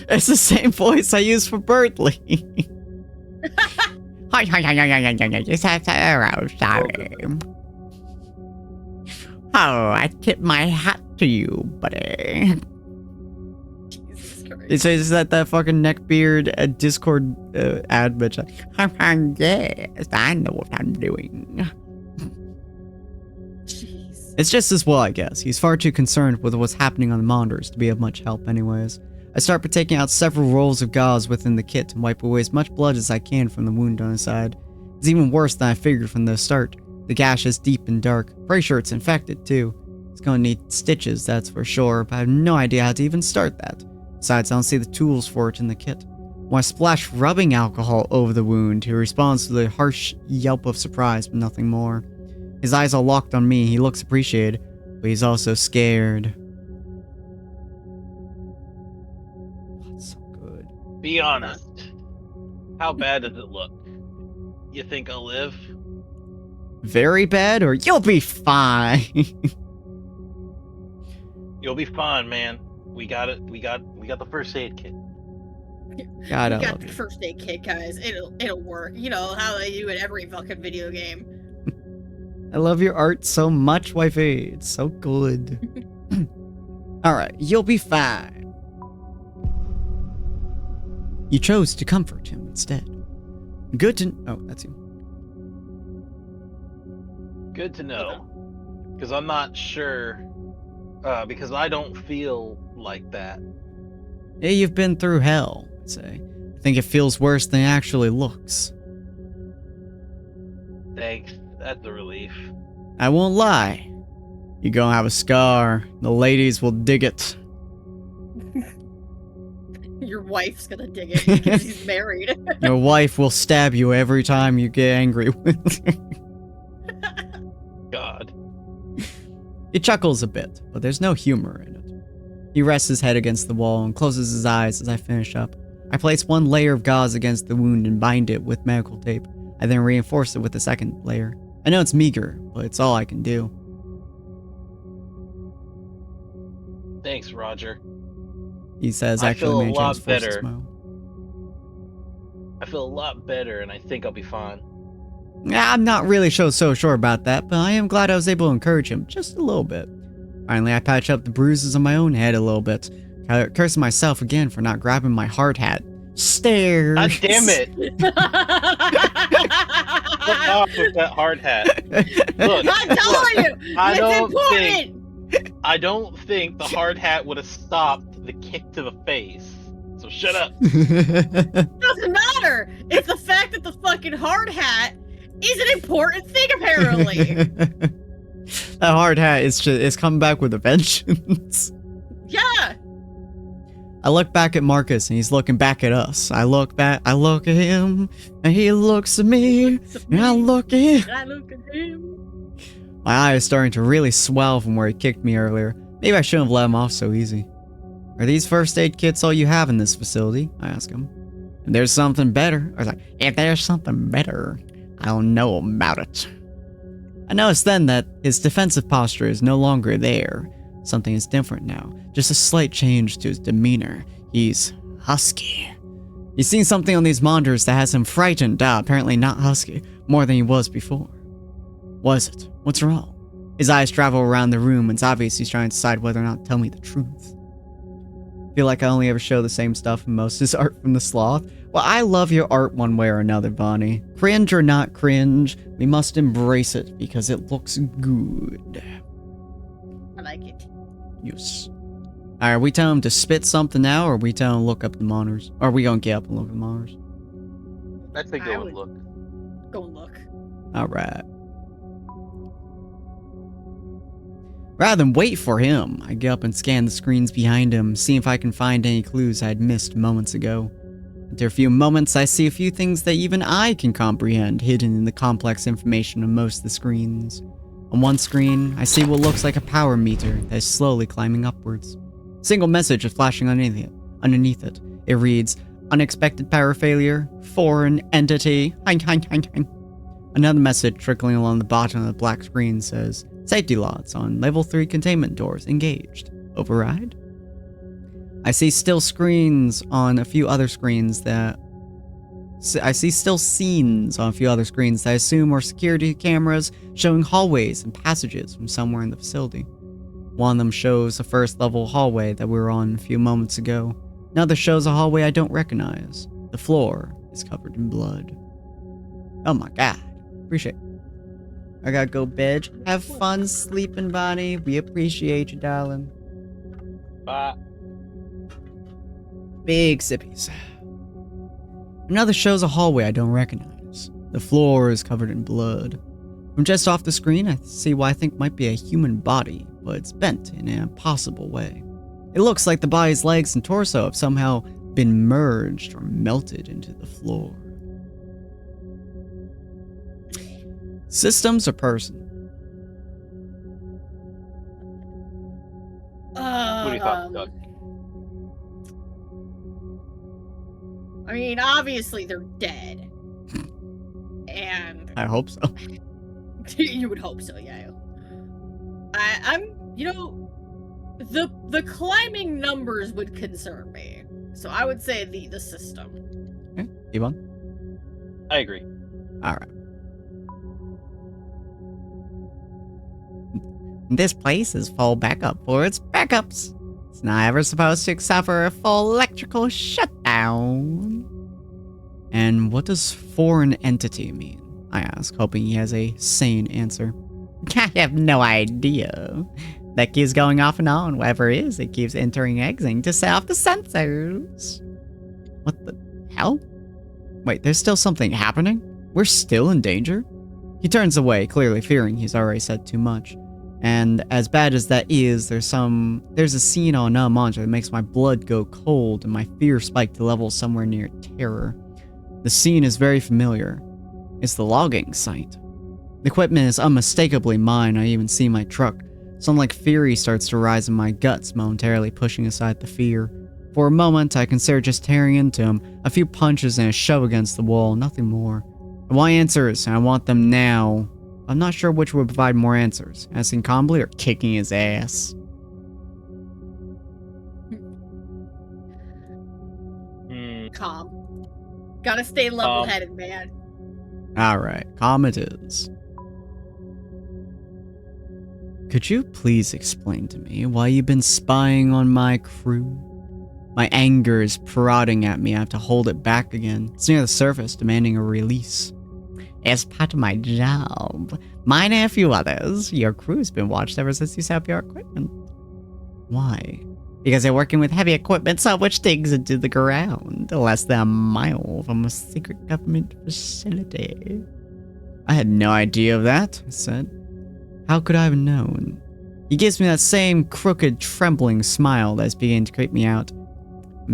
it's the same voice I use for Bertley. Hi, sorry. Oh, I tip my hat to you, buddy. Jesus Christ. It says that fucking neckbeard Discord ad bitch. Yes, I know what I'm doing. Jeez. It's just as well, I guess. He's far too concerned with what's happening on the monitors to be of much help anyways. I start by taking out several rolls of gauze within the kit and wipe away as much blood as I can from the wound on his side. It's even worse than I figured from the start. The gash is deep and dark. Pretty sure it's infected too. It's gonna need stitches, that's for sure, but I have no idea how to even start that. Besides, I don't see the tools for it in the kit. When I splash rubbing alcohol over the wound, he responds to the harsh yelp of surprise, but nothing more. His eyes are locked on me. He looks appreciated, but he's also scared. That's so good. Be honest. How bad does it look? You think I'll live? Very bad, or you'll be fine. You'll be fine, man. We got it. We got the first aid kit. God, I You got love the you. first aid kit, guys. It'll work. You know how they do in every fucking video game. I love your art so much, wifey. It's so good. Alright, you'll be fine. You chose to comfort him instead. Good to... Oh, that's you. Good to know. Because I'm not sure. Because I don't feel like that. Yeah, you've been through hell, I'd say. I think it feels worse than it actually looks. Thanks. That's a relief. I won't lie. You're gonna have a scar. The ladies will dig it. Your wife's gonna dig it because he's married. Your wife will stab you every time you get angry with her. God. He chuckles a bit, but there's no humor in it. He rests his head against the wall and closes his eyes as I finish up. I place one layer of gauze against the wound and bind it with medical tape. I then reinforce it with a second layer. I know it's meager, but it's all I can do. Thanks, Roger. He says, I actually feel a managing lot his forced better. smile. I feel a lot better, and I think I'll be fine. I'm not really so sure about that, but I am glad I was able to encourage him just a little bit. Finally, I patch up the bruises on my own head a little bit, cursing myself again for not grabbing my hard hat. Stairs! God damn it! Fuck off with that hard hat. Look, I'm telling you, I don't think the hard hat would have stopped the kick to the face. So shut up. Doesn't matter. It's the fact that the fucking hard hat is an important thing, apparently. That hard hat is coming back with a vengeance. Yeah. I look back at Marcus and he's looking back at us. I look at him and he looks at me and I look at him. I look at him. My eye is starting to really swell from where he kicked me earlier. Maybe I shouldn't have let him off so easy. Are these first aid kits all you have in this facility? I ask him. If there's something better, I was like, if there's something better, I'll know about it. I noticed then that his defensive posture is no longer there. Something is different now. Just a slight change to his demeanor. He's husky. He's seen something on these monitors that has him frightened, apparently not husky, more than he was before. What is it? What's wrong? His eyes travel around the room and it's obvious he's trying to decide whether or not to tell me the truth. I feel like I only ever show the same stuff in most of his art from the sloth. Well, I love your art one way or another, Bonnie. Cringe or not cringe, we must embrace it because it looks good. I like it. Yes. Alright, are we telling him to spit something now, or are we telling him to look up the monitors? Or are we gonna get up and look at the monitors? I say I go would- and look. Go and look. Alright. Rather than wait for him, I get up and scan the screens behind him, see if I can find any clues I had missed moments ago. After a few moments, I see a few things that even I can comprehend hidden in the complex information on most of the screens. On one screen, I see what looks like a power meter that is slowly climbing upwards. A single message is flashing underneath it. It reads, "Unexpected power failure, foreign entity." Another message trickling along the bottom of the black screen says, Safety lots on level 3 containment doors engaged. Override. I see still screens on a few other screens that... I see still scenes on a few other screens that I assume are security cameras showing hallways and passages from somewhere in the facility. One of them shows the first level hallway that we were on a few moments ago. Another shows a hallway I don't recognize. The floor is covered in blood. Oh my god. Appreciate it. I gotta go bed. Have fun sleeping, Bonnie. We appreciate you, darling. Bye. Big sippies. Another shows a hallway I don't recognize. The floor is covered in blood. From just off the screen, I see what I think might be a human body, but it's bent in an impossible way. It looks like the body's legs and torso have somehow been merged or melted into the floor. Systems or person? What do you thought, Doug? I mean, obviously they're dead. And I hope so. you would hope so, yeah. I'm, you know, the climbing numbers would concern me. So I would say the system. Okay, Yvonne? I agree. Alright. This place is full backup for its backups. It's not ever supposed to suffer a full electrical shutdown. And what does foreign entity mean? I ask, hoping he has a sane answer. I have no idea. That keeps going off and on. Whatever it is, it keeps entering and exiting to set off the sensors. What the hell? Wait, there's still something happening? We're still in danger? He turns away, clearly fearing he's already said too much. And as bad as that is, there's a scene on a monitor that makes my blood go cold and my fear spike to levels somewhere near terror. The scene is very familiar. It's the logging site. The equipment is unmistakably mine. I even see my truck. Something like fury starts to rise in my guts, momentarily pushing aside the fear. For a moment, I consider just tearing into him, a few punches and a shove against the wall, nothing more. I want answers, and I want them now. I'm not sure which would provide more answers, asking calmly or kicking his ass. Calm. Gotta stay level-headed, man. Alright, calm it is. Could you please explain to me why you've been spying on my crew? My anger is prodding at me. I have to hold it back again. It's near the surface, demanding a release. As part of my job, mine and a few others, your crew's been watched ever since you set up your equipment. Why? Because they're working with heavy equipment, some of which digs into the ground, less than a mile from a secret government facility. I had no idea of that, I said. How could I have known? He gives me that same crooked, trembling smile that's beginning to creep me out.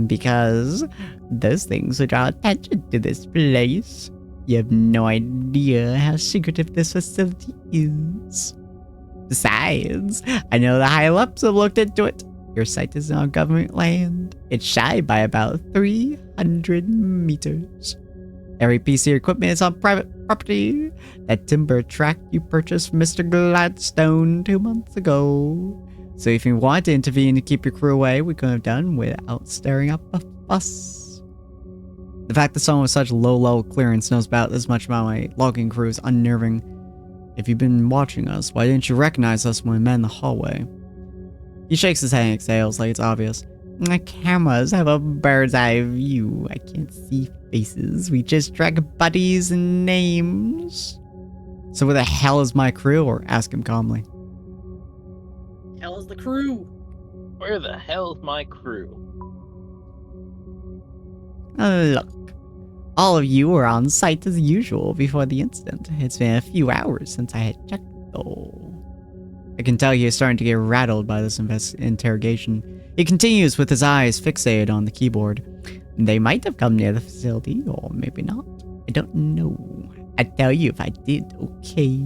Because those things would draw attention to this place. You have no idea how secretive this facility is. Besides, I know the higher-ups have looked into it. Your site is on government land. It's shy by about 300 meters. Every piece of your equipment is on private property. That timber tract you purchased from Mr. Gladstone 2 months ago. So if you wanted to intervene to keep your crew away, we could have done without stirring up a fuss. The fact that someone with such low level clearance knows about this much about my logging crew is unnerving. If you've been watching us, why didn't you recognize us when we met in the hallway? He shakes his head and exhales like it's obvious. My cameras have a bird's eye view. I can't see faces. We just track bodies and names. So where the hell is my crew? Or ask him calmly. Hell's the crew. Where the hell's my crew? Look, all of you were on site as usual before the incident. It's been a few hours since I had checked though. I can tell you're starting to get rattled by this interrogation. He continues with his eyes fixated on the keyboard. They might have come near the facility, or maybe not. I don't know. I'd tell you if I did, okay?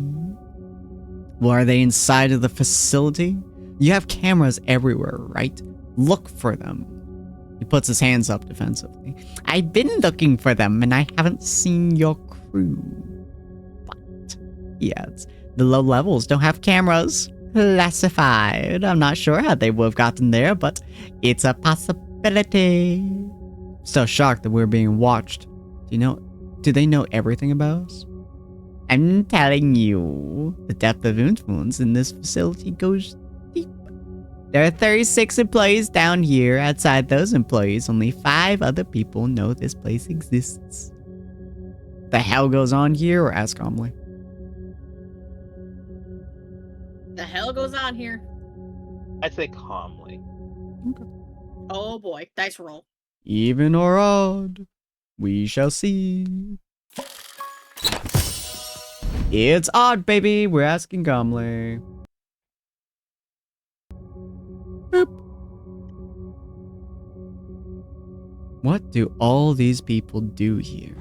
Well, are they inside of the facility? You have cameras everywhere, right? Look for them. He puts his hands up defensively. I've been looking for them, and I haven't seen your crew. But, he adds, The low levels don't have cameras. Classified. I'm not sure how they would have gotten there, but it's a possibility. Still shocked that we're being watched. Do they know everything about us? I'm telling you, the depth of influence in this facility goes deep. There are 36 employees down here. Outside those employees, only 5 other people know this place exists. The hell goes on here, or ask calmly? The hell goes on here? I'd say calmly. Okay. Oh boy, dice roll. Even or odd, we shall see. It's odd, baby. We're asking calmly. Boop. What do all these people do here?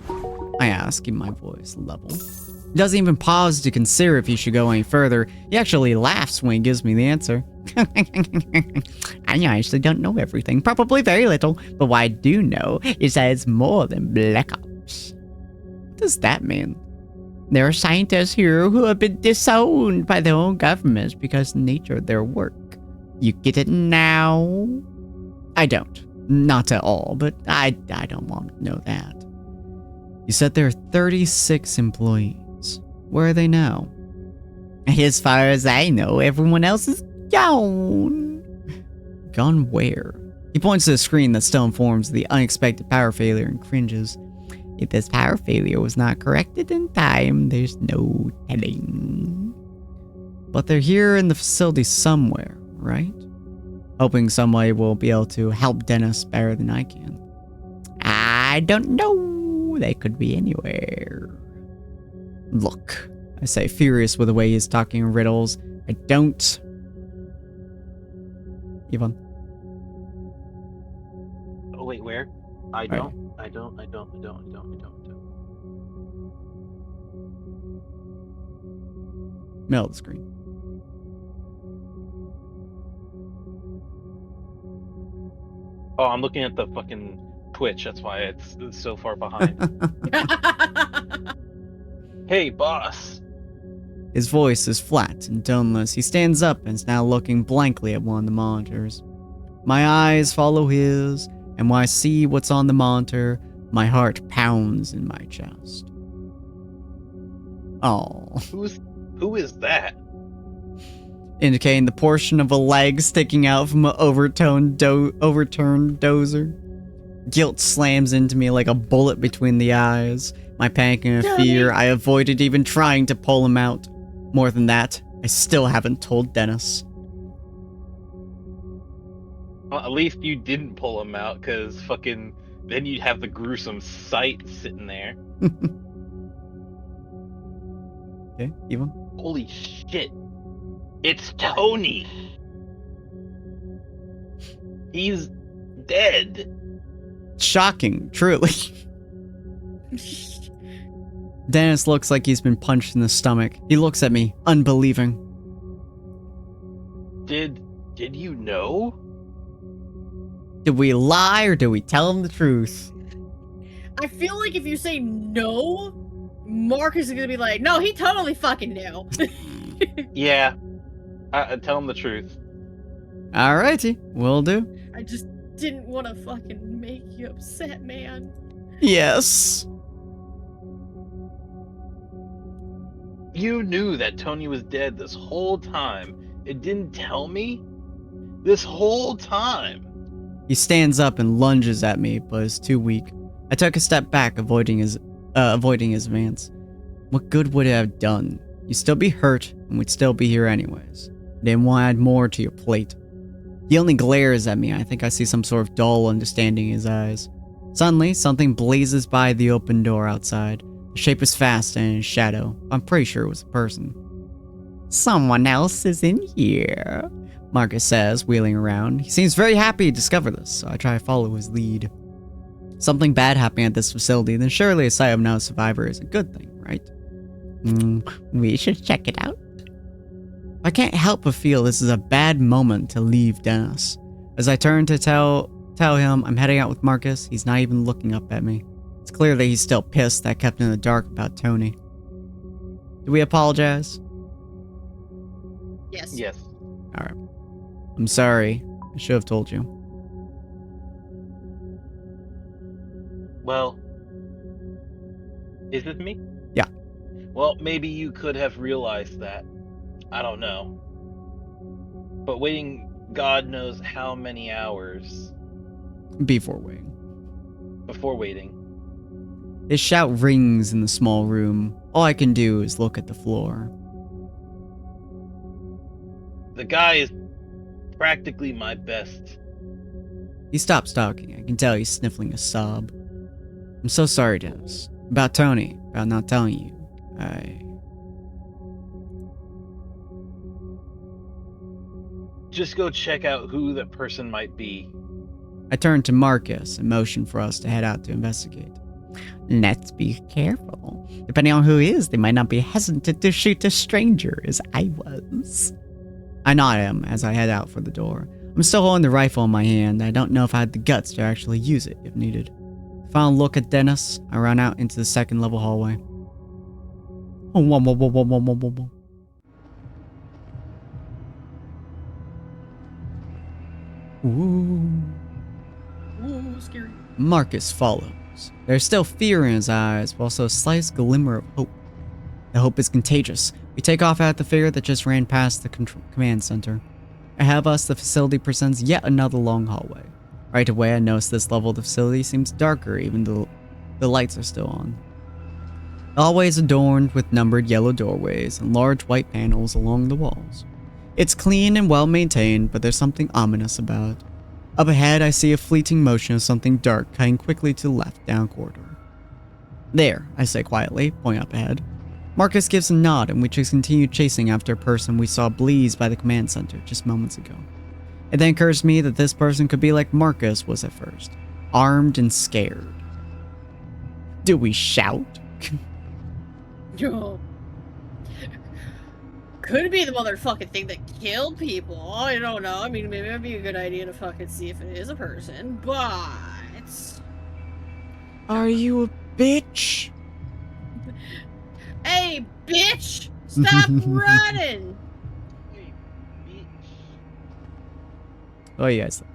I ask in my voice level. He doesn't even pause to consider if he should go any further. He actually laughs when he gives me the answer. I actually don't know everything, probably very little, but what I do know is that it's more than Black Ops. What does that mean? There are scientists here who have been disowned by their own governments because of the nature of their work. You get it now? I don't. Not at all, but I don't want to know that. You said there are 36 employees. Where are they now? As far as I know, everyone else is gone. Gone where? He points to the screen that still informs the unexpected power failure and cringes. If this power failure was not corrected in time, there's no telling. But they're here in the facility somewhere, right? Hoping somebody will be able to help Dennis better than I can. I don't know. They could be anywhere. Look, I say, furious with the way he's talking in riddles. I don't. Yvonne. Oh wait, where? I Right. don't. Middle of the screen. Oh, I'm looking at the fucking Twitch. That's why it's so far behind. Hey, boss. His voice is flat and toneless. He stands up and is now looking blankly at one of the monitors. My eyes follow his, and when I see what's on the monitor, my heart pounds in my chest. Oh. Who is that? Indicating the portion of a leg sticking out from an overturned dozer. Guilt slams into me like a bullet between the eyes. My panic and fear, I avoided even trying to pull him out. More than that, I still haven't told Dennis. Well, at least you didn't pull him out, because fucking then you'd have the gruesome sight sitting there. Okay, Eva? Holy shit. It's Tony. He's dead. Shocking, truly. Dennis looks like he's been punched in the stomach. He looks at me, unbelieving. Did you know? Did we lie or did we tell him the truth? I feel like if you say no, Marcus is gonna be like, no, he totally fucking knew. Yeah. Tell him the truth. Alrighty, will do. I just didn't want to fucking make you upset, man. Yes. You knew that Tony was dead this whole time. It didn't tell me? This whole time. He stands up and lunges at me, but is too weak. I took a step back, avoiding his advance. What good would it have done? You'd still be hurt, and we'd still be here anyways. I didn't want to add more to your plate. He only glares at me. I think I see some sort of dull understanding in his eyes. Suddenly, something blazes by the open door outside. The shape is fast and in shadow. I'm pretty sure it was a person. Someone else is in here, Marcus says, wheeling around. He seems very happy to discover this, so I try to follow his lead. Something bad happening at this facility, then surely a sight of no survivor is a good thing, right? We should check it out. I can't help but feel this is a bad moment to leave Dennis. As I turn to tell him I'm heading out with Marcus, he's not even looking up at me. It's clear that he's still pissed that I kept him in the dark about Tony. Do we apologize? Yes. Yes. Alright. I'm sorry. I should have told you. Well, is it me? Yeah. Well, maybe you could have realized that. I don't know. But waiting God knows how many hours Before waiting. before waiting. His shout rings in the small room. All I can do is look at the floor. The guy is practically my best. He stops talking. I can tell he's sniffling a sob. I'm so sorry, Dennis. About Tony. About not telling you. Just go check out who that person might be. I turned to Marcus and motioned for us to head out to investigate. Let's be careful. Depending on who he is, they might not be hesitant to shoot a stranger, as I was. I nod at him as I head out for the door. I'm still holding the rifle in my hand. I don't know if I had the guts to actually use it if needed. Final look at Dennis. I run out into the second level hallway. Ooh. Ooh, scary. Marcus follows. There's still fear in his eyes, but also a slight glimmer of hope. The hope is contagious. We take off at the figure that just ran past the command center. Ahead of us, the facility presents yet another long hallway. Right away, I notice this level of the facility seems darker, even though the lights are still on. The hallway is adorned with numbered yellow doorways and large white panels along the walls. It's clean and well maintained, but there's something ominous about it. Up ahead, I see a fleeting motion of something dark cutting quickly to the left down corridor. There, I say quietly, pointing up ahead. Marcus gives a nod, and we just continue chasing after a person we saw bleeze by the command center just moments ago. It then occurs to me that this person could be like Marcus was at first, armed and scared. Do we shout? Yo. Could be the motherfucking thing that killed people. I don't know. I mean, maybe it'd be a good idea to fucking see if it is a person, but... Are you a bitch? Hey, bitch! Stop running! Hey, bitch. What do you guys think?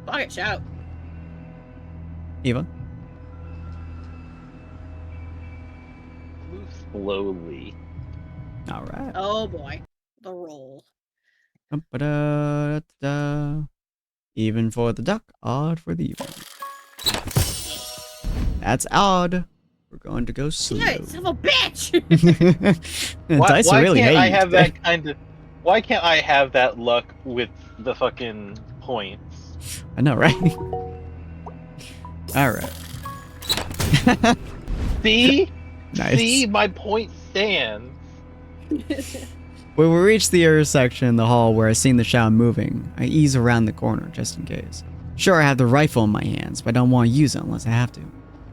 Fuck it, shout. Eva? Move slowly. Alright. Oh boy. The roll. Even for the duck, odd for the even. That's odd. We're going to go slow. Yeah, son of a bitch! The dice are really can't I hating have today. that kind of? Why can't I have that luck with the fucking points? I know, right? Alright. See? Nice. See, my point stands. When we reach the intersection in the hall where I seen the shadow moving, I ease around the corner just in case. Sure, I have the rifle in my hands, but I don't want to use it unless I have to.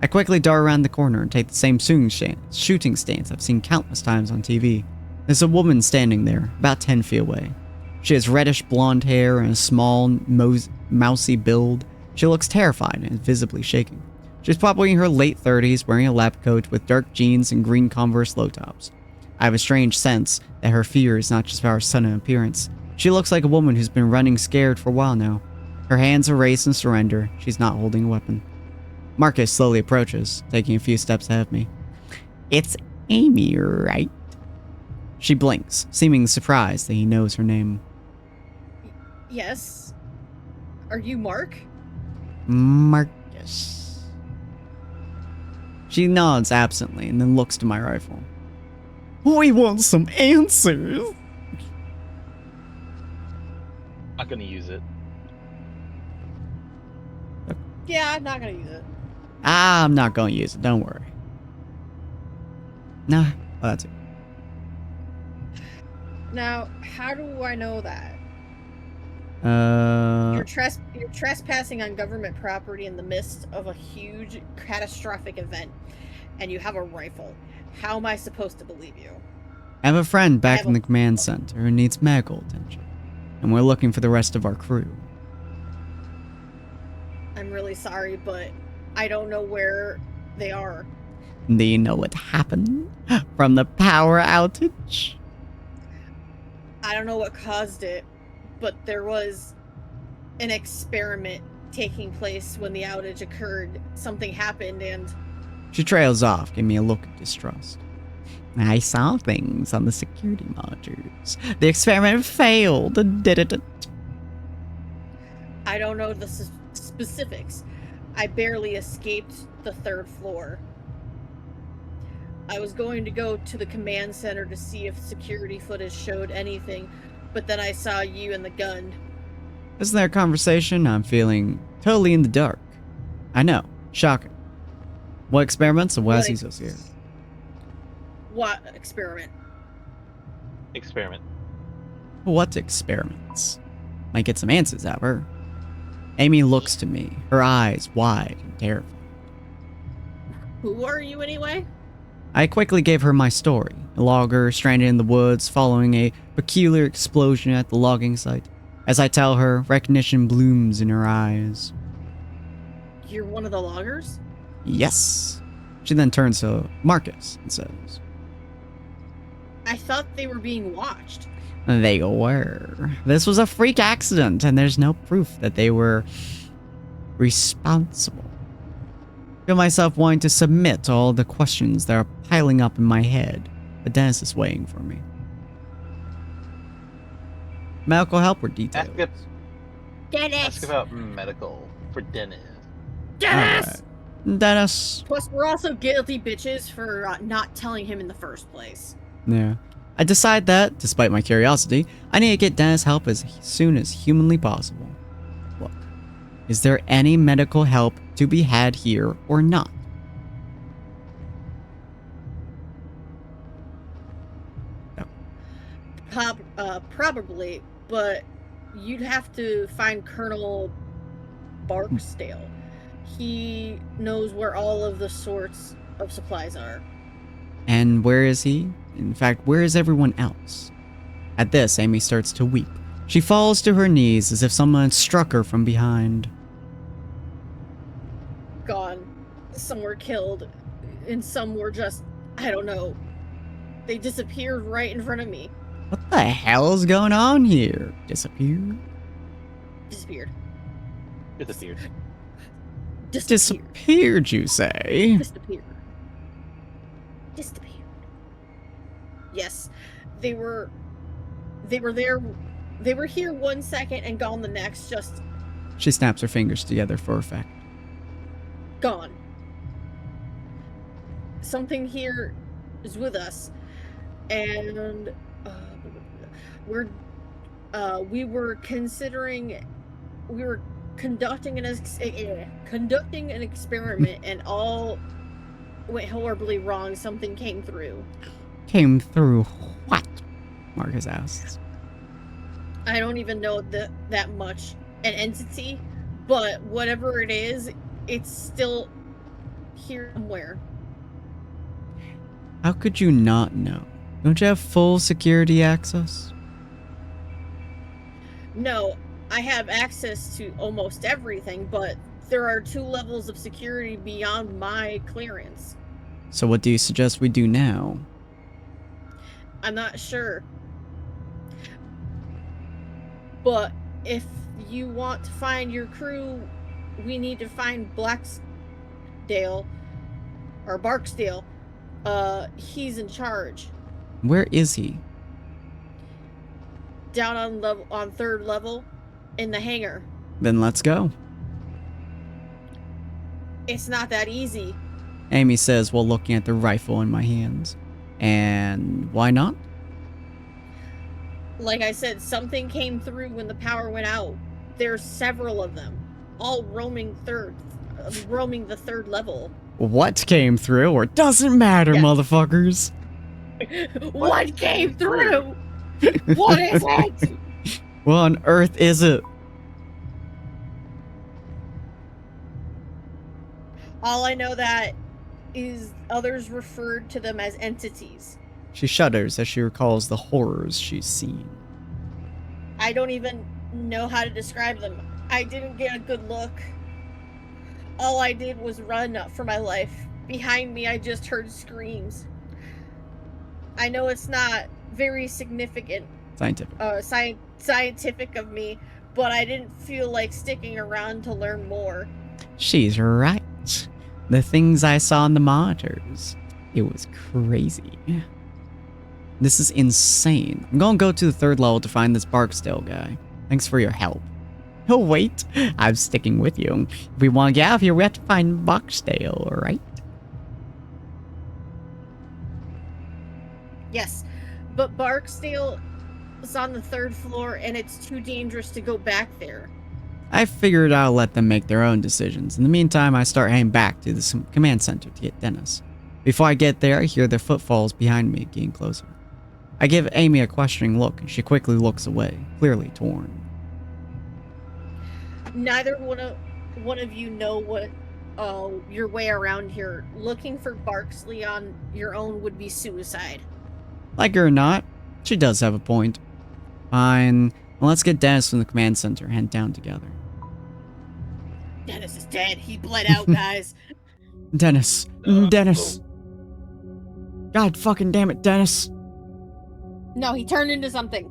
I quickly dart around the corner and take the same shooting stance I've seen countless times on TV. There's a woman standing there, about 10 feet away. She has reddish blonde hair and a small, mousy build. She looks terrified and is visibly shaking. She's probably in her late 30s, wearing a lab coat with dark jeans and green Converse low tops. I have a strange sense that her fear is not just about her sudden appearance. She looks like a woman who's been running scared for a while now. Her hands are raised in surrender. She's not holding a weapon. Marcus slowly approaches, taking a few steps ahead of me. It's Amy, right? She blinks, seeming surprised that he knows her name. Yes? Are you Mark? Marcus. She nods absently and then looks to my rifle. We want some answers. Not gonna use it. Yeah, I'm not gonna use it. I'm not going to use it, don't worry. Nah, oh, that's it. Now, how do I know that? Uh, You're trespassing on government property in the midst of a huge catastrophic event, and you have a rifle. How am I supposed to believe you? I have a friend back in the command center who needs medical attention, and we're looking for the rest of our crew. I'm really sorry, but I don't know where they are. Do you know what happened from the power outage? I don't know what caused it, but there was an experiment taking place when the outage occurred. Something happened and... She trails off, giving me a look of distrust. I saw things on the security monitors. The experiment failed, didn't it? I don't know the specifics. I barely escaped the 3rd floor. I was going to go to the command center to see if security footage showed anything, but then I saw you and the gun. Isn't there a conversation? I'm feeling totally in the dark. I know. Shocking. What experiments and why is he so scared? What experiment? Experiment. What experiments? Might get some answers out of her. Amy looks to me, her eyes wide and terrified. Who are you anyway? I quickly gave her my story. A logger stranded in the woods following a peculiar explosion at the logging site. As I tell her, recognition blooms in her eyes. You're one of the loggers? Yes. She then turns to Marcus and says, I thought they were being watched. They were. This was a freak accident, and there's no proof that they were responsible. I feel myself wanting to submit all the questions that are piling up in my head, but Dennis is waiting for me. Medical help or details? Dennis! Ask about medical for Dennis. Dennis! Right. Dennis. Plus, we're also guilty bitches for not telling him in the first place. Yeah. I decide that, despite my curiosity, I need to get Dennis help as soon as humanly possible. Look, is there any medical help to be had here or not? No. Probably, but you'd have to find Colonel Barksdale. He knows where all of the sorts of supplies are. And where is he? In fact, where is everyone else? At this, Amy starts to weep. She falls to her knees as if someone had struck her from behind. Gone. Some were killed, and some were just, I don't know. They disappeared right in front of me. What the hell is going on here? Disappeared? Disappeared. Disappeared. Disappeared, you say? Disappeared. Disappeared. Yes, they were there. They were here 1 second and gone the next. Just She snaps her fingers together for effect. gone. Something here is with us, and we were conducting an experiment, and all went horribly wrong. Something came through. Came through what? Marcus asks. I don't even know that much. An entity, but whatever it is, it's still here somewhere. How could you not know? Don't you have full security access? No, I have access to almost everything, but there are 2 levels of security beyond my clearance. So what do you suggest we do now? I'm not sure. But if you want to find your crew, we need to find Barksdale. He's in charge. Where is he? Down on 3rd level in the hangar. Then let's go. It's not that easy. Amy says while looking at the rifle in my hands. And why not? Like I said, something came through when the power went out. There's several of them, all roaming the 3rd level. What came through, or doesn't matter, Yeah. motherfuckers. What came through? What is it? What on earth is it? All I know that is others referred to them as entities. She shudders as she recalls the horrors she's seen. I don't even know how to describe them. I didn't get a good look. All I did was run for my life. Behind me, I just heard screams. I know it's not very significant, Scientific. Scientific of me, but I didn't feel like sticking around to learn more. She's right. The things I saw on the monitors. It was crazy. This is insane. I'm gonna go to the 3rd level to find this Barksdale guy. Thanks for your help. Oh, wait. I'm sticking with you. If we want to get out of here, we have to find Barksdale, alright? Yes, but Barksdale is on the 3rd floor and it's too dangerous to go back there. I figured I'll let them make their own decisions. In the meantime, I start heading back to the command center to get Dennis. Before I get there, I hear their footfalls behind me getting closer. I give Amy a questioning look, and she quickly looks away, clearly torn. Neither one of you know what your way around here. Looking for Barksley on your own would be suicide. Like her or not, she does have a point. Fine. Well, let's get Dennis from the command center and head down together. Dennis is dead. He bled out, guys. Dennis. Dennis. God fucking damn it, Dennis. No, he turned into something.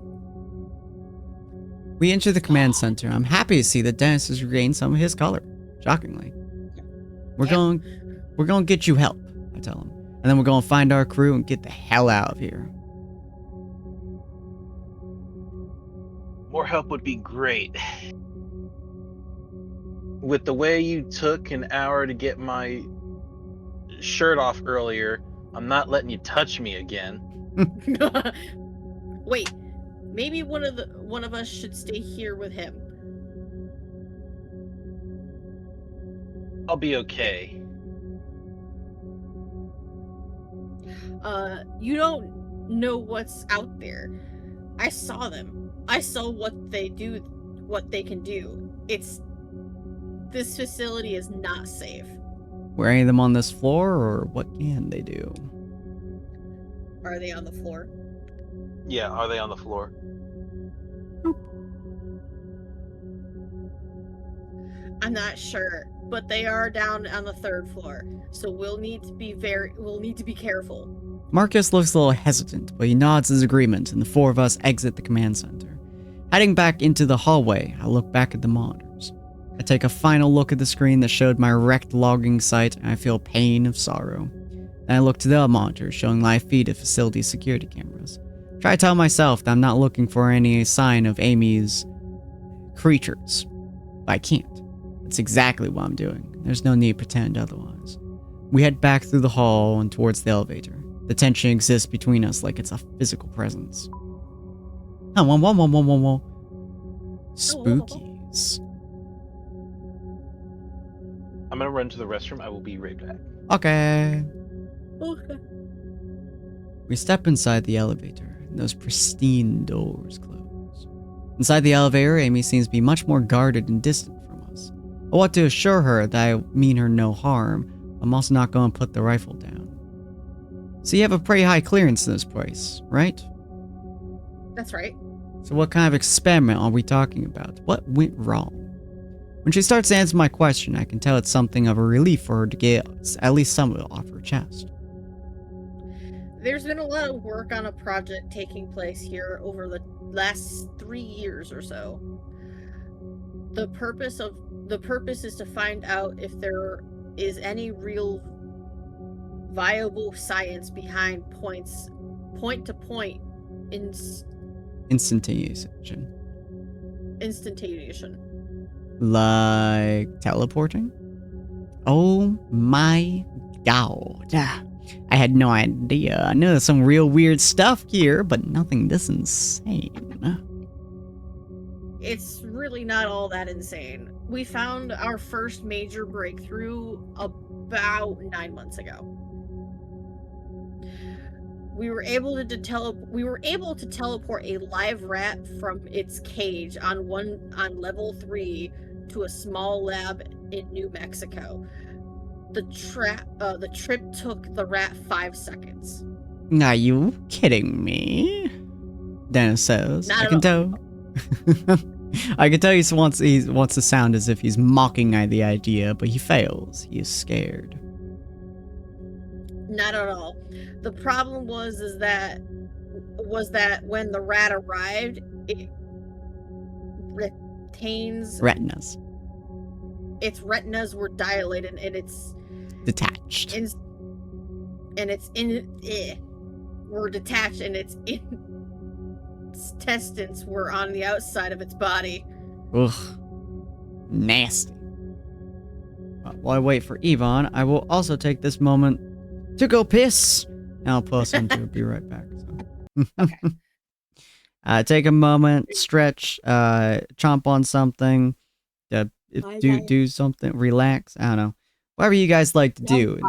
We enter the command center. I'm happy to see that Dennis has regained some of his color. Shockingly. We're going to get you help, I tell him. And then we're going to find our crew and get the hell out of here. More help would be great. With the way you took an hour to get my shirt off earlier, I'm not letting you touch me again. Wait, maybe one of us should stay here with him. I'll be okay. You don't know what's out there. I saw them. I saw what they do, what they can do. This facility is not safe. Were any of them on this floor, or what can they do? Are they on the floor? Yeah, are they on the floor? I'm not sure, but they are down on the 3rd floor. So we'll need to be careful. Marcus looks a little hesitant, but he nods his agreement, and the 4 of us exit the command center. Heading back into the hallway, I look back at the monitors. I take a final look at the screen that showed my wrecked logging site, and I feel pain of sorrow. Then I look to the other monitors showing live feed of facility security cameras. Try to tell myself that I'm not looking for any sign of Amy's creatures, but I can't. That's exactly what I'm doing. There's no need to pretend otherwise. We head back through the hall and towards the elevator. The tension exists between us like it's a physical presence. Spookies. I'm gonna run to the restroom. I will be right back. Okay. Okay. We step inside the elevator, and those pristine doors close. Inside the elevator, Amy seems to be much more guarded and distant from us. I want to assure her that I mean her no harm. I'm also not going to put the rifle down. So you have a pretty high clearance in this place, right? That's right. So what kind of experiment are we talking about? What went wrong? When she starts to answer my question, I can tell it's something of a relief for her to get at least some of it off her chest. There's been a lot of work on a project taking place here over the last 3 years or so. The purpose is to find out if there is any real viable science behind point-to-point Instantaneation. instantaneation. Like teleporting? Oh my god. I had no idea. I knew there's some real weird stuff here, but nothing this insane. It's really not all that insane. We found our first major breakthrough about 9 months ago. We were able to teleport a live rat from its cage on level 3 to a small lab in New Mexico. The trip took the rat 5 seconds. Are you kidding me? Dennis says. Not I at can all. tell. I can tell he wants to sound as if he's mocking the idea, but he fails. He is scared. Not at all. The problem was that was that when the rat arrived, it retains Retinas. its retinas were dilated and it's Detached. were detached and its intestines were on the outside of its body. Ugh. Nasty. While I wait for Yvonne, I will also take this moment to go piss. And I'll post something. I'll be right back. So. Okay. Take a moment, stretch, chomp on something, do something, relax. I don't know. Whatever you guys like to do.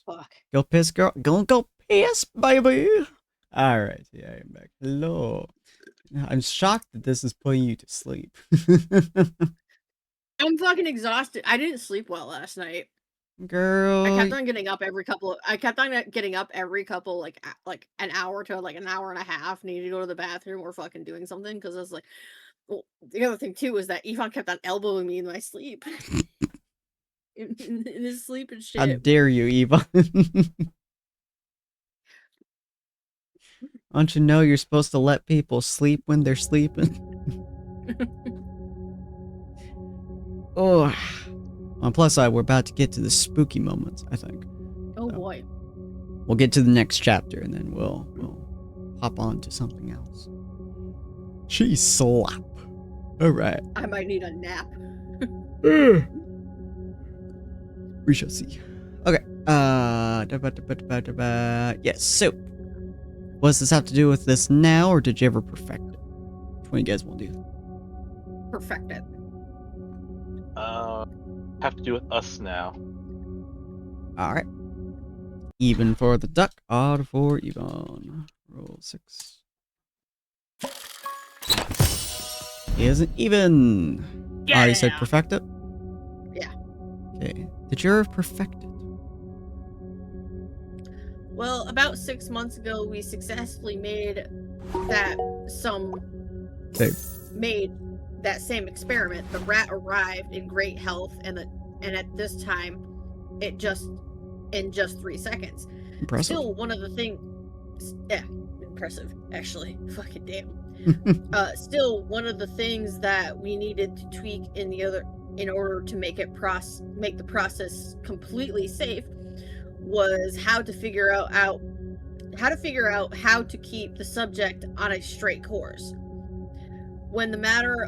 Fuck. Go piss, girl. Go piss, baby. All right. Yeah, I'm back. Hello. I'm shocked that this is putting you to sleep. I'm fucking exhausted. I didn't sleep well last night. Girl. I kept on getting up every couple like an hour to like an hour and a half. Needed to go to the bathroom or fucking doing something because I was like, well, the other thing too was that Yvonne kept on elbowing me in my sleep. in his sleep and shit. How dare you, Eva? Don't you know you're supposed to let people sleep when they're sleeping? Oh. On plus side, we're about to get to the spooky moments, I think. Oh boy. We'll get to the next chapter and then we'll hop on to something else. She slap. Alright. I might need a nap. We shall see. Okay. Yes, so what does this have to do with this now, or did you ever perfect it? Which one you guys want to do? Perfect it. Have to do with us now. Alright. Even for the duck, odd for Yvonne. Roll 6. Isn't even. Yeah. You said perfect it? Yeah. Okay. Did you ever perfect it? Well, about 6 months ago, we successfully made that same experiment. The rat arrived in great health, and at this time, in just 3 seconds. Impressive. Still, one of the things, yeah, impressive actually. Fucking damn. Still, one of the things that we needed to tweak in order to make the process completely safe was how to figure out how to keep the subject on a straight course. When the matter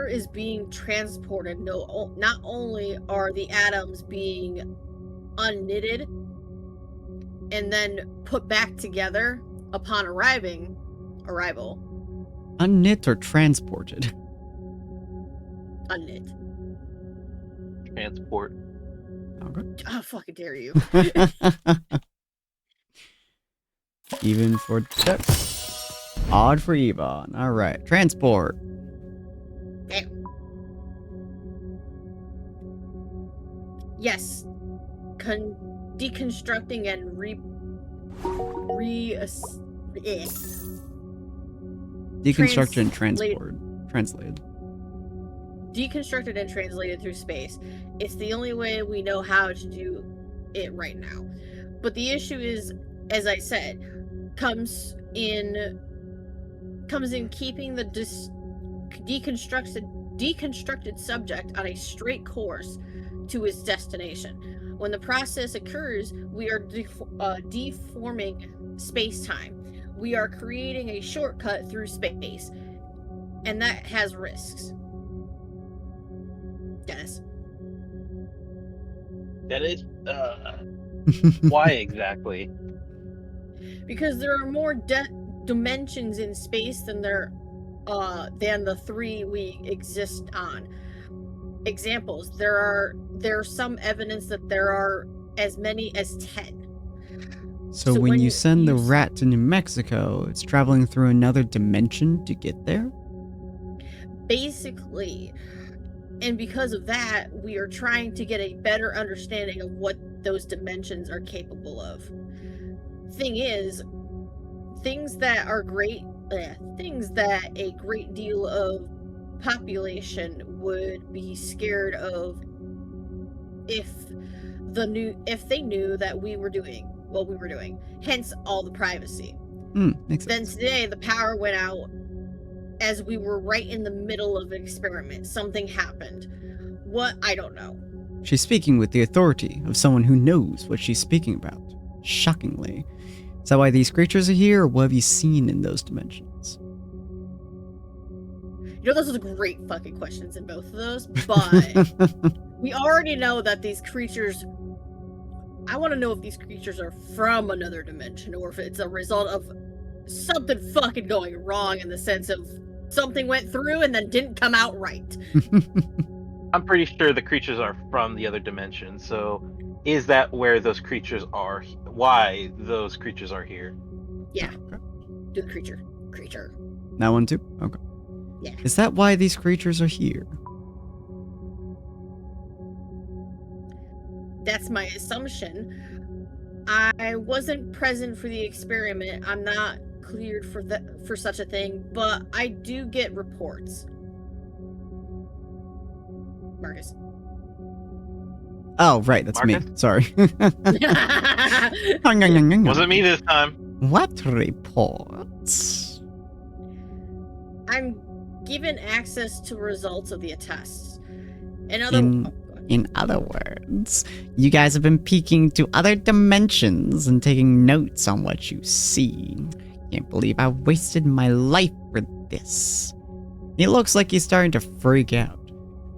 is being transported, not only are the atoms being unknitted and then put back together upon arrival. Unknit or transported? Unknit. Transport. Okay. Oh, fucking dare you. Even for duck. Odd for Yvonne. Alright. Transport. Damn. Yes. Deconstructing and Deconstruction and transport. Translated. Deconstructed and translated through space. It's the only way we know how to do it right now. But the issue is, as I said, comes in keeping the deconstructed subject on a straight course to its destination. When the process occurs, we are deforming space-time. We are creating a shortcut through space, and that has risks. Dennis. That is, why exactly? Because there are more dimensions in space than the 3 we exist on. Examples: there's some evidence that there are as many as 10. So when you send the rat to New Mexico, it's traveling through another dimension to get there? Basically. And because of that, we are trying to get a better understanding of what those dimensions are capable of. Thing is, things that a great deal of population would be scared of if they knew that we were doing what we were doing. Hence all the privacy. Makes Then sense. today, the power went out as we were right in the middle of an experiment. Something happened. What? I don't know. She's speaking with the authority of someone who knows what she's speaking about. Shockingly. Is that why these creatures are here, or what have you seen in those dimensions? You know, those are great fucking questions in both of those, but we already know that these creatures... I want to know if these creatures are from another dimension, or if it's a result of something fucking going wrong in the sense of something went through and then didn't come out right. I'm pretty sure the creatures are from the other dimension. So, is that where those creatures are? Why those creatures are here? Yeah. Okay. Do the creature. Creature. That one too? Okay. Yeah. Is that why these creatures are here? That's my assumption. I wasn't present for the experiment. I'm not cleared for such a thing, but I do get reports. Marcus. Oh, right, that's Marcus? me. Sorry. Wasn't me this time. What reports? I'm given access to results of the tests. In other words, you guys have been peeking to other dimensions and taking notes on what you see. Can't believe I wasted my life for this. He looks like he's starting to freak out.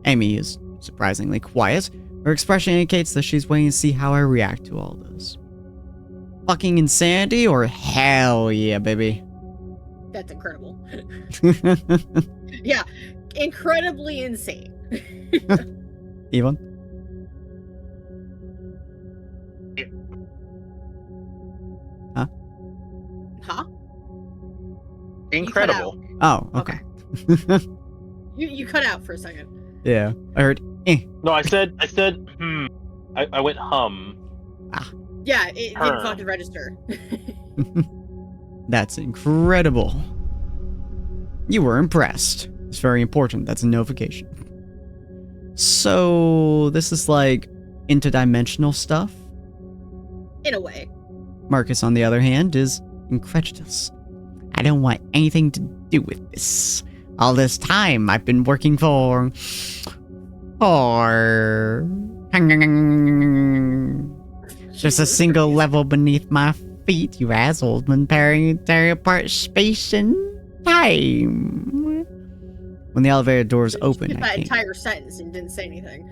Amy is surprisingly quiet. Her expression indicates that she's waiting to see how I react to all this. Fucking insanity or hell yeah, baby? That's incredible. Yeah, incredibly insane. Yvonne? Huh? Incredible. Oh, okay. You cut out for a second. Yeah, I heard No, I said, I went hum. Yeah, it didn't Her. fucking register. That's incredible. You were impressed. It's very important. That's a notification. So, this is like interdimensional stuff? In a way. Marcus, on the other hand, is incredulous. I don't want anything to do with this. All this time I've been working for... Just a single level beneath my feet, you assholes been tearing apart space and time. When the elevator doors open, skipped I that can't... entire sentence and didn't say anything.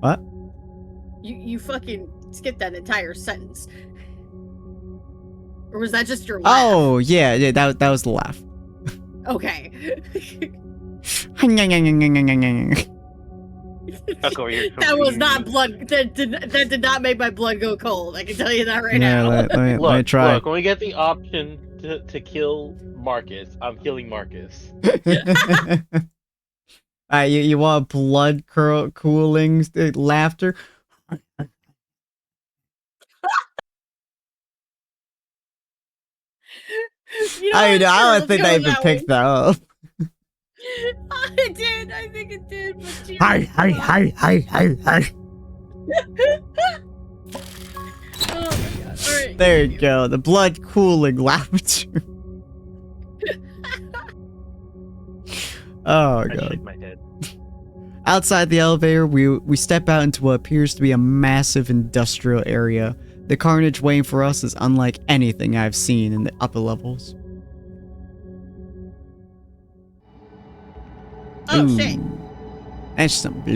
What? You fucking skipped that entire sentence. Or was that just your laugh? Oh, yeah, that was the laugh. Okay. Stuck over here. That was not blood. That did not make my blood go cold. I can tell you that right Yeah, now. let me Look, try. look, when we get the option to kill Marcus, I'm killing Marcus. You want blood cooling laughter? You know, I sure, don't let's think go I with even that picked one. that up. I did. I think it did. But Hi. Oh my god. All right. There you go. The blood cooling laughter. Oh I god. shake my head. Outside the elevator, we step out into what appears to be a massive industrial area. The carnage waiting for us is unlike anything I've seen in the upper levels. Oh shit. That's some blood.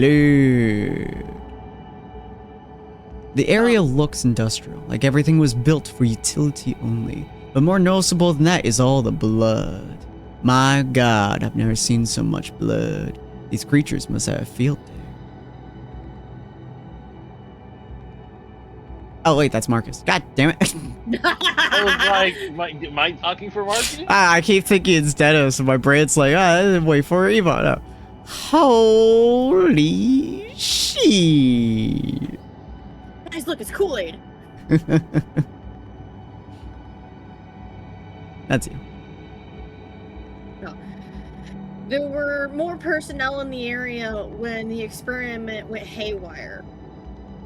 The area looks industrial, like everything was built for utility only. But more noticeable than that is all the blood. My god, I've never seen so much blood. These creatures must have a field day. Oh wait, that's Marcus. God damn it. I was like, am I talking for Marcus? I keep thinking it's Dennis, and my brain's like, wait for Eva. No. Holy shit. Guys, look, it's Kool-Aid. That's you. There were more personnel in the area when the experiment went haywire.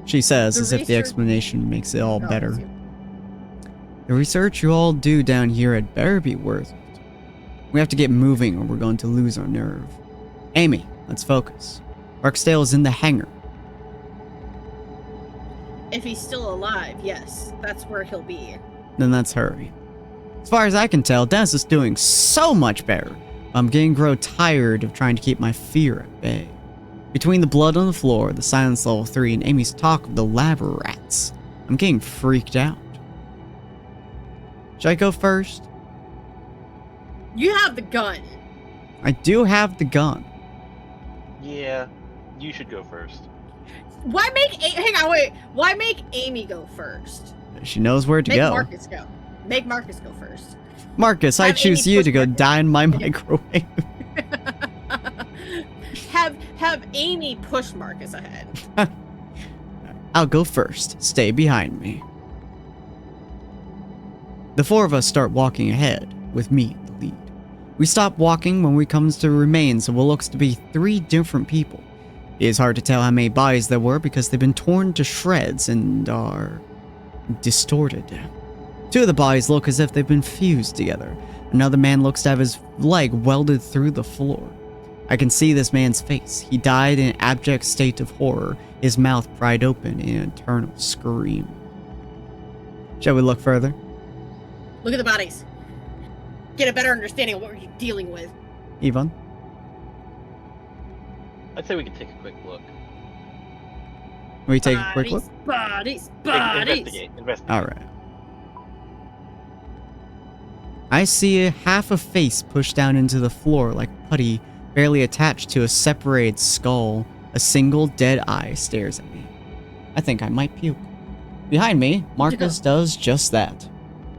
She says, The as if the research- explanation makes it all Oh, better. that's you. The research you all do down here had better be worth it. We have to get moving or we're going to lose our nerve. Amy, let's focus. Barksdale is in the hangar. If he's still alive, yes, that's where he'll be. Then let's hurry. As far as I can tell, Dennis is doing so much better. I'm getting tired of trying to keep my fear at bay. Between the blood on the floor, the silence level 3, and Amy's talk of the lab rats, I'm getting freaked out. Should I go first? You have the gun. I do have the gun. Yeah, you should go first. Why make Why make Amy go first? She knows where to Make go. Marcus go. Make Marcus go first. Marcus, I Have choose Amy you push to go Marcus. die in my microwave. have Amy push Marcus ahead. I'll go first. Stay behind me. The four of us start walking ahead, with me in the lead. We stop walking when we come to the remains of what looks to be 3 different people. It is hard to tell how many bodies there were because they've been torn to shreds and are distorted. 2 of the bodies look as if they've been fused together. Another man looks to have his leg welded through the floor. I can see this man's face. He died in an abject state of horror, his mouth pried open in an eternal scream. Shall we look further? Look at the bodies. Get a better understanding of what you're dealing with. Yvonne? I'd say we could take a quick look. We take a quick look? Bodies. Investigate. Alright. I see half a face pushed down into the floor like putty, barely attached to a separated skull. A single dead eye stares at me. I think I might puke. Behind me, Marcus does just that.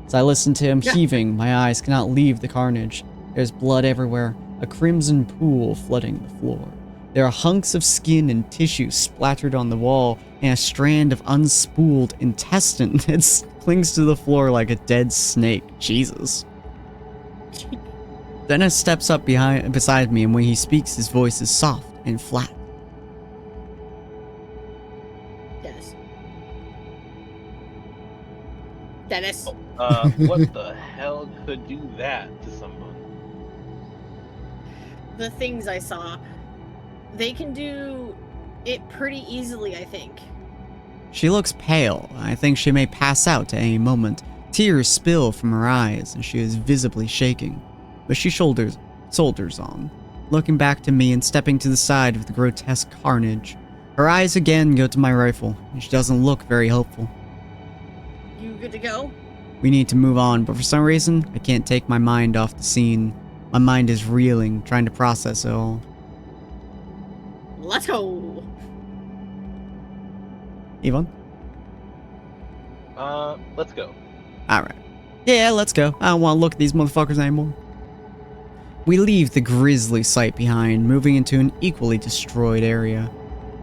As I listen to him heaving, my eyes cannot leave the carnage. There's blood everywhere, a crimson pool flooding the floor. There are hunks of skin and tissue splattered on the wall, and a strand of unspooled intestine that clings to the floor like a dead snake. Jesus. Dennis steps up beside me, and when he speaks, his voice is soft and flat. Dennis. What the hell could do that to someone? The things I saw, they can do it pretty easily, I think. She looks pale. I think she may pass out at any moment. Tears spill from her eyes, and she is visibly shaking. But she soldiers on, looking back to me and stepping to the side of the grotesque carnage. Her eyes again go to my rifle, and she doesn't look very hopeful. You good to go? We need to move on, but for some reason, I can't take my mind off the scene. My mind is reeling, trying to process it all. Let's go! Yvonne? Let's go. Alright. Yeah, let's go. I don't want to look at these motherfuckers anymore. We leave the grisly sight behind, moving into an equally destroyed area.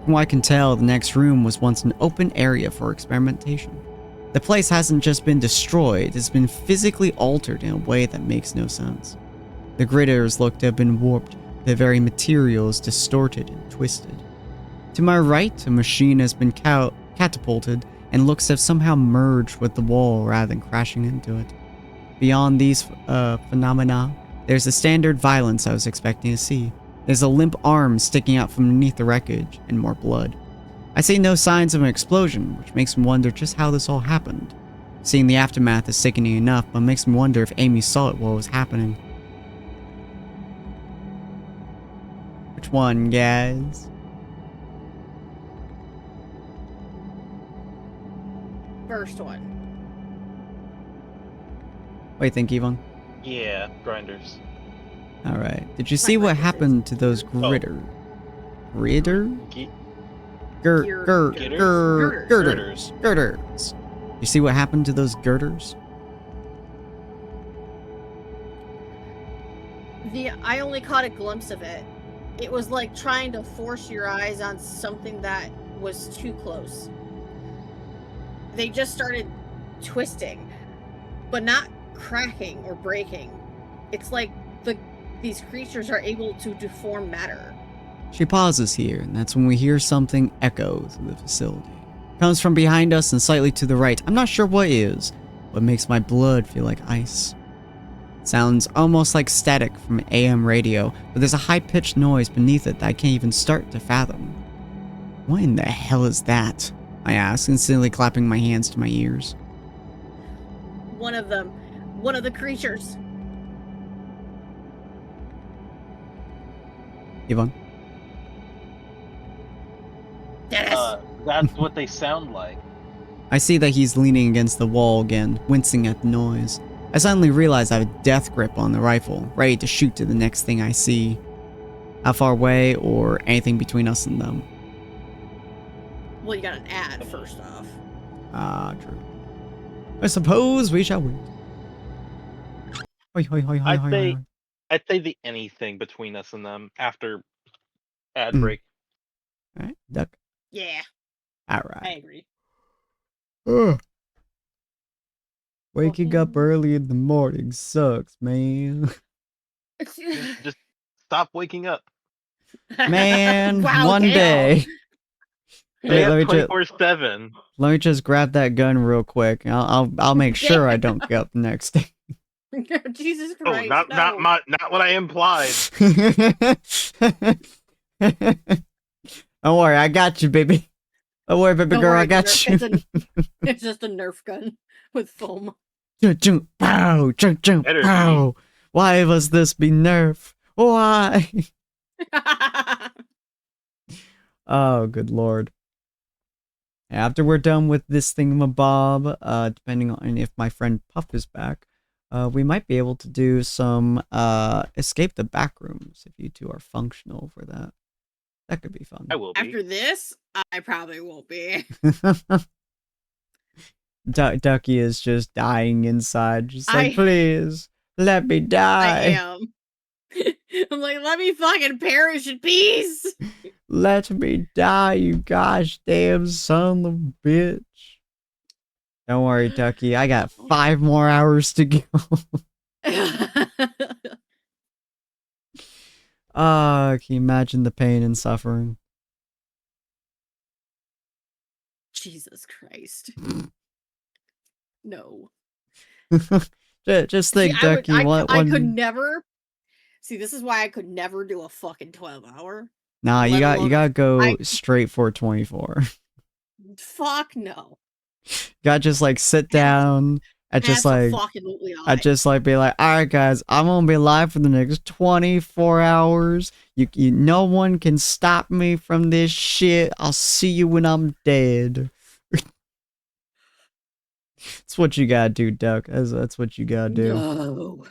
From what I can tell, the next room was once an open area for experimentation. The place hasn't just been destroyed, it's been physically altered in a way that makes no sense. The gritters look to have been warped, the very materials distorted and twisted. To my right, a machine has been catapulted and looks to have somehow merged with the wall rather than crashing into it. Beyond these phenomena, there's the standard violence I was expecting to see. There's a limp arm sticking out from underneath the wreckage, and more blood. I see no signs of an explosion, which makes me wonder just how this all happened. Seeing the aftermath is sickening enough, but makes me wonder if Amy saw it while it was happening. Which one, guys? First one. What do you think, Yvonne? Yeah, grinders. Alright. Did you see what happened to those gritter? Gritter? Girders. You see what happened to those girders? I only caught a glimpse of it. It was like trying to force your eyes on something that was too close. They just started twisting, but not cracking or breaking. It's like these creatures are able to deform matter. She pauses here, and that's when we hear something echo through the facility. It comes from behind us and slightly to the right. I'm not sure what is. what makes my blood feel like ice. It sounds almost like static from AM radio, but there's a high-pitched noise beneath it that I can't even start to fathom. What in the hell is that? I ask, instantly clapping my hands to my ears. One of them. One of the creatures. Yvonne? Dennis! That's what they sound like. I see that he's leaning against the wall again, wincing at the noise. I suddenly realize I have a death grip on the rifle, ready to shoot to the next thing I see. How far away, or anything between us and them? Well, you got an ad first off. Ah, true. I suppose we shall wait. Hoi, hoi, hoi, hoi, hoi, hoi. I'd say the anything between us and them after ad Mm. break. Alright, duck. Yeah, I Alright. agree. Ugh. Waking up early in the morning sucks, man. Just stop waking up. Man, Wow, one Dale. day. Stay Let me up just 24/7. let me just grab that gun real quick. I'll make sure I don't get up the next day. Jesus Oh, Christ. not what I implied. Don't worry, I got you, baby. Don't worry, baby Don't girl, worry, I got you. It's just a Nerf gun with foam. Jump, jump, pow, jump, jump, Better pow. Why must this be Nerf? Why? Oh, good lord. After we're done with this thingamabob, depending on if my friend Puff is back, we might be able to do some escape the back rooms if you two are functional for that. That could be fun. I will be. After this, I probably won't be. Ducky is just dying inside, just like, I- please, let me I die. am. I'm like, let me fucking perish in peace. Let me die, you gosh damn son of a bitch. Don't worry, Ducky, I got 5 more hours to go. Can you imagine the pain and suffering? Jesus Christ. No. Just think, See, Ducky. I could never. See, this is why I could never do a fucking 12-hour. Nah, you let gotta go I- straight for 24. Fuck no. Gotta just like sit down and just like Fucking I just like be like, all right, guys, I'm gonna be live for the next 24 hours. You no one can stop me from this shit. I'll see you when I'm dead. That's what you gotta do, Duck. That's what you gotta do. No.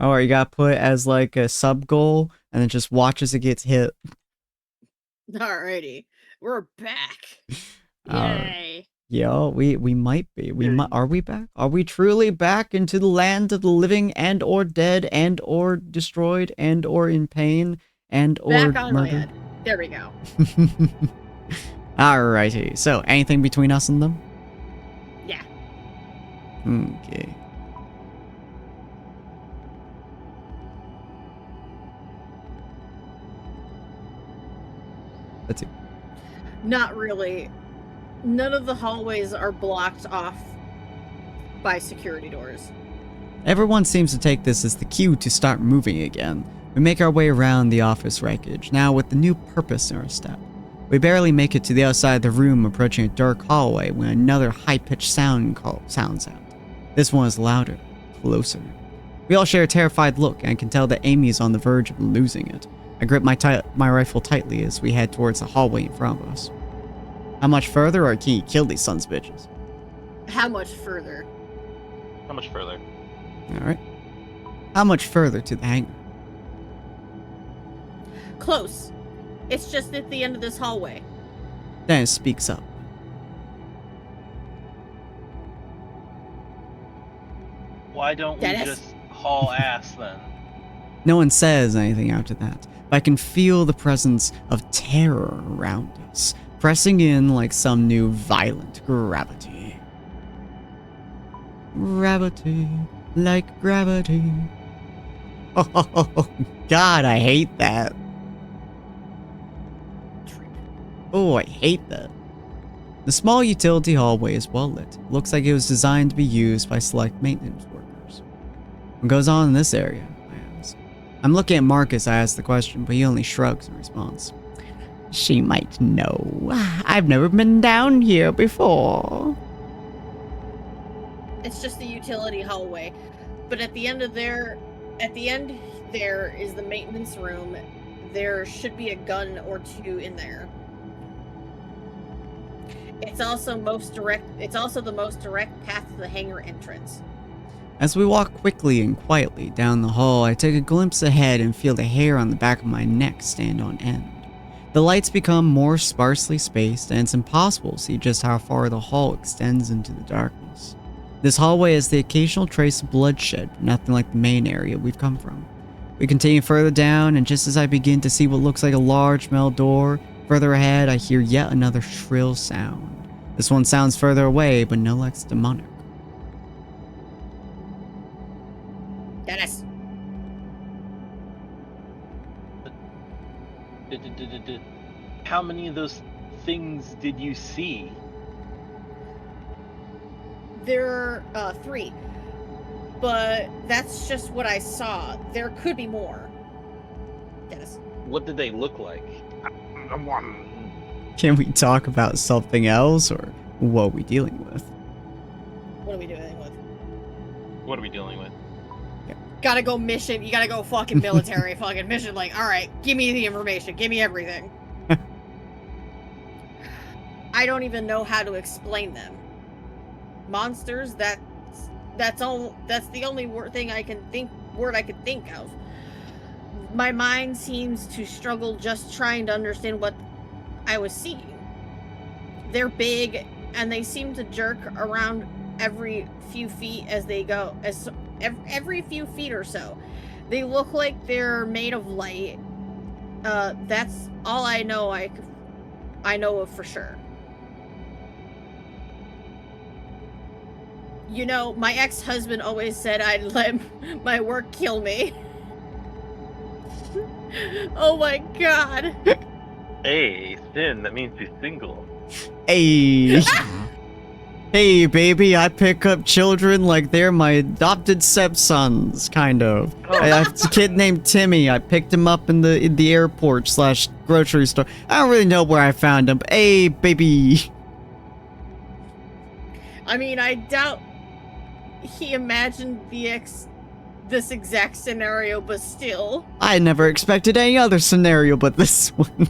Or you gotta put it as like a sub goal and then just watch as it gets hit. Alrighty. We're back. Uh, Yay. Yeah, we might be. Are we back? Are we truly back into the land of the living and or dead and or destroyed and or in pain and or Back on murder? land. There we go. Alrighty. So, anything between us and them? Yeah. Okay. Let's see. Not really. None of the hallways are blocked off by security doors. Everyone seems to take this as the cue to start moving again. We make our way around the office wreckage, now with the new purpose in our step. We barely make it to the outside of the room, approaching a dark hallway when another high-pitched sound sounds out. This one is louder, closer. We all share a terrified look and can tell that Amy is on the verge of losing it. I grip my rifle tightly as we head towards the hallway in front of us. How much further, or can you kill these sons of bitches? How much further? How much further? Alright. How much further to the hangar? Close. It's just at the end of this hallway. Dennis speaks up. Why don't we Dennis? just haul ass then? No one says anything after that, but I can feel the presence of terror around us, pressing in like some new violent gravity. Gravity, like gravity. Oh, God, I hate that. Oh, I hate that. The small utility hallway is well lit. Looks like it was designed to be used by select maintenance workers. What goes on in this area? I ask. I'm looking at Marcus. I ask the question, but he only shrugs in response. She might know. I've never been down here before. It's just the utility hallway. But at the end there is the maintenance room. There should be a gun or two in there. It's also the most direct path to the hangar entrance. As we walk quickly and quietly down the hall, I take a glimpse ahead and feel the hair on the back of my neck stand on end. The lights become more sparsely spaced, and it's impossible to see just how far the hall extends into the darkness. This hallway has the occasional trace of bloodshed, but nothing like the main area we've come from. We continue further down, and just as I begin to see what looks like a large metal door, further ahead I hear yet another shrill sound. This one sounds further away, but no less demonic. Dennis. How many of those things did you see? There are 3. But that's just what I saw. There could be more. Dennis. What did they look like? Can we talk about something else, or what are we dealing with? What are we dealing with? What are we dealing with? Gotta go mission. You gotta go fucking military fucking mission. Like, alright, give me the information. Give me everything. I don't even know how to explain them. Monsters, that's the only word I can think of. My mind seems to struggle just trying to understand what I was seeing. They're big, and they seem to jerk around every few feet as they go, every few feet or so. They look like they're made of light. That's all I know. I know of for sure. You know, my ex-husband always said I'd let my work kill me. Oh my god. Hey, Sin, that means you're single. Hey. Hey, baby, I pick up children like they're my adopted stepsons, kind of. Oh. I have a kid named Timmy. I picked him up in the airport / grocery store. I don't really know where I found him. Hey, baby. I mean, I doubt he imagined this exact scenario, but still. I never expected any other scenario but this one.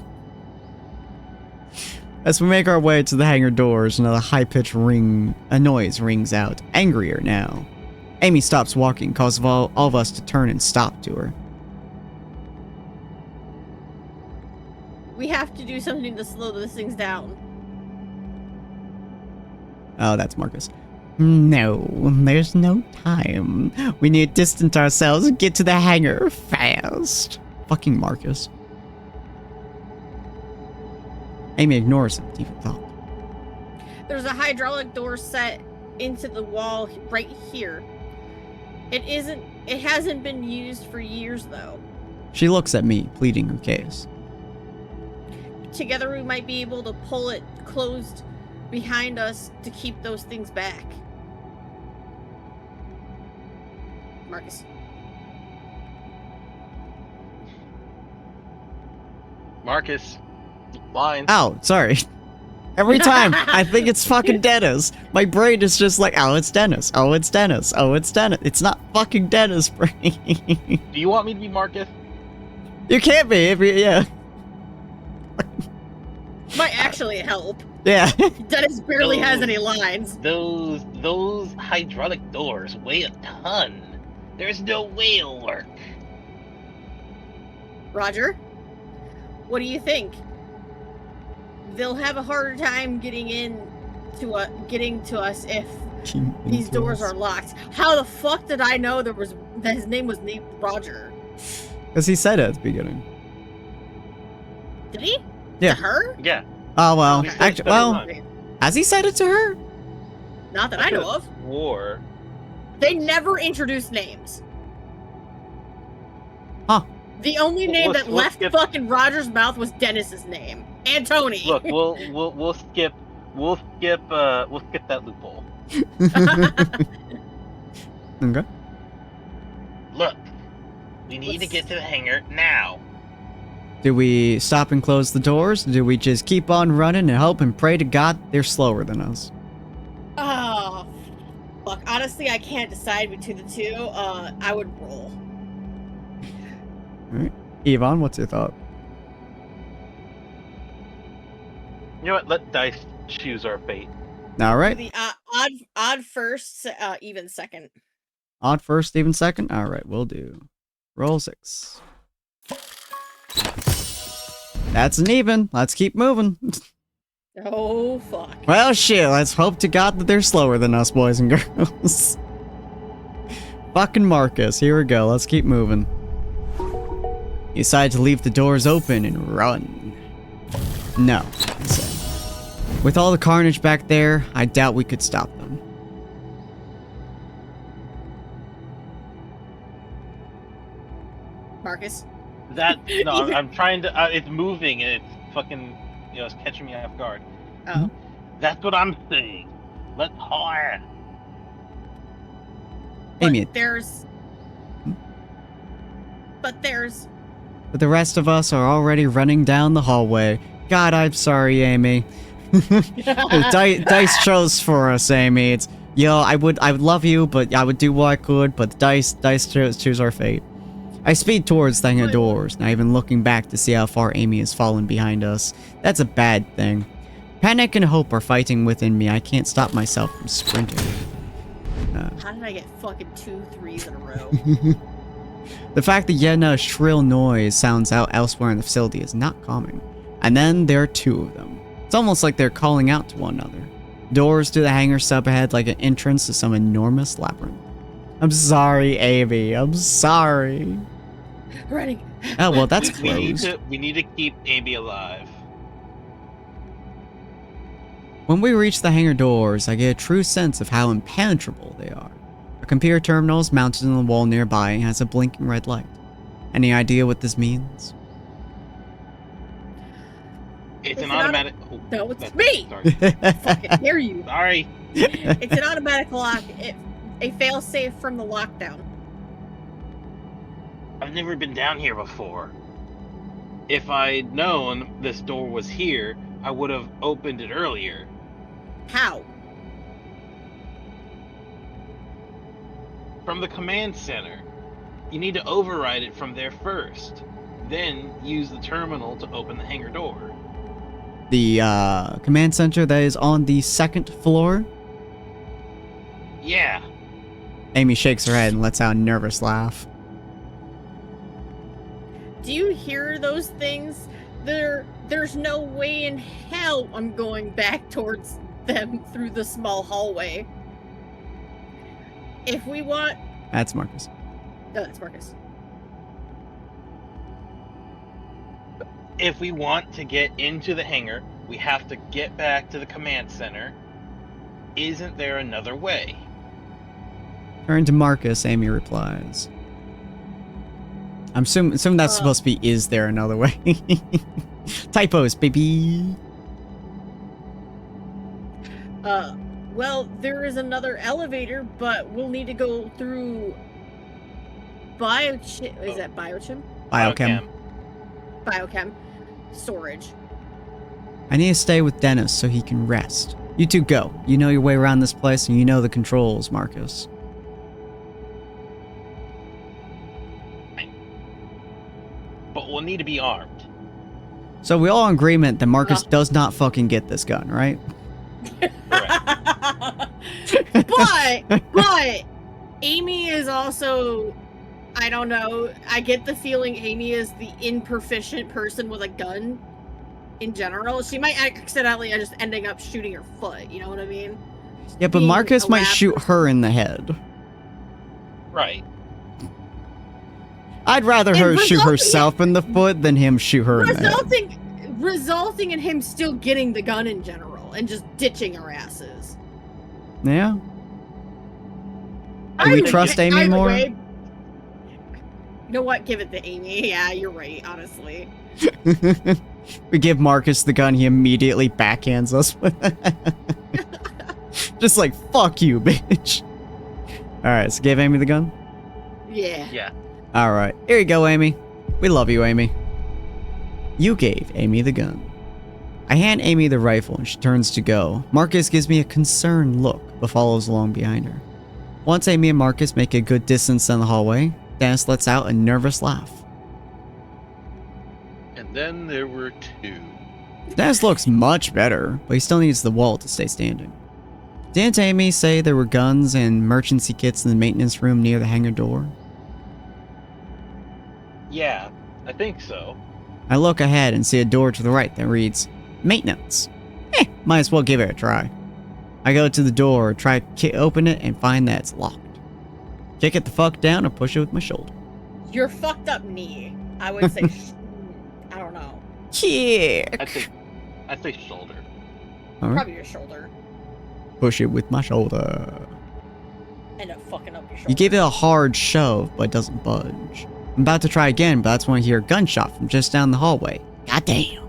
As we make our way to the hangar doors, another high-pitched noise rings out, angrier now. Amy stops walking, causing all of us to turn and stop to her. We have to do something to slow those things down. Oh, that's Marcus. No, there's no time. We need to distance ourselves and get to the hangar fast. Fucking Marcus. Amy ignores him, deep in thought. There's a hydraulic door set into the wall right here. It hasn't been used for years though. She looks at me, pleading her case. Together we might be able to pull it closed behind us to keep those things back. Marcus. Marcus, line. Ow, sorry. Every time, I think it's fucking Dennis. My brain is just like, oh, it's Dennis. Oh, it's Dennis. Oh, it's Dennis. It's not fucking Dennis, brain. Do you want me to be Marcus? You can't be, yeah. Might actually help. Yeah. Dennis barely has any lines. Those hydraulic doors weigh a ton. There's no way it'll work. Roger, what do you think? They'll have a harder time getting to us if these doors are locked. How the fuck did I know that his name was named Roger? Because he said it at the beginning. Did he? Yeah. To her? Yeah. Oh, well. He said Actually, several well, times. has he said it to her? Not that I know of. War. They never introduced names. Huh. The only name that left skip- fucking Roger's mouth was Dennis's name. And Tony. Look, we'll skip We'll skip that loophole. Okay. Look, we need to get to the hangar now. Do we stop and close the doors? Do we just keep on running and hope and pray to God they're slower than us? Oh, fuck. Honestly, I can't decide between the two. I would roll. All right. Yvonne, what's your thought? You know what? Let dice choose our fate. All right. The odd first, even second. Odd first, even second? All right, we'll do. Roll 6. That's an even. Let's keep moving. Oh, fuck. Well, shit, let's hope to God that they're slower than us, boys and girls. Fucking Marcus, here we go. Let's keep moving. You decide to leave the doors open and run. No, I say. With all the carnage back there, I doubt we could stop them. Marcus? No, I'm trying to. It's moving and it's fucking. It's catching me off guard. Oh. That's what I'm saying. Let's hire. Amy. But there's. But the rest of us are already running down the hallway. God, I'm sorry, Amy. Dice chose for us, Amy. It's I would love you, but I would do what I could. But the dice choose our fate. I speed towards the hangar doors, not even looking back to see how far Amy has fallen behind us. That's a bad thing. Panic and hope are fighting within me. I can't stop myself from sprinting. How did I get fucking 2 3s in a row? The fact that yet another shrill noise sounds out elsewhere in the facility is not calming. And then there are 2 of them. It's almost like they're calling out to one another. Doors to the hangar sub ahead like an entrance to some enormous labyrinth. I'm sorry, Amy. I'm sorry. Running. Oh, well, that's closed. We need to keep Amy alive. When we reach the hangar doors, I get a true sense of how impenetrable they are. A computer terminal is mounted on the wall nearby and has a blinking red light. Any idea what this means? It's an automatic. No, it's me! Sorry. Fucking dare you. Sorry. It's an automatic lock. A failsafe from the lockdown. I've never been down here before. If I'd known this door was here, I would have opened it earlier. How? From the command center. You need to override it from there first. Then use the terminal to open the hangar door. The command center that is on the 2nd floor? Yeah. Amy shakes her head and lets out a nervous laugh. Do you hear those things? There's no way in hell I'm going back towards them through the small hallway. If we want... That's Marcus. No, that's Marcus. If we want to get into the hangar, we have to get back to the command center. Isn't there another way? Turn to Marcus, Amy replies. I'm assuming that's supposed to be, is there another way? Typos, baby. Well, there is another elevator, but we'll need to go through is that biochim? Biochem. Biochem. Storage. I need to stay with Dennis so he can rest. You two go. You know your way around this place and you know the controls, Marcus. But we'll need to be armed. So we all in agreement that Marcus does not fucking get this gun, right? but Amy is also, I don't know, I get the feeling Amy is the improficient person with a gun in general. She might accidentally just ending up shooting her foot, you know what I mean? Yeah, but Marcus might shoot her in the head. Right. I'd rather her shoot herself in the foot than him shoot her in the head. Resulting in him still getting the gun in general and just ditching our asses. Yeah. Do we trust Amy more? You know what? Give it to Amy. Yeah, you're right, honestly. We give Marcus the gun, he immediately backhands us with it. Just like, fuck you, bitch. Alright, so give Amy the gun? Yeah. Yeah. Alright, here you go, Amy. We love you, Amy. You gave Amy the gun. I hand Amy the rifle and she turns to go. Marcus gives me a concerned look, but follows along behind her. Once Amy and Marcus make a good distance down the hallway, Dennis lets out a nervous laugh. And then there were two. Dennis looks much better, but he still needs the wall to stay standing. Didn't Amy say there were guns and emergency kits in the maintenance room near the hangar door? Yeah, I think so. I look ahead and see a door to the right that reads, Maintenance. Might as well give it a try. I go to the door, try to open it, and find that it's locked. Kick it the fuck down and push it with my shoulder. Your fucked up knee. I would say, I don't know. Kick! I'd say shoulder. All right. Probably your shoulder. Push it with my shoulder. End up fucking up your shoulder. You give it a hard shove, but it doesn't budge. I'm about to try again, but that's when I hear a gunshot from just down the hallway. Goddamn.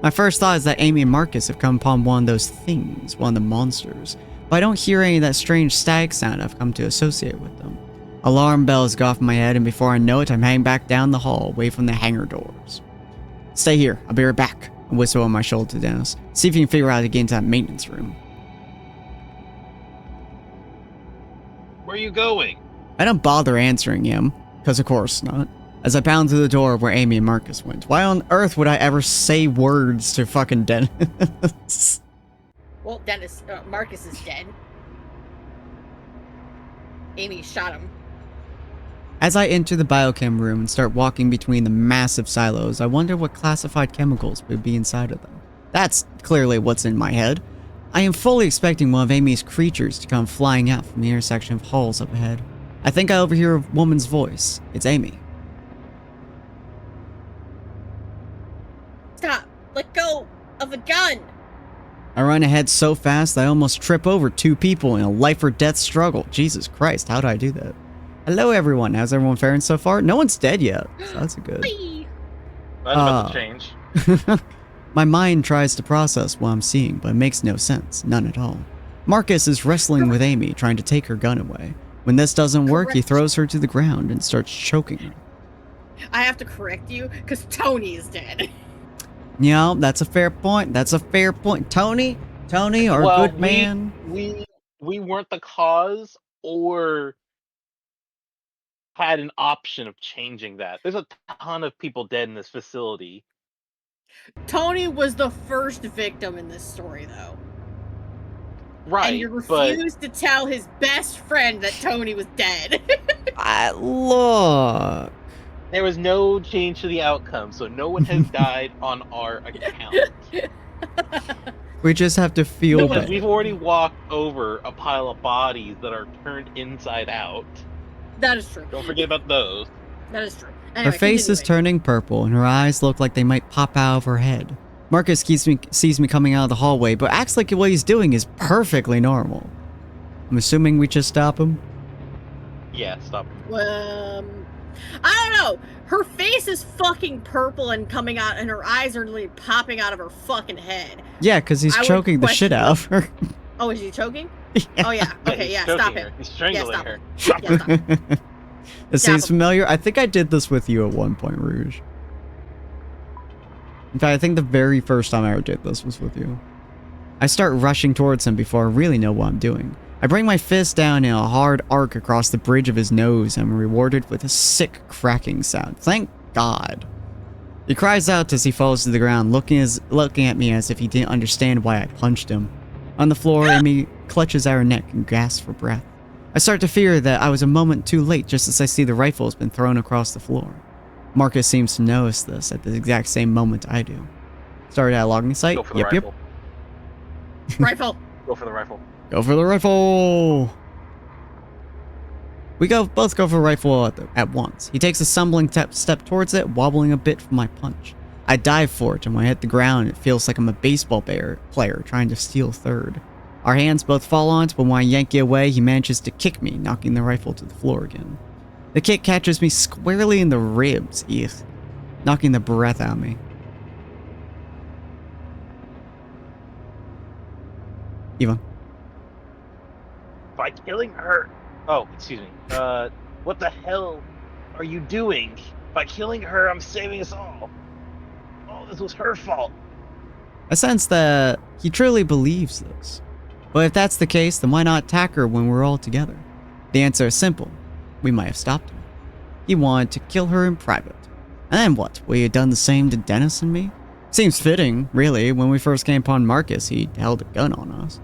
My first thought is that Amy and Marcus have come upon one of those things, one of the monsters, but I don't hear any of that strange static sound I've come to associate with them. Alarm bells go off in my head, and before I know it, I'm heading back down the hall, away from the hangar doors. Stay here, I'll be right back. I whistle on my shoulder to Dennis. See if you can figure out how to get into that maintenance room. Where are you going? I don't bother answering him, because of course not. As I pound through the door where Amy and Marcus went. Why on earth would I ever say words to fucking Dennis? Well, Marcus is dead. Amy shot him. As I enter the biochem room and start walking between the massive silos, I wonder what classified chemicals would be inside of them. That's clearly what's in my head. I am fully expecting one of Amy's creatures to come flying out from the intersection of halls up ahead. I think I overhear a woman's voice. It's Amy. Stop! Let go of the gun! I run ahead so fast that I almost trip over two people in a life or death struggle. Jesus Christ, how did I do that? Hello everyone, how's everyone faring so far? No one's dead yet, so that's good. Whee! That's about to change. My mind tries to process what I'm seeing, but it makes no sense, none at all. Marcus is wrestling with Amy, trying to take her gun away. When this doesn't work, he throws her to the ground and starts choking her. I have to correct you, because Tony is dead. Yeah, that's a fair point. That's a fair point. Tony, our good man. We weren't the cause or had an option of changing that. There's a ton of people dead in this facility. Tony was the first victim in this story, though. Right, and you refused to tell his best friend that Tony was dead. Look. There was no change to the outcome, so no one has died on our account. We just have to feel bad. We've already walked over a pile of bodies that are turned inside out. That is true. Don't forget about those. That is true. Anyway, Her face is turning purple, and her eyes look like they might pop out of her head. Marcus sees me coming out of the hallway, but acts like what he's doing is perfectly normal. I'm assuming we just stop him? Yeah, stop. I don't know. Her face is fucking purple and coming out, and her eyes are literally popping out of her fucking head. Yeah, because he's choking the shit out of her. Oh, is he choking? Yeah. Oh, yeah. Okay, yeah, stop him. He's strangling her. Stop him. It seems familiar. I think I did this with you at one point, Rouge. In fact, I think the very first time I ever did this was with you. I start rushing towards him before I really know what I'm doing. I bring my fist down in a hard arc across the bridge of his nose and am rewarded with a sick cracking sound. Thank God. He cries out as he falls to the ground, looking at me as if he didn't understand why I punched him. On the floor, Amy clutches at her neck and gasps for breath. I start to fear that I was a moment too late just as I see the rifle has been thrown across the floor. Marcus seems to notice this at the exact same moment I do. Started at a logging site? Go for the rifle. Rifle. Go for the rifle. Go for the rifle! We both go for the rifle at once. He takes a stumbling step towards it, wobbling a bit from my punch. I dive for it, and when I hit the ground, it feels like I'm a baseball player trying to steal third. Our hands both fall on it, but when I yank it away, he manages to kick me, knocking the rifle to the floor again. The kick catches me squarely in the ribs, knocking the breath out of me. Eva. By killing her. Oh, excuse me. What the hell are you doing? By killing her, I'm saving us all. Oh, this was her fault. I sense that he truly believes this. But if that's the case, then why not attack her when we're all together? The answer is simple. We might have stopped him. He wanted to kill her in private. And then what? Will he have done the same to Dennis and me? Seems fitting, really. When we first came upon Marcus, he held a gun on us.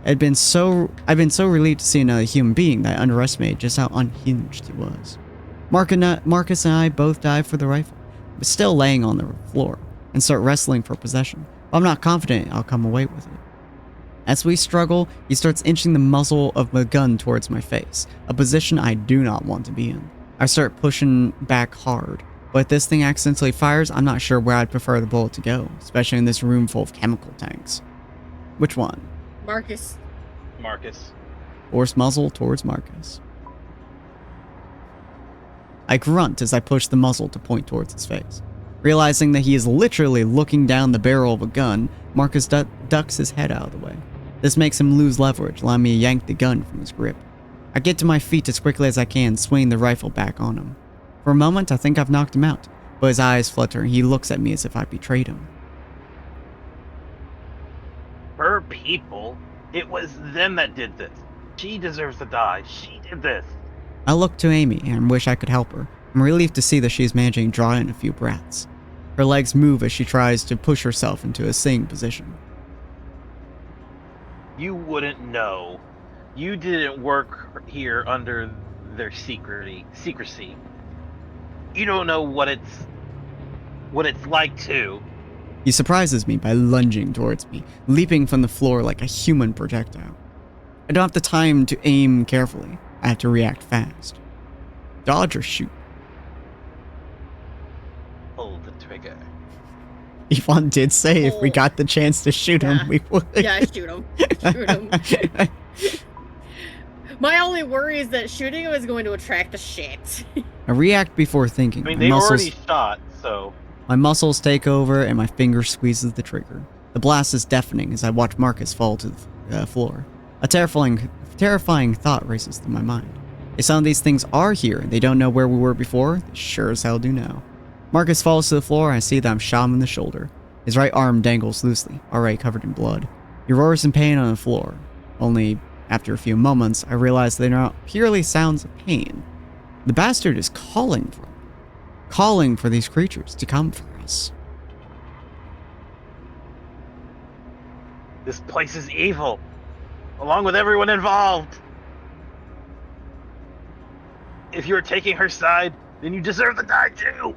I've been so relieved to see another human being that I underestimated just how unhinged he was. Marcus and I both dive for the rifle, but still laying on the floor, and start wrestling for possession. But I'm not confident I'll come away with it. As we struggle, he starts inching the muzzle of the gun towards my face, a position I do not want to be in. I start pushing back hard, but if this thing accidentally fires, I'm not sure where I'd prefer the bullet to go, especially in this room full of chemical tanks. Which one? Marcus. Force muzzle towards Marcus. I grunt as I push the muzzle to point towards his face. Realizing that he is literally looking down the barrel of a gun, Marcus ducks his head out of the way. This makes him lose leverage, allowing me to yank the gun from his grip. I get to my feet as quickly as I can, swinging the rifle back on him. For a moment, I think I've knocked him out, but his eyes flutter and he looks at me as if I betrayed him. Her people? It was them that did this. She deserves to die. She did this. I look to Amy and wish I could help her. I'm relieved to see that she is managing to draw in a few breaths. Her legs move as she tries to push herself into a sitting position. You wouldn't know. You didn't work here under their secrecy. You don't know what it's like to. He surprises me by lunging towards me, leaping from the floor like a human projectile. I don't have the time to aim carefully. I have to react fast. Dodge or shoot. Pull the trigger. Yvonne did say if we got the chance to shoot him, we would. Yeah, shoot him. Shoot him. My only worry is that shooting him is going to attract the shit. I react before thinking. I mean, they already shot, so... My muscles take over and my finger squeezes the trigger. The blast is deafening as I watch Marcus fall to the floor. A terrifying thought races through my mind. If some of these things are here and they don't know where we were before, they sure as hell do now. Marcus falls to the floor and I see that I'm shot him in the shoulder. His right arm dangles loosely, already covered in blood. He roars in pain on the floor. Only, after a few moments, I realize they're not purely sounds of pain. The bastard is calling for these creatures to come for us. This place is evil, along with everyone involved. If you're taking her side, then you deserve to die too.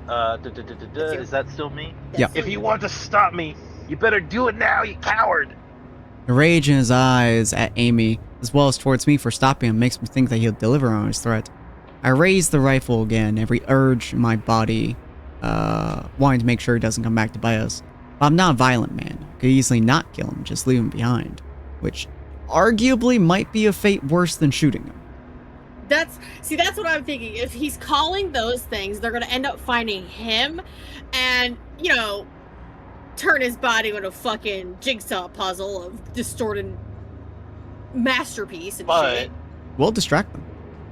Is that still me? Yeah. If you want to stop me, you better do it now, you coward. The rage in his eyes at Amy, as well as towards me for stopping him, makes me think that he'll deliver on his threat. I raise the rifle again, every urge in my body, wanting to make sure he doesn't come back to bite us. But I'm not a violent man. I could easily not kill him, just leave him behind. Which arguably might be a fate worse than shooting him. That's what I'm thinking. If he's calling those things, they're gonna end up finding him and, turn his body into a fucking jigsaw puzzle of distorted masterpiece and shit. We'll distract them.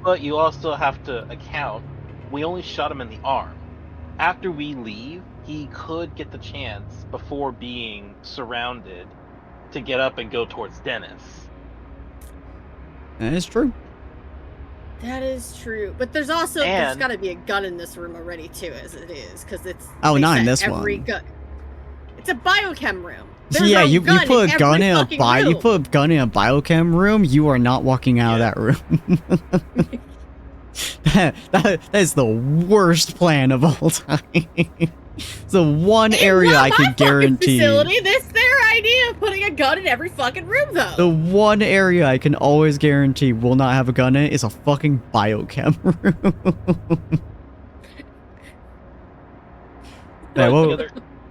But you also have to account, we only shot him in the arm. After we leave, he could get the chance, before being surrounded, to get up and go towards Dennis. That is true. That is true. But there's got to be a gun in this room already, too, as it is. Because it's... Oh, not in this every one. Gun. It's a biochem room. There's yeah, no you gun put in a gun every in fucking room. you put a gun in a biochem room, you are not walking out of that room. that is the worst plan of all time. It's the one area I can guarantee. Facility. That's their idea of putting a gun in every fucking room, though. The one area I can always guarantee will not have a gun in it is a fucking biochem room.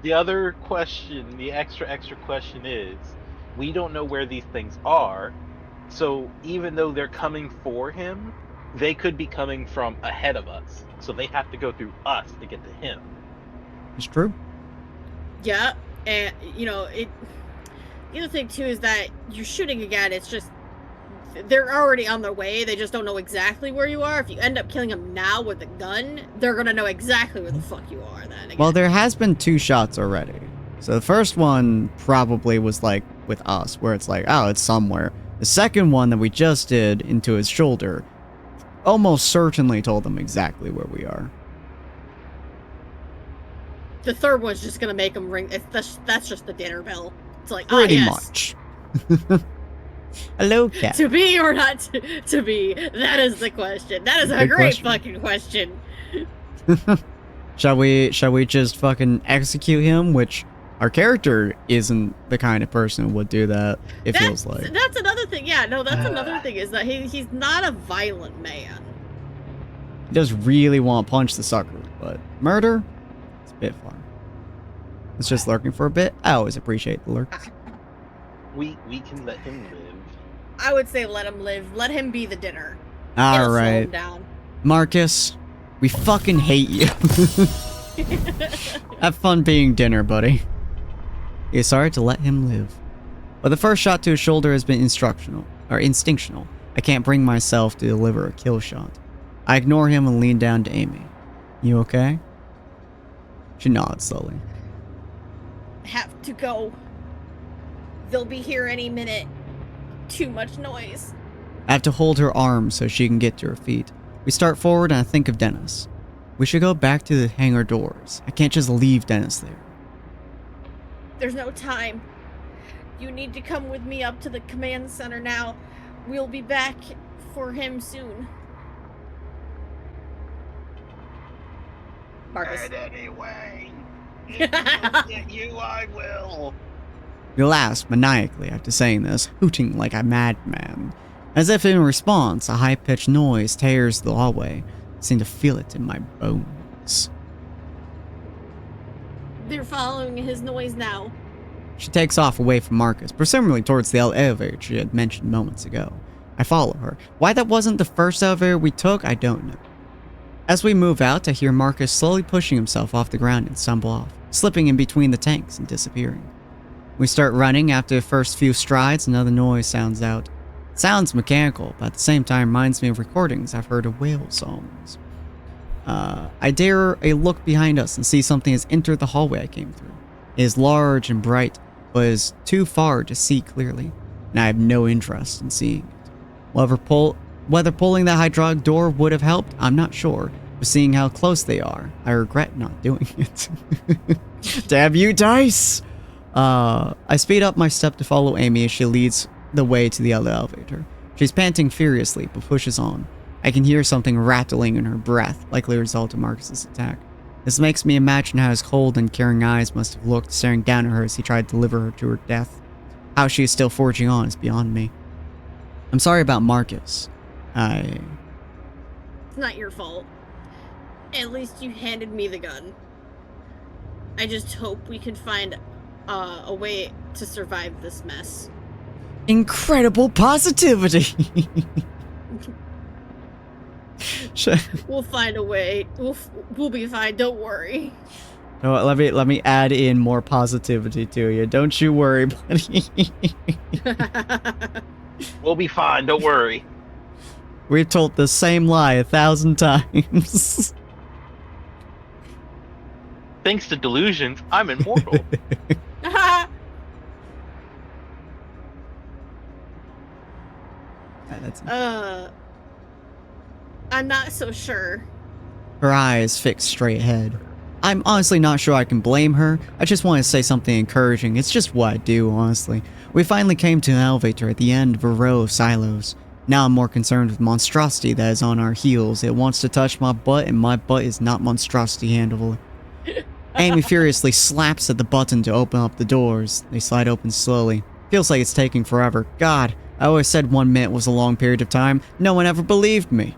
The other question, the extra question is, we don't know where these things are, so even though they're coming for him, they could be coming from ahead of us. So they have to go through us to get to him. It's true. Yeah, and you know it. The other thing too is that you're shooting again. It's just they're already on their way. They just don't know exactly where you are. If you end up killing them now with a gun, they're gonna know exactly where the fuck you are then. Again. Well, there has been 2 shots already. So the first one probably was like with us, where it's like, oh, it's somewhere. The second one that we just did into his shoulder almost certainly told them exactly where we are. The third one's just gonna make them ring. That's just the dinner bell. It's like, Pretty yes. much. Hello, cat. To be or not to be? That is the question. That is a Good great question. fucking question. Shall we just fucking execute him? Which our character isn't the kind of person who would do that, it feels like. That's another thing. Yeah, no, that's another thing is that he's not a violent man. He does really want to punch the sucker, but murder? It's a bit far. It's just lurking for a bit. I always appreciate the lurks. We can let him live. I would say let him live. Let him be the dinner. It'll slow him Alright. down. Marcus, we fucking hate you. Have fun being dinner, buddy. He decided to let him live. But the first shot to his shoulder has been instinctional. I can't bring myself to deliver a kill shot. I ignore him and lean down to Amy. You okay? She nods slowly. Have to go. They'll be here any minute. Too much noise. I have to hold her arm so she can get to her feet. We start forward and I think of Dennis. We should go back to the hangar doors. I can't just leave Dennis there. There's no time. You need to come with me up to the command center now. We'll be back for him soon. Marcus. And anyway, if I don't get you, I will. He laughs maniacally after saying this, hooting like a madman. As if in response, a high-pitched noise tears the hallway. I seem to feel it in my bones. They're following his noise now. She takes off away from Marcus, presumably towards the elevator she had mentioned moments ago. I follow her. Why that wasn't the first elevator we took, I don't know. As we move out, I hear Marcus slowly pushing himself off the ground and stumble off, slipping in between the tanks and disappearing. We start running. After the first few strides, another noise sounds out. It sounds mechanical, but at the same time reminds me of recordings I've heard of whale songs. I dare a look behind us and see something has entered the hallway I came through. It is large and bright, but is too far to see clearly, and I have no interest in seeing it. Whether pulling that hydraulic door would have helped, I'm not sure, but seeing how close they are, I regret not doing it. Damn you, dice! I speed up my step to follow Amy as she leads the way to the other elevator. She's panting furiously, but pushes on. I can hear something rattling in her breath, likely a result of Marcus's attack. This makes me imagine how his cold and caring eyes must have looked staring down at her as he tried to deliver her to her death. How she is still forging on is beyond me. I'm sorry about Marcus. It's not your fault. At least you handed me the gun. I just hope we can find a way to survive this mess. Incredible positivity! We'll find a way. We'll be fine. Don't worry. No, let me add in more positivity to you. Don't you worry, buddy. We'll be fine. Don't worry. We've told the same lie 1,000 times. Thanks to delusions, I'm immortal. I'm not so sure. Her eyes fixed straight ahead. I'm honestly not sure I can blame her. I just want to say something encouraging. It's just what I do, honestly. We finally came to an elevator at the end of a row of silos. Now I'm more concerned with monstrosity that is on our heels. It wants to touch my butt, and my butt is not monstrosity handleable. Amy furiously slaps at the button to open up the doors. They slide open slowly. Feels like it's taking forever. God, I always said 1 minute was a long period of time. No one ever believed me.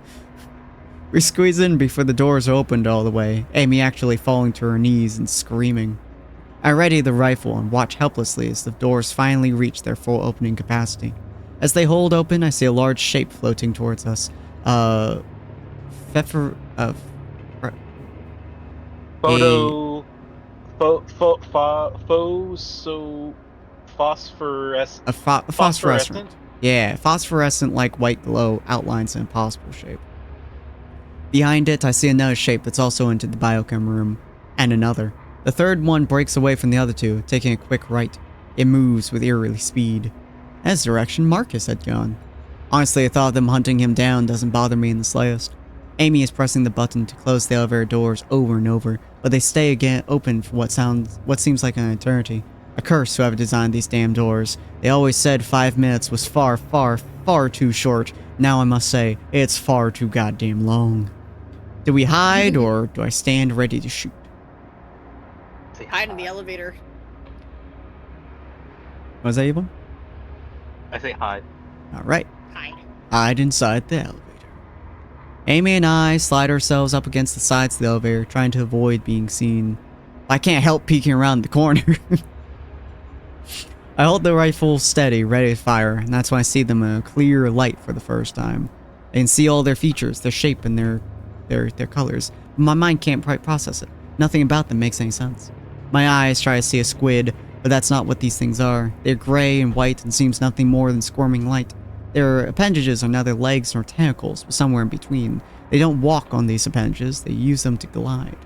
We squeeze in before the doors are opened all the way, Amy actually falling to her knees and screaming. I ready the rifle and watch helplessly as the doors finally reach their full opening capacity. As they hold open, I see a large shape floating towards us. Photo So A phosphorescent. Yeah, phosphorescent like white glow outlines an impossible shape. Behind it, I see another shape that's also into the biochem room, and another. The third one breaks away from the other two, taking a quick right. It moves with eerie speed. That's the direction Marcus had gone. Honestly, the thought of them hunting him down doesn't bother me in the slightest. Amy is pressing the button to close the elevator doors over and over, but they stay again open for what seems like an eternity. A curse whoever designed these damn doors. They always said 5 minutes was far, far, far too short. Now I must say, it's far too goddamn long. Do we hide, or do I stand ready to shoot? Hide in the elevator. Was that evil? I say hide. Alright. Hide. Hide inside the elevator. Amy and I slide ourselves up against the sides of the elevator, trying to avoid being seen. I can't help peeking around the corner. I hold the rifle steady, ready to fire, and that's when I see them in a clear light for the first time. I can see all their features, their shape, and their colors. But my mind can't quite process it. Nothing about them makes any sense. My eyes try to see a squid, but that's not what these things are. They're gray and white and seems nothing more than squirming light. Their appendages are neither legs nor tentacles, but somewhere in between. They don't walk on these appendages, they use them to glide.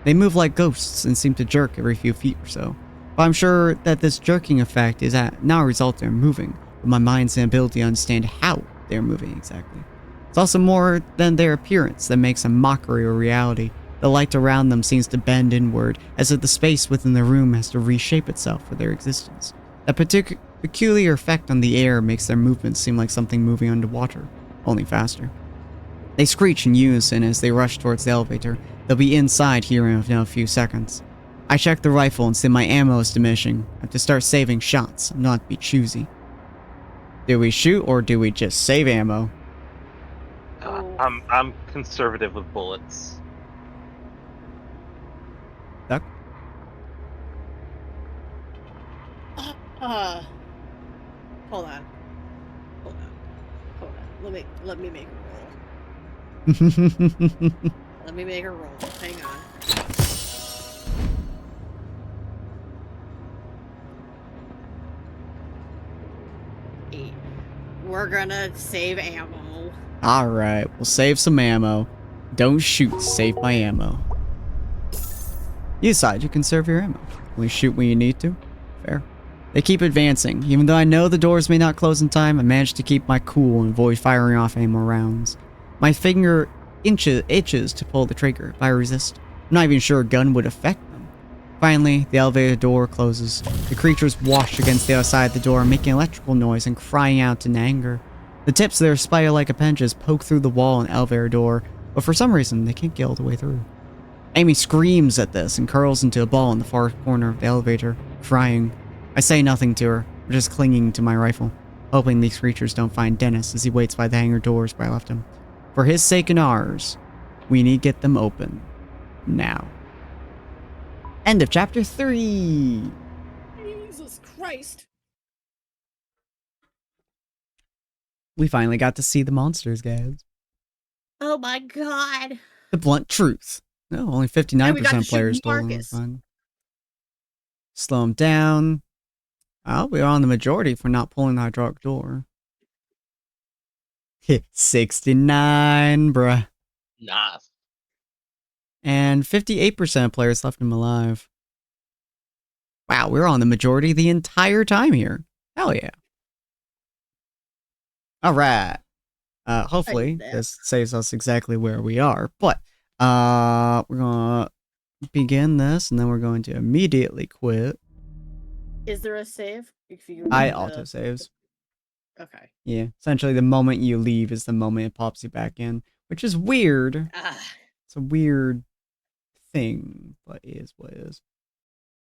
They move like ghosts and seem to jerk every few feet or so. But I'm sure that this jerking effect is not a result of their moving, but my mind's inability to understand how they're moving exactly. It's also more than their appearance that makes a mockery of reality. The light around them seems to bend inward, as if the space within the room has to reshape itself for their existence. That peculiar effect on the air makes their movements seem like something moving underwater, only faster. They screech in unison as they rush towards the elevator. They'll be inside here in a few seconds. I check the rifle and see my ammo is diminishing. I have to start saving shots, not be choosy. Do we shoot or do we just save ammo? I'm conservative with bullets. Duck? Hold on. Let me make a roll. Let me make a roll. Hang on. Eight. We're gonna save ammo. Alright, we'll save some ammo. Don't shoot, save my ammo. You decide, you can conserve your ammo. Only shoot when you need to. Fair. They keep advancing. Even though I know the doors may not close in time, I manage to keep my cool and avoid firing off any more rounds. My finger itches to pull the trigger, but I resist. I'm not even sure a gun would affect them. Finally, the elevator door closes. The creatures wash against the other side of the door, making electrical noise and crying out in anger. The tips of their spider-like appendages poke through the wall and elevator door, but for some reason, they can't get all the way through. Amy screams at this and curls into a ball in the far corner of the elevator, crying. I say nothing to her, just clinging to my rifle, hoping these creatures don't find Dennis as he waits by the hangar doors where I left him. For his sake and ours, we need to get them open. Now. End of chapter 3! Jesus Christ. We finally got to see the monsters, guys. Oh my god. The blunt truth. No, only 59% players stole them. Fun. Slow them down. Oh, we're on the majority for not pulling the hydraulic door. 69, bruh. Nice. And 58% of players left him alive. Wow, we're on the majority the entire time here. Hell yeah. Alright. Hopefully, this saves us exactly where we are. But, we're gonna begin this, and then we're going to immediately quit. Is there a save? If you Auto-saves. Okay. Yeah, essentially the moment you leave is the moment it pops you back in, which is weird. It's a weird thing, but it is what it is.